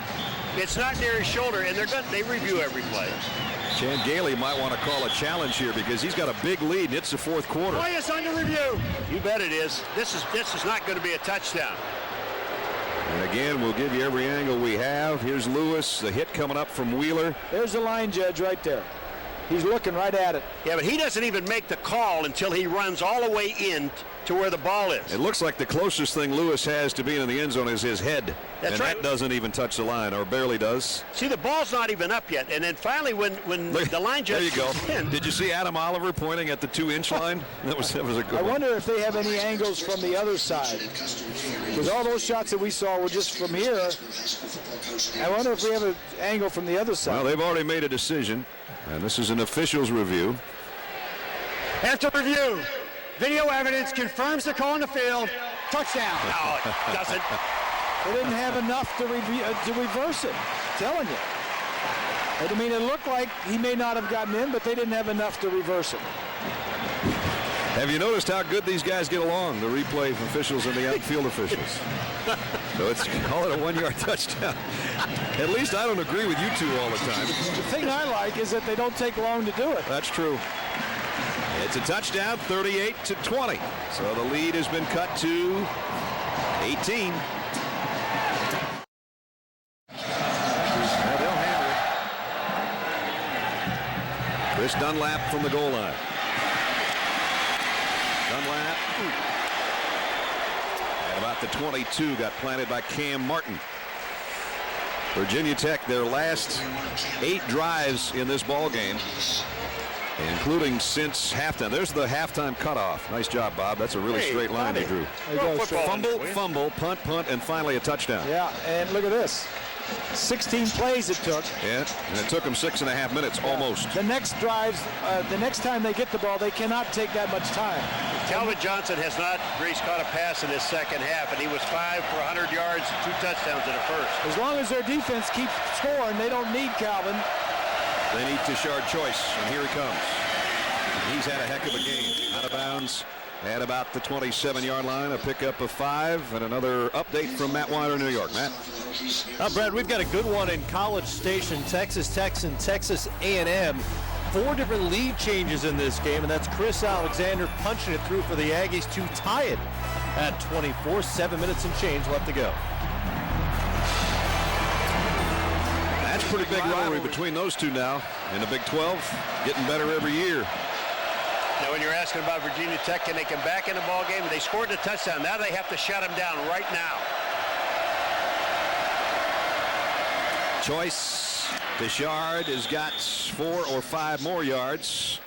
It's not near his shoulder, and they review every play. Chan Gailey might want to call a challenge here because he's got a big lead. It's the fourth quarter. Play is under review. You bet it is. This is not going to be a touchdown. And again, we'll give you every angle we have. Here's Lewis, the hit coming up from Wheeler. There's the line judge right there. He's looking right at it. Yeah, but he doesn't even make the call until he runs all the way in to where the ball is. It looks like the closest thing Lewis has to being in the end zone is his head. That's right. That doesn't even touch the line, or barely does. See, the ball's not even up yet. And then finally, when the line judge there you go. in. Did you see Adam Oliver pointing at the 2-inch line? That was a good one. I wonder if they have any angles from the other side. Because all those shots that we saw were just from here. I wonder if we have an angle from the other side. Well, they've already made a decision. And this is an official's review. After review, video evidence confirms the call on the field. Touchdown. No, it doesn't. They didn't have enough to reverse it. I'm telling you. I mean, it looked like he may not have gotten in, but they didn't have enough to reverse it. Have you noticed how good these guys get along, the replay officials and the outfield officials? So it's call it a 1-yard touchdown. At least I don't agree with you two all the time. The thing I like is that they don't take long to do it. That's true. It's a touchdown, 38-20. So the lead has been cut to 18. They'll handle it. Chris Dunlap from the goal line. Dunlap at about the 22, got planted by Cam Martin. Virginia Tech, their last 8 drives in this ball game, including since halftime. There's the halftime cutoff. Nice job, Bob. That's a really straight line they drew. There goes. Fumble, punt, and finally a touchdown. Yeah, and look at this. 16 plays it took. Yeah, and it took them 6.5 minutes almost. The next drives, the next time they get the ball, they cannot take that much time. Calvin Johnson has not, Grace, caught a pass in his second half, and he was 5 for 100 yards, 2 touchdowns in the first. As long as their defense keeps scoring, they don't need Calvin. They need Tashard Choice, and here he comes. He's had a heck of a game. Out of bounds at about the 27-yard line, a pickup of 5, and another update from Matt Weiler, New York. Matt? Brad, we've got a good one in College Station, Texas Tech and Texas A&M. 4 different lead changes in this game, and that's Chris Alexander punching it through for the Aggies to tie it at 24. 7 minutes and change left to go. That's pretty big rivalry between those two now in the Big 12, getting better every year. Now, when you're asking about Virginia Tech, can they come back in the ball game? They scored the touchdown. Now they have to shut them down right now. Choice. Tashard has got 4 or 5 more yards.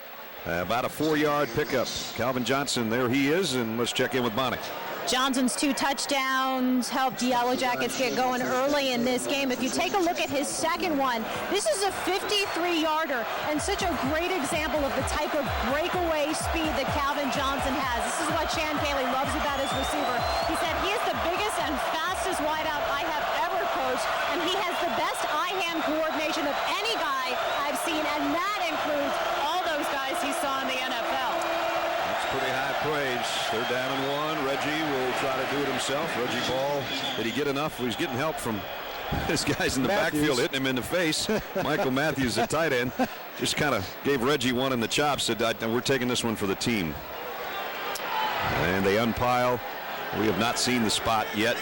About a 4-yard pickup. Calvin Johnson, there he is, and let's check in with Bonnie. Johnson's 2 touchdowns helped the Yellow Jackets get going early in this game. If you take a look at his second one, this is a 53-yarder and such a great example of the type of breakaway speed that Calvin Johnson has. This is what Chan Cayley loves about his receiver. He said he is the biggest and fastest wideout I have ever coached, and he has the best eye-hand coordination of any guy I've seen, and that includes all those guys he saw in the NFL. Pretty high praise. They're down and 1. Reggie will try to do it himself. Reggie Ball, did he get enough? He's getting help from his guys in the backfield hitting him in the face. Michael Matthews, the tight end, just kind of gave Reggie one in the chops. Said, we're taking this one for the team. And they unpile. We have not seen the spot yet.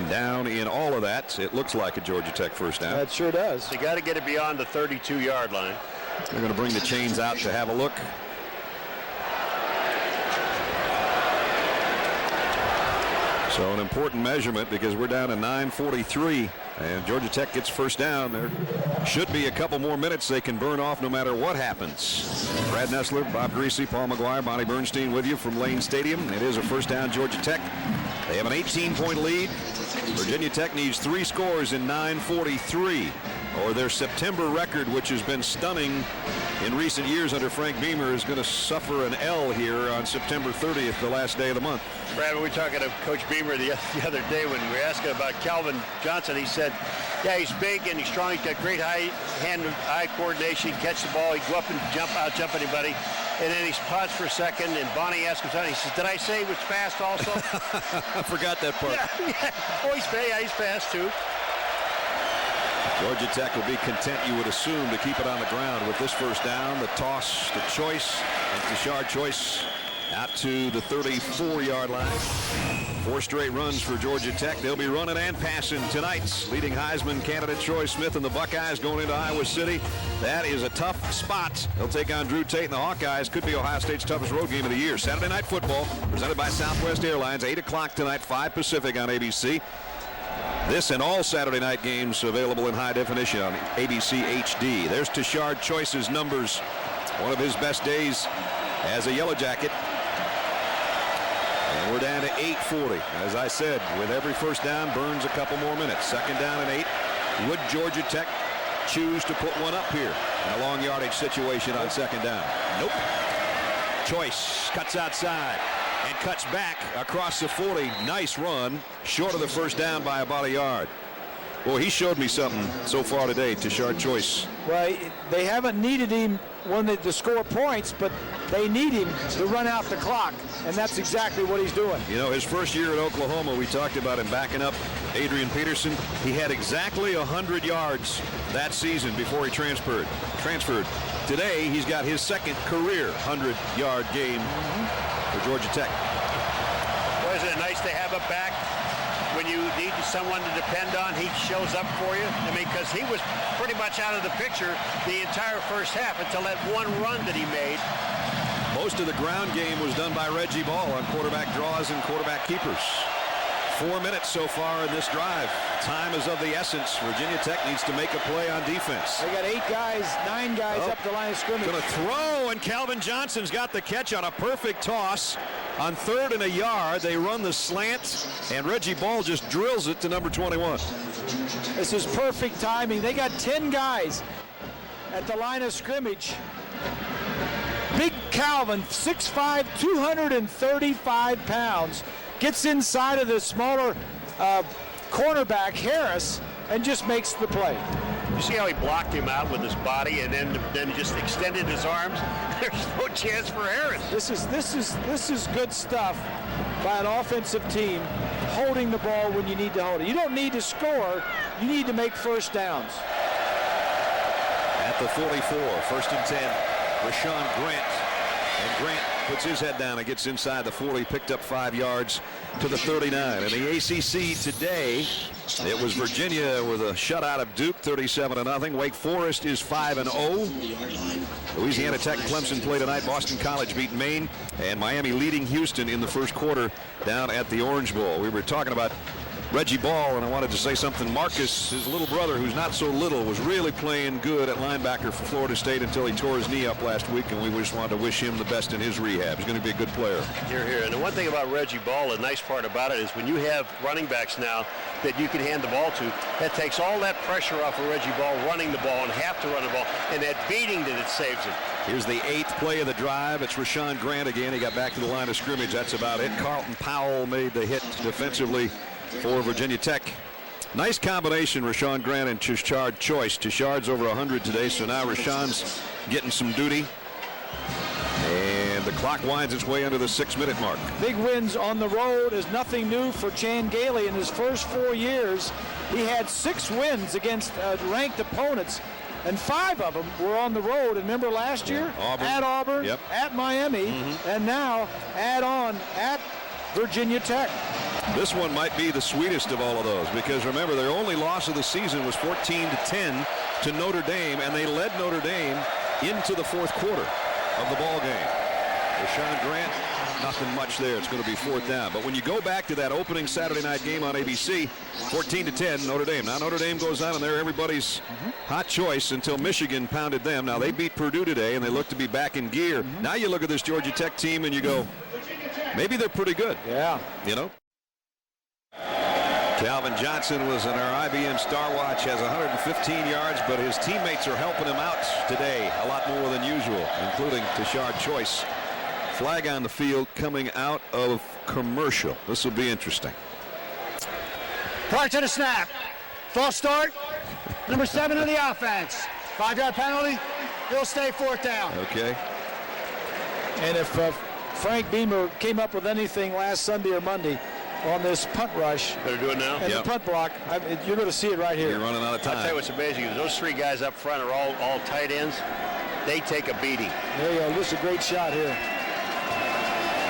Down in all of that, it looks like a Georgia Tech first down. That sure does. You got to get it beyond the 32-yard line. They're going to bring the chains out to have a look. So an important measurement because we're down to 9:43 and Georgia Tech gets first down. There should be a couple more minutes they can burn off no matter what happens. Brad Nessler, Bob Greasy, Paul McGuire, Bonnie Bernstein with you from Lane Stadium. It is a first down Georgia Tech. They have an 18-point lead. Virginia Tech needs 3 scores in 9:43, or their September record, which has been stunning in recent years under Frank Beamer, is going to suffer an L here on September 30th, the last day of the month. Brad, we were talking to Coach Beamer the other day when we were asking about Calvin Johnson. He said, yeah, he's big and he's strong. He's got great hand-eye coordination. He can catch the ball. He can go up and out-jump anybody. And then he paused for a second, and Bonnie asked him something. He says, did I say he was fast also? I forgot that part. Yeah. Oh, he's fast, too. Georgia Tech will be content, you would assume, to keep it on the ground with this first down. The toss to Choice, and Tashard Choice out to the 34-yard line. 4 straight runs for Georgia Tech. They'll be running and passing tonight. Leading Heisman candidate Troy Smith and the Buckeyes going into Iowa City. That is a tough spot. They'll take on Drew Tate and the Hawkeyes. Could be Ohio State's toughest road game of the year. Saturday Night Football presented by Southwest Airlines. 8 o'clock tonight, 5 Pacific on ABC. This and all Saturday night games available in high definition on ABC HD. There's Tashard Choice's numbers. One of his best days as a Yellow Jacket. And we're down to 8:40. As I said, with every first down, burns a couple more minutes. Second down and 8. Would Georgia Tech choose to put one up here in a long yardage situation on second down? Nope. Choice cuts outside and cuts back across the 40. Nice run, short of the first down by about a yard. Boy, he showed me something so far today, Tashard Choice. Well, they haven't needed him to score points, but they need him to run out the clock, and that's exactly what he's doing. You know, his first year at Oklahoma, we talked about him backing up Adrian Peterson. He had exactly 100 yards that season before he transferred. Today, he's got his second career 100-yard game for Georgia Tech. Wasn't it nice to have a back when you need someone to depend on? He shows up for you. I mean, because he was pretty much out of the picture the entire first half until that one run that he made. Most of the ground game was done by Reggie Ball on quarterback draws and quarterback keepers. 4 minutes so far in this drive. Time is of the essence. Virginia Tech needs to make a play on defense. They got 9 guys up the line of scrimmage. Going to throw, and Calvin Johnson's got the catch on a perfect toss. On 3rd and a yard, they run the slant, and Reggie Ball just drills it to number 21. This is perfect timing. They got 10 guys at the line of scrimmage. Big Calvin, 6'5", 235 pounds, gets inside of the smaller cornerback, Harris, and just makes the play. You see how he blocked him out with his body and then just extended his arms? There's no chance for Harris. This is good stuff by an offensive team, holding the ball when you need to hold it. You don't need to score, you need to make first downs. At the 44, 1st and 10, Rashawn Grant. And Grant puts his head down and gets inside the 40, picked up 5 yards to the 39. In the ACC today, it was Virginia with a shutout of Duke, 37-0. Wake Forest is 5-0. Louisiana Tech and Clemson play tonight. Boston College beat Maine, and Miami leading Houston in the first quarter down at the Orange Bowl. We were talking about Reggie Ball, and I wanted to say something. Marcus, his little brother, who's not so little, was really playing good at linebacker for Florida State until he tore his knee up last week, and we just wanted to wish him the best in his rehab. He's going to be a good player. Here, here. And the one thing about Reggie Ball, the nice part about it is when you have running backs now that you can hand the ball to, that takes all that pressure off of Reggie Ball running the ball and have to run the ball, and that beating that it saves him. Here's the 8th play of the drive. It's Rashawn Grant again. He got back to the line of scrimmage. That's about it. Carlton Powell made the hit defensively for Virginia Tech. Nice combination, Rashawn Grant and Tashard Choice. Tashard's over 100 today, so now Rashawn's getting some duty. And the clock winds its way under the 6-minute mark. Big wins on the road is nothing new for Chan Gailey. In his first 4 years, he had 6 wins against ranked opponents, and 5 of them were on the road. And remember last year? Auburn. At Auburn, Yep. at Miami, and now at Virginia Tech. This one might be the sweetest of all of those, because remember, their only loss of the season was 14-10 to Notre Dame, and they led Notre Dame into the 4th quarter of the ball game. Rashawn Grant, nothing much there. It's going to be 4th down. But when you go back to that opening Saturday night game on ABC, 14-10 Notre Dame. Now Notre Dame goes on, and they're everybody's hot choice until Michigan pounded them. Now they beat Purdue today, and they look to be back in gear. Now you look at this Georgia Tech team, and you go, maybe they're pretty good. Yeah. You know? Calvin Johnson was in our IBM Star Watch, has 115 yards, but his teammates are helping him out today a lot more than usual, including Tashard Choice. Flag on the field coming out of commercial. This will be interesting. Prior to the snap. False start. Number 7 of the offense. 5-yard penalty. It'll stay 4th down. Okay. And if Frank Beamer came up with anything last Sunday or Monday on this punt rush, Better do it now. and the punt block, you're going to see it right here. You're running out of time. I'll tell you what's amazing is those 3 guys up front are all tight ends. They take a beating. There you go. This is a great shot here.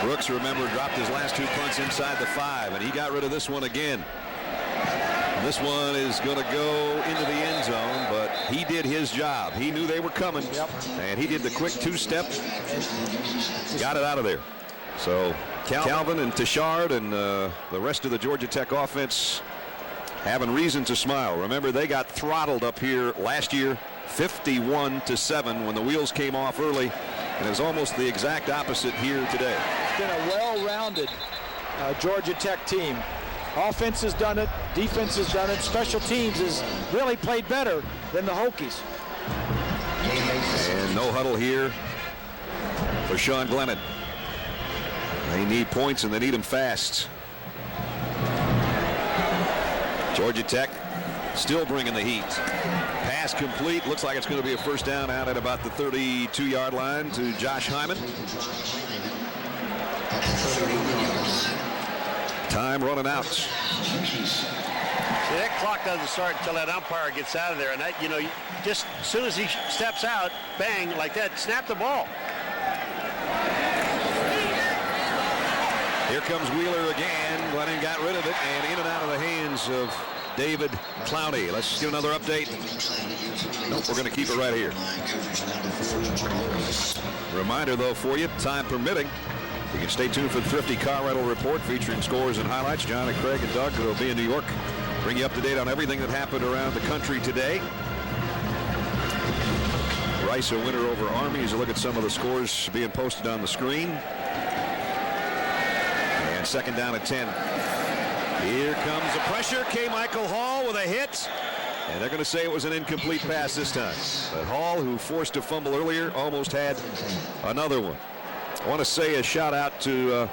Brooks, remember, dropped his last 2 punts inside the 5, and he got rid of this one again. This one is going to go into the end zone, but he did his job. He knew they were coming, and he did the quick 2-step, got it out of there. So Calvin and Tashard and the rest of the Georgia Tech offense having reason to smile. Remember, they got throttled up here last year, 51-7, when the wheels came off early, and it's almost the exact opposite here today. It's been a well-rounded Georgia Tech team. Offense has done it, defense has done it, special teams has really played better than the Hokies. And no huddle here for Sean Glennon. They need points, and they need them fast. Georgia Tech still bringing the heat. Pass complete. Looks like it's going to be a 1st down out at about the 32-yard line to Josh Hyman. Time running out. See, that clock doesn't start until that umpire gets out of there, and that, you know, just as soon as he steps out, bang, like that, snap the ball. Here comes Wheeler again. Glennon got rid of it, and in and out of the hands of David Clowney. Let's get another update. Nope, we're going to keep it right here. Reminder, though, for you, time permitting, you can stay tuned for the Thrifty Car Rental Report featuring scores and highlights. John and Craig and Doug will be in New York, bring you up to date on everything that happened around the country today. Rice a winner over Army as you look at some of the scores being posted on the screen. on second down and 10. Here comes the pressure. K. Michael Hall with a hit. And they're going to say it was an incomplete pass this time. But Hall, who forced a fumble earlier, almost had another one. I want to say a shout out to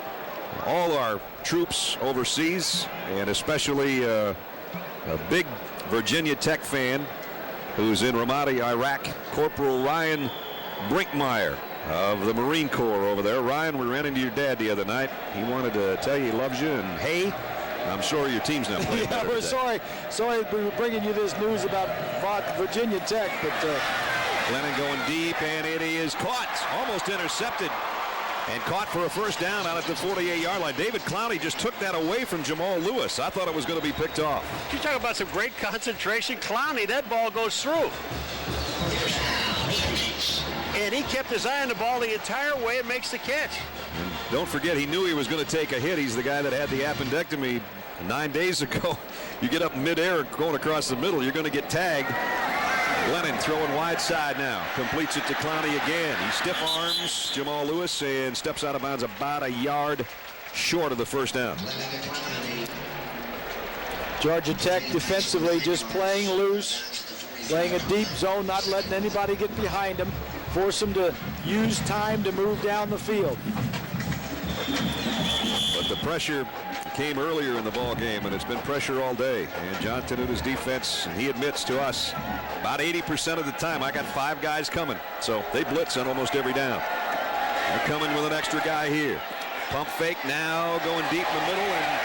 all our troops overseas, and especially a big Virginia Tech fan who's in Ramadi, Iraq, Corporal Ryan Brinkmeyer of the Marine Corps over there. Ryan, we ran into your dad the other night. He wanted to tell you he loves you, and hey, I'm sure your team's not playing better we're today. sorry we were bringing you this news about Virginia Tech, but Glennon going deep, and it is caught, almost intercepted, and caught for a first down out at the 48-yard line. David Clowney just took that away from Jamal Lewis. I thought it was going to be picked off. You talk about some great concentration. Clowney, that ball goes through. And he kept his eye on the ball the entire way and makes the catch. And don't forget, he knew he was going to take a hit. He's the guy that had the appendectomy 9 days ago. You get up midair going across the middle, you're going to get tagged. Glennon throwing wide side now. Completes it to Clowney again. He stiff arms Jamal Lewis and steps out of bounds about a yard short of the first down. Georgia Tech defensively just playing loose, playing a deep zone, not letting anybody get behind them, force them to use time to move down the field. But the pressure came earlier in the ball game, and it's been pressure all day. And John Tenuta's defense, he admits to us, about 80% of the time, I got 5 guys coming. So they blitz on almost every down. They're coming with an extra guy here. Pump fake now, going deep in the middle, and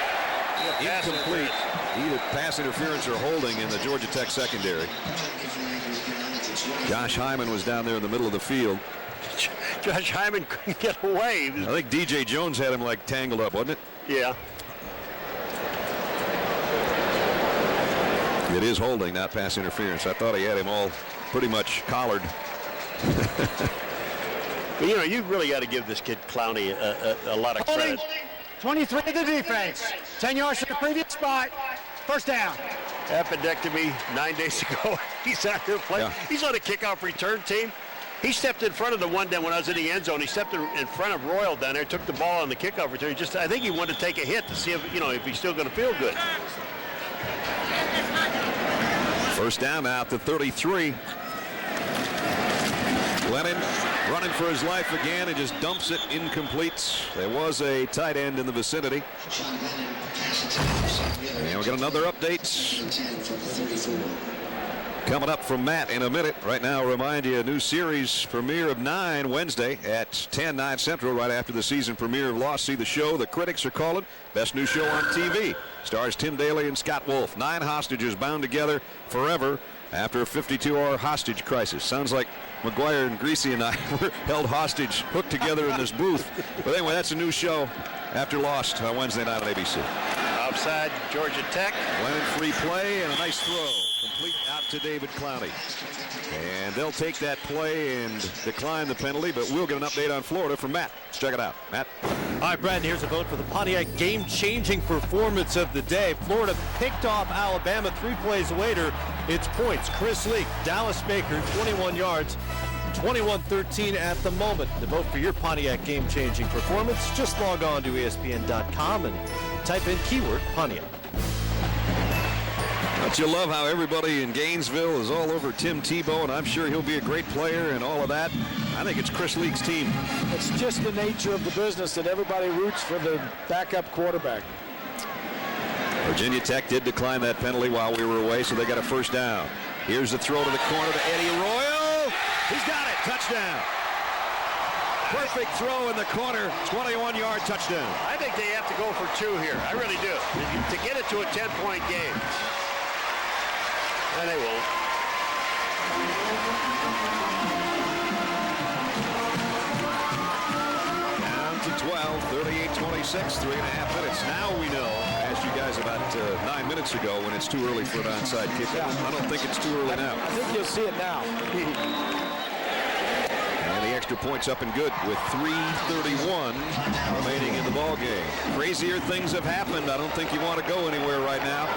incomplete. Either pass interference or holding in the Georgia Tech secondary. Josh Hyman was down there in the middle of the field. Josh Hyman couldn't get away. I think DJ Jones had him like tangled up, wasn't it? Yeah. It is holding, not pass interference. I thought he had him all pretty much collared. But, you know, you really got to give this kid Clowney a lot of credit. 23 to the defense. 10 yards to the previous spot. First down. Appendectomy 9 days ago. He's out there playing. Yeah. He's on a kickoff return team. He stepped in front of the one down when I was in the end zone. He stepped in front of Royal down there, took the ball on the kickoff return. I think he wanted to take a hit to see if, you know, if he's still going to feel good. First down now at the 33. Glennon running for his life again and just dumps it incomplete. There was a tight end in the vicinity. And we got another update coming up from Matt in a minute. Right now, remind you, a new series premiere of 9 Wednesday at 10/9 Central, right after the season premiere of Lost. See the show the critics are calling best new show on TV. Stars Tim Daly and Scott Wolf. 9 hostages bound together forever after a 52-hour hostage crisis. Sounds like McGuire and Greasy and I were held hostage, hooked together in this booth. But anyway, that's a new show after Lost on Wednesday night on ABC. Outside Georgia Tech. Glennon free play and a nice throw. Complete out to David Clowney. And they'll take that play and decline the penalty, but we'll get an update on Florida from Matt. Let's check it out. Matt. All right, Brad, here's a vote for the Pontiac game-changing performance of the day. Florida picked off Alabama 3 plays later. It's points. Chris Leak, Dallas Baker, 21 yards, 21-13 at the moment. To vote for your Pontiac game-changing performance, just log on to ESPN.com and type in keyword Pontiac. Don't you love how everybody in Gainesville is all over Tim Tebow, and I'm sure he'll be a great player and all of that. I think it's Chris Leak's team. It's just the nature of the business that everybody roots for the backup quarterback. Virginia Tech did decline that penalty while we were away, so they got a first down. Here's the throw to the corner to Eddie Royal. He's got it. Touchdown. Perfect throw in the corner. 21-yard touchdown. I think they have to go for 2 here. I really do. To get it to a 10-point game. And they won't. Down to 12, 38-26, 3.5 minutes. Now we know, asked you guys about 9 minutes ago, when it's too early for an onside kick. I don't think it's too early now. I think you'll see it now. And the extra point's up and good with 3:31 remaining in the ball game. Crazier things have happened. I don't think you want to go anywhere right now.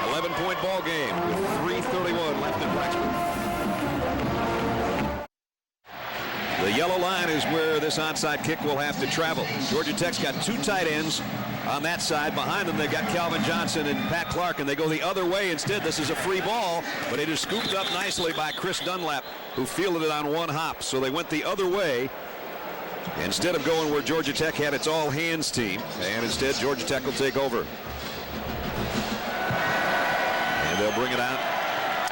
11-point ball game with 3:31 left in Blacksburg. The yellow line is where this onside kick will have to travel. Georgia Tech's got 2 tight ends. on that side. Behind them, they've got Calvin Johnson and Pat Clark, and they go the other way instead. This is a free ball, but it is scooped up nicely by Chris Dunlap, who fielded it on one hop. So they went the other way instead of going where Georgia Tech had its all-hands team, and instead Georgia Tech will take over. And they'll bring it out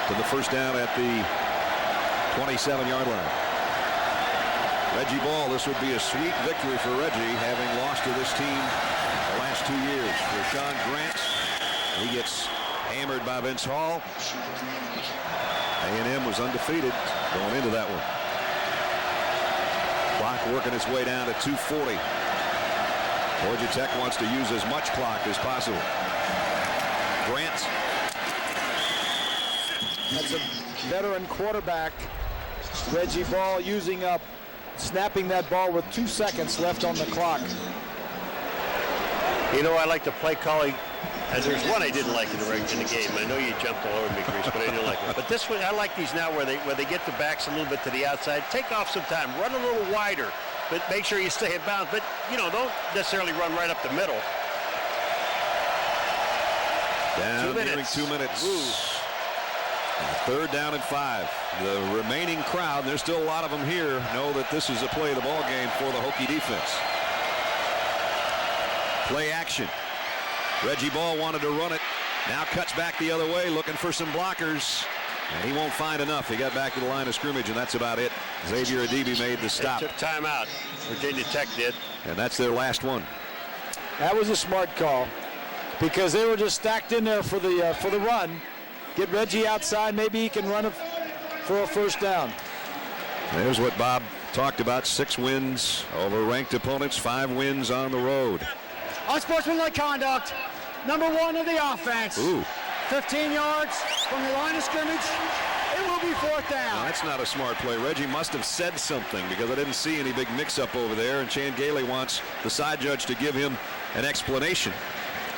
to the first down at the 27-yard line. Reggie Ball, this would be a sweet victory for Reggie, having lost to this team the last 2 years. For Sean Grant, he gets hammered by Vince Hall. A&M was undefeated going into that one. Clock working its way down to 2:40. Georgia Tech wants to use as much clock as possible. Grant. That's a veteran quarterback, Reggie Ball, snapping that ball with 2 seconds left on the clock. You know, I like the play calling. And there's one I didn't like in the game. I know you jumped all over me, Grease, but I didn't like it. But this one, I like these now where they get the backs a little bit to the outside. Take off some time. Run a little wider, but make sure you stay in bounds. But, you know, don't necessarily run right up the middle. Down nearing 2 minutes. Third down and 5. The remaining crowd, there's still a lot of them here, know that this is a play of the ball game for the Hokie defense. Play action. Reggie Ball wanted to run it. Now cuts back the other way, looking for some blockers. And he won't find enough. He got back to the line of scrimmage, and that's about it. Xavier Adibi made the stop. They took timeout. Virginia Tech did. And that's their last one. That was a smart call because they were just stacked in there for the run. Get Reggie outside. Maybe he can run it for a first down. There's what Bob talked about. 6 wins over ranked opponents, 5 wins on the road. Unsportsmanlike conduct, number 1 of the offense. Ooh. 15 yards from the line of scrimmage. It will be 4th down. Now, that's not a smart play. Reggie must have said something because I didn't see any big mix-up over there, and Chan Gailey wants the side judge to give him an explanation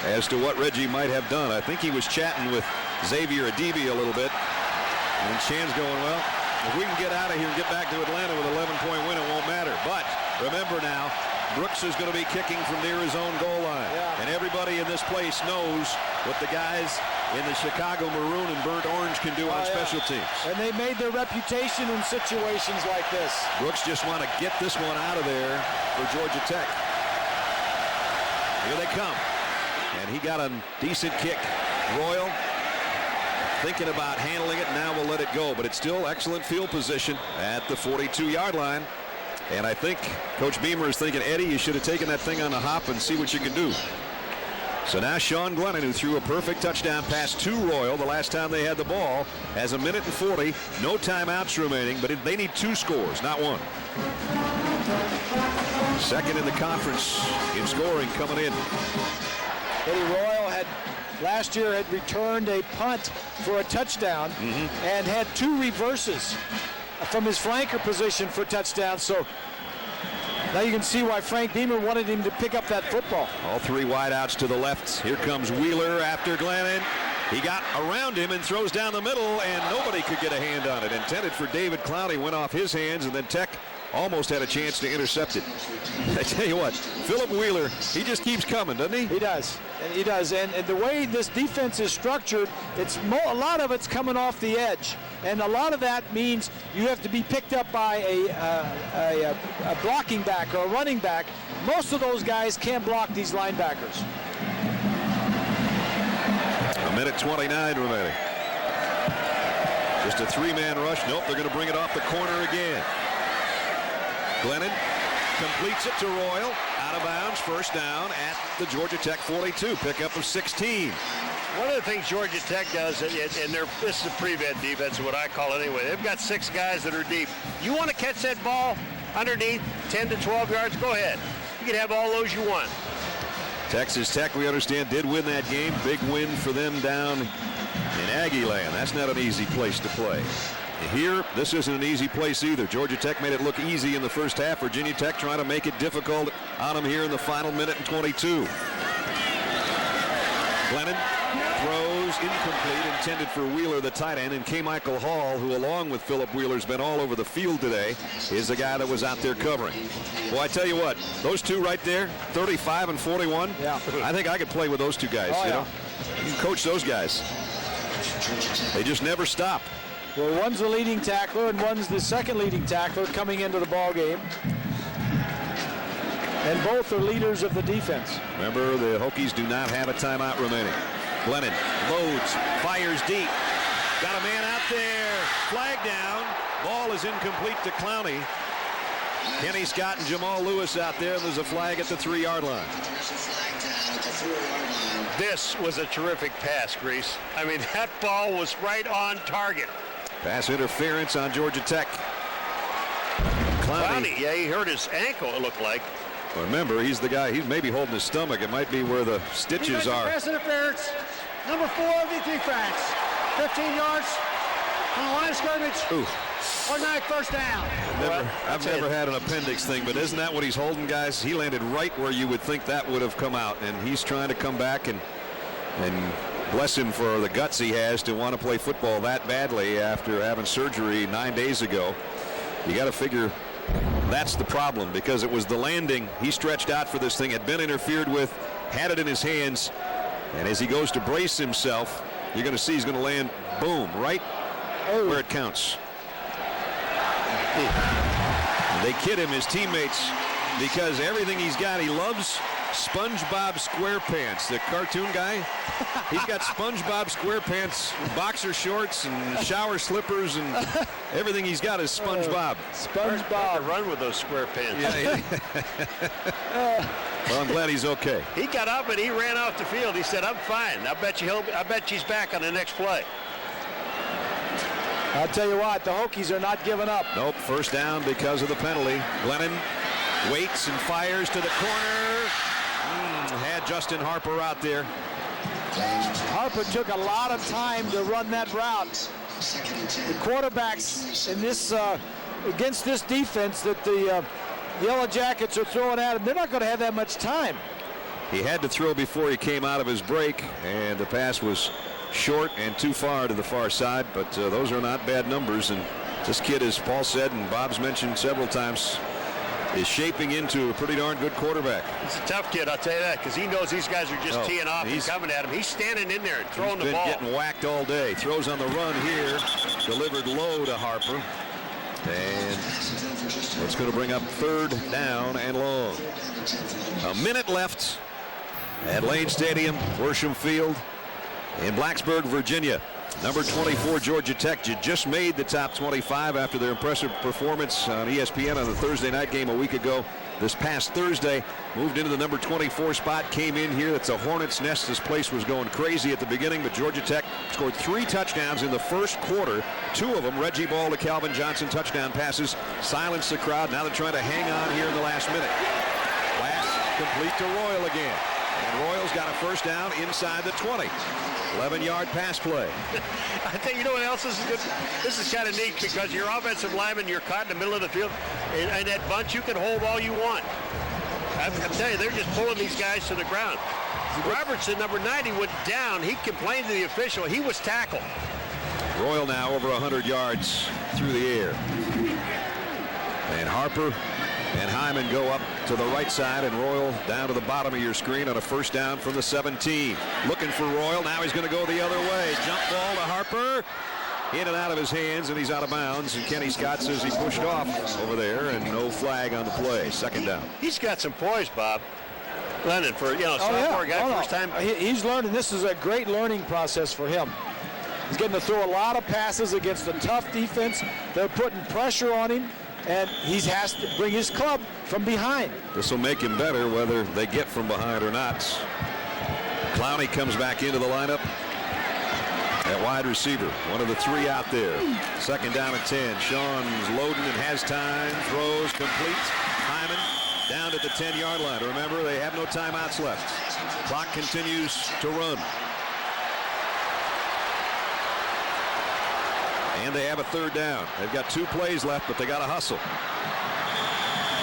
as to what Reggie might have done. I think he was chatting with Xavier Adibi a little bit, and Chan's going, well, if we can get out of here and get back to Atlanta with an 11-point win, it won't matter. But remember now, Brooks is going to be kicking from near his own goal line. Yeah. And everybody in this place knows what the guys in the Chicago Maroon and Burnt Orange can do on special teams. And they made their reputation in situations like this. Brooks just want to get this one out of there for Georgia Tech. Here they come. And he got a decent kick. Royal thinking about handling it. Now we'll let it go. But it's still excellent field position at the 42-yard line. And I think Coach Beamer is thinking, Eddie, you should have taken that thing on the hop and see what you can do. So now Sean Glennon, who threw a perfect touchdown pass to Royal the last time they had the ball, has 1 minute and 40, no timeouts remaining, but they need 2 scores, not 1. Second in the conference in scoring coming in. Eddie Royal last year had returned a punt for a touchdown and had 2 reverses from his flanker position for touchdowns. So now you can see why Frank Beamer wanted him to pick up that football. All 3 wideouts to the left. Here comes Wheeler after Glennon. He got around him and throws down the middle, and nobody could get a hand on it. Intended for David Clowney, went off his hands, and then Tech almost had a chance to intercept it. I tell you what, Philip Wheeler, he just keeps coming, doesn't he? He does. He does. And the way this defense is structured, a lot of it's coming off the edge. And a lot of that means you have to be picked up by a blocking back or a running back. Most of those guys can't block these linebackers. 1 minute 29 remaining. Just a 3-man rush. Nope, they're going to bring it off the corner again. Glennon completes it to Royal. Out of bounds, first down at the Georgia Tech 42. Pickup of 16. One of the things Georgia Tech does, and this is a prevent defense, what I call it anyway. They've got 6 guys that are deep. You want to catch that ball underneath 10 to 12 yards, go ahead. You can have all those you want. Texas Tech, we understand, did win that game. Big win for them down in Aggie Land. That's not an easy place to play. Here, this isn't an easy place either. Georgia Tech made it look easy in the first half. Virginia Tech trying to make it difficult on them here in the final minute and 22. Glennon throws incomplete, intended for Wheeler, the tight end, and K. Michael Hall, who along with Philip Wheeler has been all over the field today, is the guy that was out there covering. Well, I tell you what, those two right there, 35 and 41, yeah. I think I could play with those two guys. Oh, you yeah. know, you can coach those guys. They just never stop. Well, one's the leading tackler and one's the second leading tackler coming into the ball game. And both are leaders of the defense. Remember, the Hokies do not have a timeout remaining. Glennon loads, fires deep. Got a man out there. Flag down. Ball is incomplete to Clowney. Kenny Scott and Jamal Lewis out there. And there's a flag at the 3-yard line. This was a terrific pass, Grease. I mean, that ball was right on target. Pass interference on Georgia Tech. Clowney, yeah, he hurt his ankle, it looked like. Remember, he's the guy, he's maybe holding his stomach. It might be where the stitches are. Pass interference. Number 4 of the defense. 15 yards on the line of scrimmage. Ooh. Automatic first down. I've never had an appendix thing, but isn't that what he's holding, guys? He landed right where you would think that would have come out, and he's trying to come back, and bless him for the guts he has to want to play football that badly after having surgery 9 days ago. You got to figure that's the problem, because it was the landing. He stretched out for this thing, had been interfered with, had it in his hands, and as he goes to brace himself, you're going to see he's going to land, boom, right where it counts. They kid him, his teammates, because everything he's got, he loves SpongeBob SquarePants, the cartoon guy. He's got SpongeBob SquarePants, boxer shorts and shower slippers, and everything he's got is SpongeBob. SpongeBob run with those square pants. Yeah. Well, I'm glad he's okay. He got up and he ran off the field. He said, "I'm fine. I bet he's back on the next play." I'll tell you what, the Hokies are not giving up. Nope, first down because of the penalty. Glennon waits and fires to the corner. Had Justin Harper out there. Harper took a lot of time to run that route. The quarterbacks in this against this defense that the Yellow Jackets are throwing at him, they're not going to have that much time. He had to throw before he came out of his break, and the pass was short and too far to the far side, but those are not bad numbers. And this kid, as Paul said and Bob's mentioned several times, is shaping into a pretty darn good quarterback. He's a tough kid, I'll tell you that, because he knows these guys are just teeing off and coming at him. He's standing in there and throwing the ball. He's been getting whacked all day. Throws on the run here, delivered low to Harper, and it's going to bring up 3rd down and long. A minute left at Lane Stadium, Worsham Field in Blacksburg, Virginia. Number 24, Georgia Tech, just made the top 25 after their impressive performance on ESPN on the Thursday night game a week ago. This past Thursday, moved into the number 24 spot, came in here. That's a hornet's nest. This place was going crazy at the beginning, but Georgia Tech scored 3 touchdowns in the first quarter. 2 of them, Reggie Ball to Calvin Johnson touchdown passes, silenced the crowd. Now they're trying to hang on here in the last minute. Pass complete to Royal again. And Royal's got a first down inside the 20. 11-yard pass play. I think you know what else is good? This is kind of neat because your offensive lineman, you're caught in the middle of the field, and that bunch you can hold all you want. I'm telling you, they're just pulling these guys to the ground. Robertson, number 90, went down. He complained to the official. He was tackled. Royal now over 100 yards through the air. And Harper and Hyman go up to the right side, and Royal down to the bottom of your screen on a first down from the 17. Looking for Royal. Now he's going to go the other way. Jump ball to Harper. In and out of his hands, and he's out of bounds. And Kenny Scott says he pushed off over there, and no flag on the play. Second down. He's got some poise, Bob. Lennon, for sophomore guy, first time. He's learning. This is a great learning process for him. He's getting to throw a lot of passes against a tough defense. They're putting pressure on him, and he has to bring his club from behind. This will make him better whether they get from behind or not. Clowney comes back into the lineup at wide receiver. One of the 3 out there. Second down and 10. Sean's loading and has time. Throws complete. Hyman down at the 10-yard line. Remember, they have no timeouts left. Clock continues to run. And they have a 3rd down. They've got 2 plays left, but they got to hustle.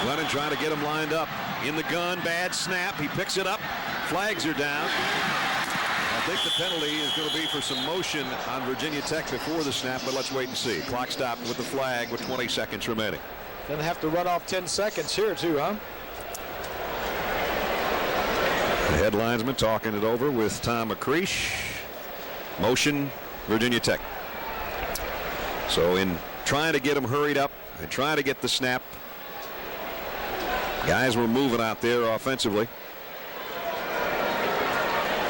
Glennon trying to get him lined up. In the gun, bad snap. He picks it up. Flags are down. A think the penalty is going to be for some motion on Virginia Tech before the snap, but let's wait and see. Clock stopped with the flag with 20 seconds remaining. Gonna have to run off 10 seconds here too, huh? The head linesman talking it over with Tom McCreesh. Motion, Virginia Tech. So in trying to get them hurried up and trying to get the snap, guys were moving out there offensively.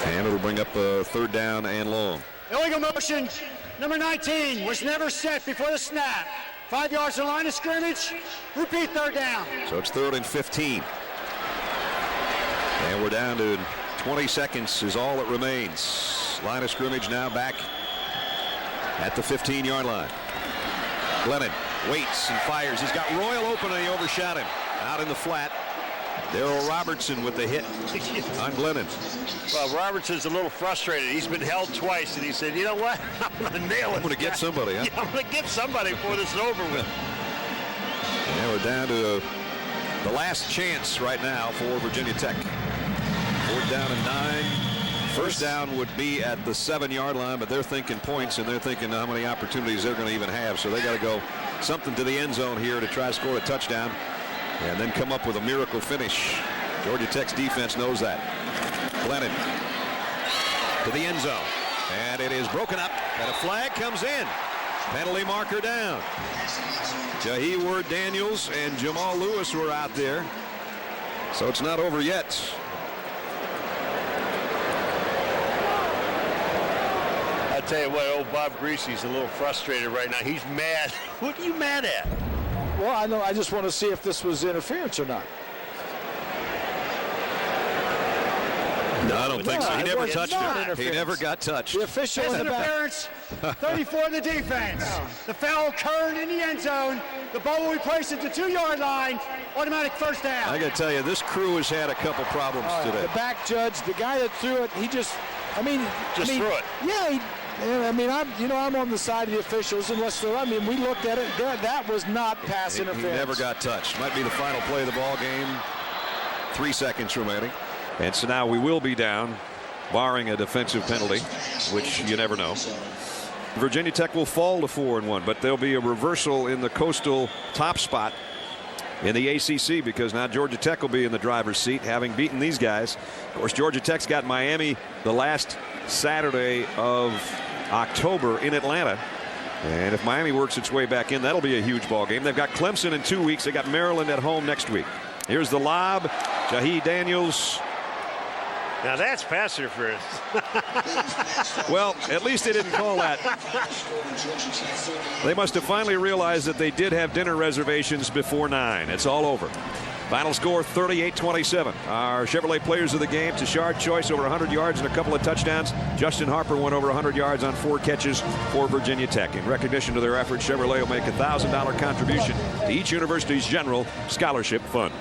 And it'll bring up a 3rd down and long. Illegal motion, number 19, was never set before the snap. 5 yards to the line of scrimmage. Repeat 3rd down. So it's 3rd and 15. And we're down to 20 seconds is all that remains. Line of scrimmage now back at the 15-yard line. Glennon waits and fires. He's got Royal open and he overshot him. Out in the flat. Daryl Robertson with the hit on Glennon. Well, Robertson's a little frustrated. He's been held twice, and he said, you know what? I'm going to nail it. I'm going to get somebody, huh? Yeah, I'm going to get somebody before this is over with. And we're down to the last chance right now for Virginia Tech. 4th down and 9. First down would be at the 7-yard line, but they're thinking points, and they're thinking how many opportunities they're going to even have. So they got to go something to the end zone here to try to score a touchdown and then come up with a miracle finish. Georgia Tech's defense knows that. Glennon to the end zone, and it is broken up, and a flag comes in. Penalty marker down. Jahi Ward-Daniels and Jamal Lewis were out there, so it's not over yet. I tell you what, old Bob Greasy's a little frustrated right now. He's mad. What are you mad at? Well, I know. I just want to see if this was interference or not. No, I don't think so. He it never was touched not him. He interference. never got touched. The official Pass in the back. interference. 34 in the defense. The foul occurred in the end zone. The ball will be placed at the 2-yard line. Automatic 1st down. I got to tell you, this crew has had a couple problems today. The back judge, the guy that threw it, he just, threw it. Yeah, I'm on the side of the officials, unless they're, we looked at it. That was not pass interference. He never got touched. Might be the final play of the ball game. 3 seconds remaining. And so now we will be down, barring a defensive penalty, which you never know. Virginia Tech will fall to 4-1, but there'll be a reversal in the Coastal top spot in the ACC because now Georgia Tech will be in the driver's seat, having beaten these guys. Of course, Georgia Tech's got Miami the last Saturday of October in Atlanta. And if Miami works its way back in, that'll be a huge ball game. They've got Clemson in 2 weeks. They got Maryland at home next week. Here's the lob. Jahi Daniels. Now that's pass interference. Well, at least they didn't call that. They must have finally realized that they did have dinner reservations before 9. It's all over. Final score 38-27. Our Chevrolet players of the game: Tashard Choice over 100 yards and a couple of touchdowns. Justin Harper went over 100 yards on 4 catches for Virginia Tech. In recognition to their efforts, Chevrolet will make a $1,000 contribution to each university's general scholarship fund.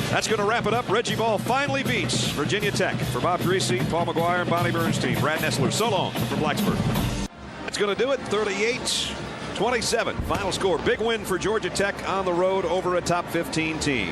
That's going to wrap it up. Reggie Ball finally beats Virginia Tech. For Bob Greasy, Paul McGuire, and Bonnie Bernstein, Brad Nessler, so long from Blacksburg. That's going to do it. 38-27. Final score. Big win for Georgia Tech on the road over a top 15 team.